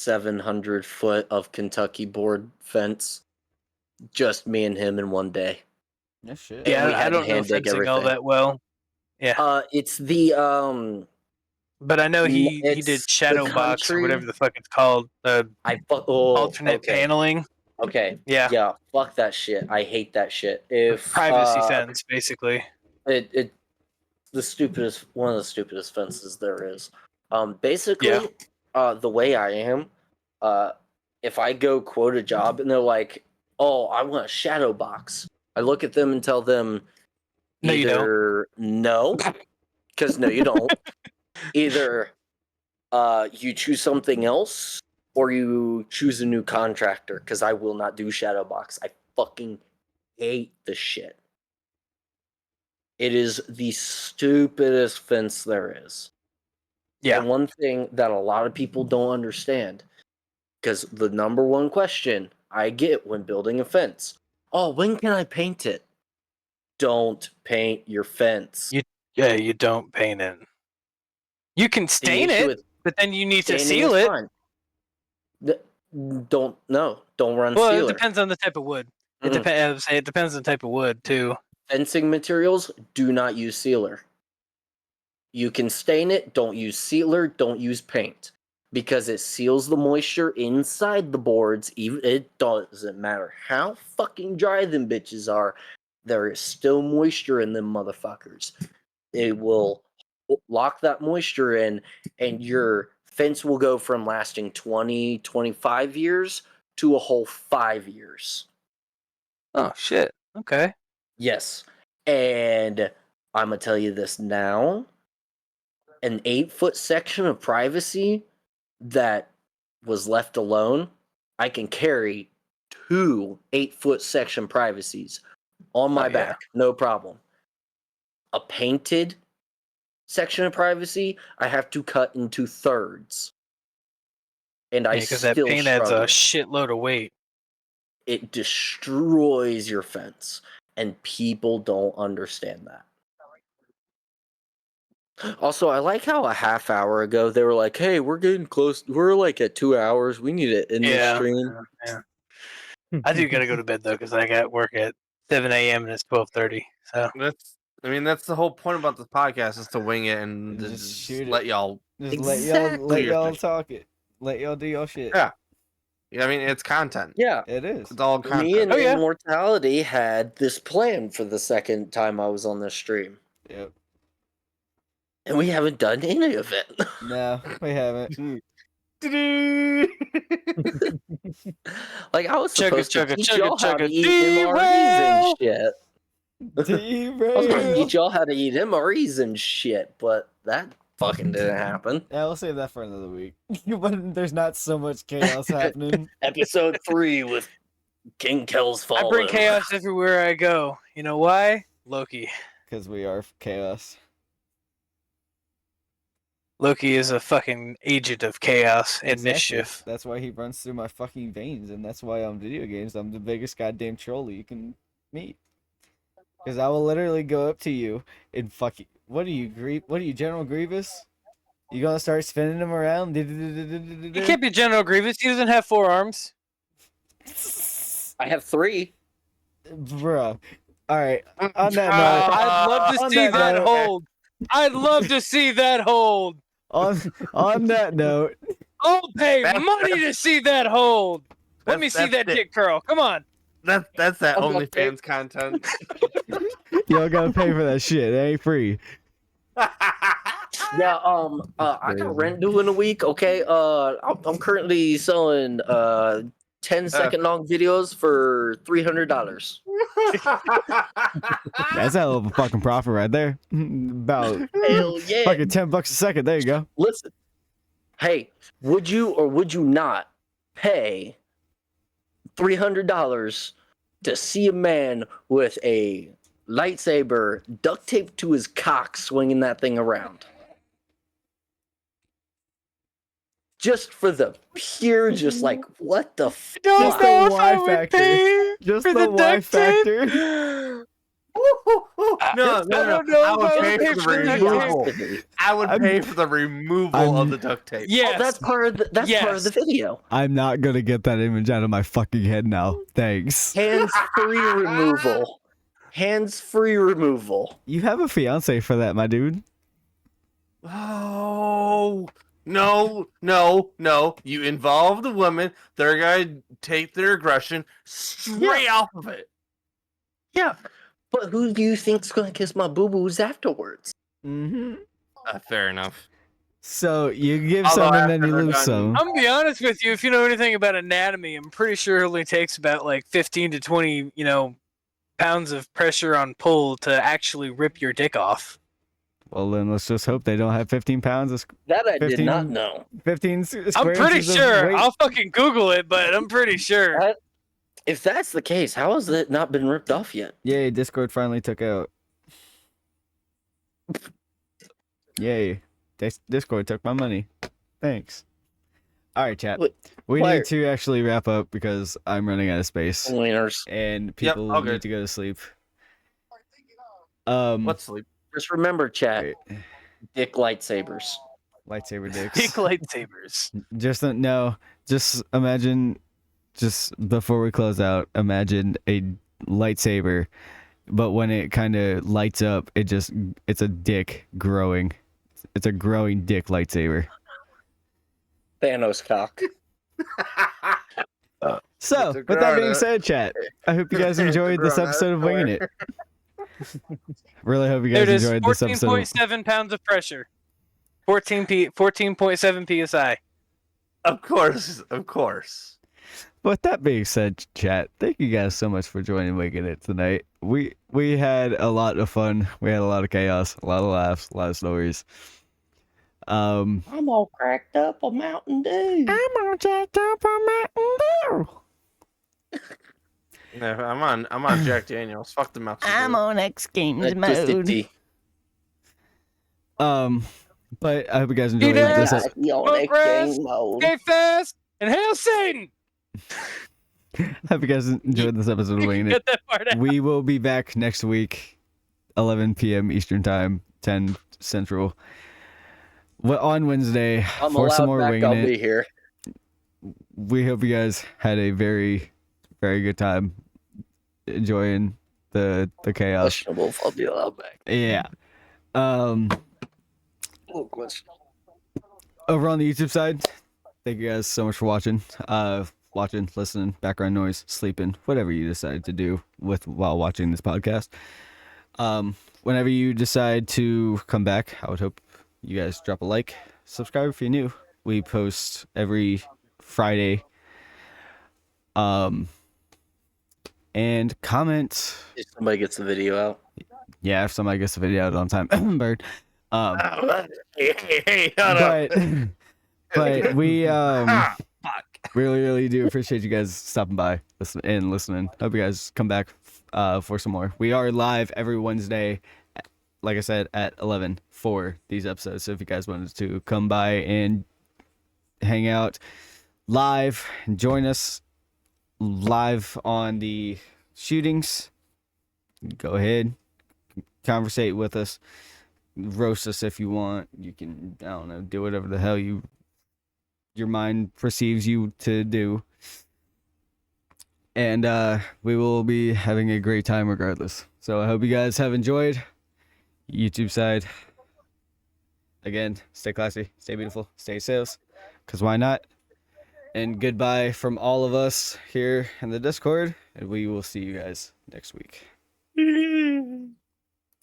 700 foot of Kentucky board fence. Just me and him in one day. No shit. And Yeah, we I had to don't know hand dig fencing all everything. that well. Yeah, It's the but I know he it's did the shadow box or country- whatever the fuck it's called. The alternate okay. paneling. Okay. Yeah. Fuck that shit. I hate that shit. If Privacy fence, basically. it one of the stupidest fences there is. Basically, the way I am, if I go quote a job and they're like, "Oh, I want a shadow box," I look at them and tell them, No, you don't. either no, because no, you don't. Either you choose something else, or you choose a new contractor, because I will not do shadow box. I fucking hate the shit. It is the stupidest fence there is. Yeah. And one thing that a lot of people don't understand, because the number one question I get when building a fence, oh, when can I paint it? Don't paint your fence. You don't paint it. You can stain issue it, with but then you need to staining seal is it. fine. Don't run Well, sealer. it depends on the type of wood. It Mhm. depends. It depends on the type of wood too. Fencing materials, do not use sealer. You can stain it, don't use sealer, don't use paint. Because it seals the moisture inside the boards. Even it doesn't matter how fucking dry them bitches are, there is still moisture in them motherfuckers. It will lock that moisture in, and your fence will go from lasting 20, 25 years to a whole 5 years. Oh shit. Okay. Yes. And I'm going to tell you this now. An 8-foot section of privacy that was left alone, I can carry 2 8-foot section privacies on my back. No problem. A painted section of privacy, I have to cut into thirds. And I Because that still paint adds struggle. a shitload of weight. It destroys your fence. And people don't understand that. Also, I like how a half hour ago they were like, "Hey, we're getting close. We're like at 2 hours. We need to end this stream." Yeah. I do gotta go to bed though because I got work at 7 a.m. and it's 12:30. So That's the whole point about this podcast is to wing it and Just just shoot it. let y'all. Just Exactly. let y'all talk it. Let y'all do y'all shit. Yeah. I mean, it's content. Yeah. It is. It's all content. Me and Oh, yeah. Immortality had this plan for the second time I was on this stream, Yep. and we haven't done any of it. No, we haven't. Like I was Chugga, supposed to chugga, teach chugga, y'all how to chugga, eat MREs and shit. I was supposed to Derail. teach y'all how to eat MREs and shit, but that fucking didn't happen. Yeah, we'll save that for another week. But there's not so much chaos happening. Episode 3 with King Kells I falling. bring chaos everywhere I go. You know why? Loki. Because we are chaos. Loki is a fucking agent of chaos and Exactly. mischief. That's why he runs through my fucking veins, and that's why on video games I'm the biggest goddamn troll you can meet. Because I will literally go up to you and fucking. What are you, General Grievous? You gonna start spinning him around? He can't be General Grievous. He doesn't have 4 arms. I have 3. Bruh. Alright, on that I'd love to on see that that note- hold. I'd love to see that hold. on that note, I'll pay That's- money to see that hold. Let me see That's that it. dick curl. Come on. That's that Okay. OnlyFans content. y'all gotta pay for that shit. It ain't free. Yeah, I got rent due in a week. Okay, I'm currently selling 10-second long videos for $300. That's a hell of a fucking profit right there. About Hell yeah! fucking $10 a second. There you go. Listen, hey, would you or would you not pay $300 to see a man with a lightsaber duct taped to his cock swinging that thing around? Just for the pure, just like, what the Just fuck? the Y factor. Just for the the Y duct tape? factor. No, I don't know I if would I pay would for the pay for the duct removal. tape. I would pay for the removal of the duct tape. Yes. Oh, that's part of the video. I'm not gonna get that image out of my fucking head now. Thanks. Hands-free removal. Hands-free removal. You have a fiance for that, my dude. Oh no! You involve the woman. They're gonna take their aggression straight off of it. Yeah, but who do you think's gonna kiss my boo-boos afterwards? Mm-hmm. Fair enough. So you give Although some and then after you they're lose done- some. I'm gonna be honest with you. If you know anything about anatomy, I'm pretty sure it only takes about like 15 to 20, pounds of pressure on pull to actually rip your dick off. Well, then let's just hope they don't have 15 pounds of That I did 15 not know. 15 square I'm pretty inches of sure. weight. I'll fucking Google it, but I'm pretty sure. If that's the case, how has it not been ripped off yet? Yay! Discord finally took out. Yay! Discord took my money. Thanks. All right, chat. Wait, We why- need to actually wrap up because I'm running out of space Wieners. and people all good. need to go to sleep. Let's sleep. Just remember, chat. wait, Dick lightsabers. lightsaber dicks. Dick lightsabers. Just imagine. Just before we close out, imagine a lightsaber, but when it kind of lights up, it's a dick growing. It's a growing dick lightsaber. Thanos cock. So, It's a with that being grown- said, chat, I hope you guys enjoyed this grown episode of Winging It. Really hope you There guys it is. enjoyed this episode. 14.7 pounds of pressure. 14.7 psi. Of course. With that being said, chat, thank you guys so much for joining Winging It tonight. We had a lot of fun. We had a lot of chaos, a lot of laughs, a lot of stories. I'm all cracked up on Mountain Dew. I'm all jacked up on Mountain Dew. No, I'm on Jack Daniels. Fuck the Mountain Dew. on X Games Twisted tea. But I hope you guys enjoyed Yeah. this. Exactly on Smoke that grass. game mode. Stay fast and hail Satan. Hope you guys enjoyed this episode of Winging It. Get that part out. We will be back next week, 11 p.m. Eastern Time, 10 Central. On Wednesday I'm for some allowed more back, Winging I'll It. be here. We hope you guys had a very, very good time enjoying the chaos. Questionable if I'll be allowed back. Yeah. Oh, questionable. Over on the YouTube side, thank you guys so much for watching. Watching, listening, background noise, sleeping, whatever you decide to do while watching this podcast. Whenever you decide to come back, I would hope you guys drop a like, subscribe if you're new. We post every Friday. And comment. If somebody gets the video out. Yeah, if somebody gets the video out on time, Bird. Hey, hold up. But we Fuck. really do appreciate you guys stopping by and listening. Hope you guys come back for some more. We are live every Wednesday, like I said, at 11 for these episodes. So if you guys wanted to come by and hang out live, join us live on the shootings, go ahead, conversate with us, roast us if you want. You can, I don't know, do whatever the hell your mind perceives you to do. And we will be having a great time regardless. So I hope you guys have enjoyed. YouTube side. Again, stay classy, stay beautiful, stay safe. Because why not? And goodbye from all of us here in the Discord. And we will see you guys next week.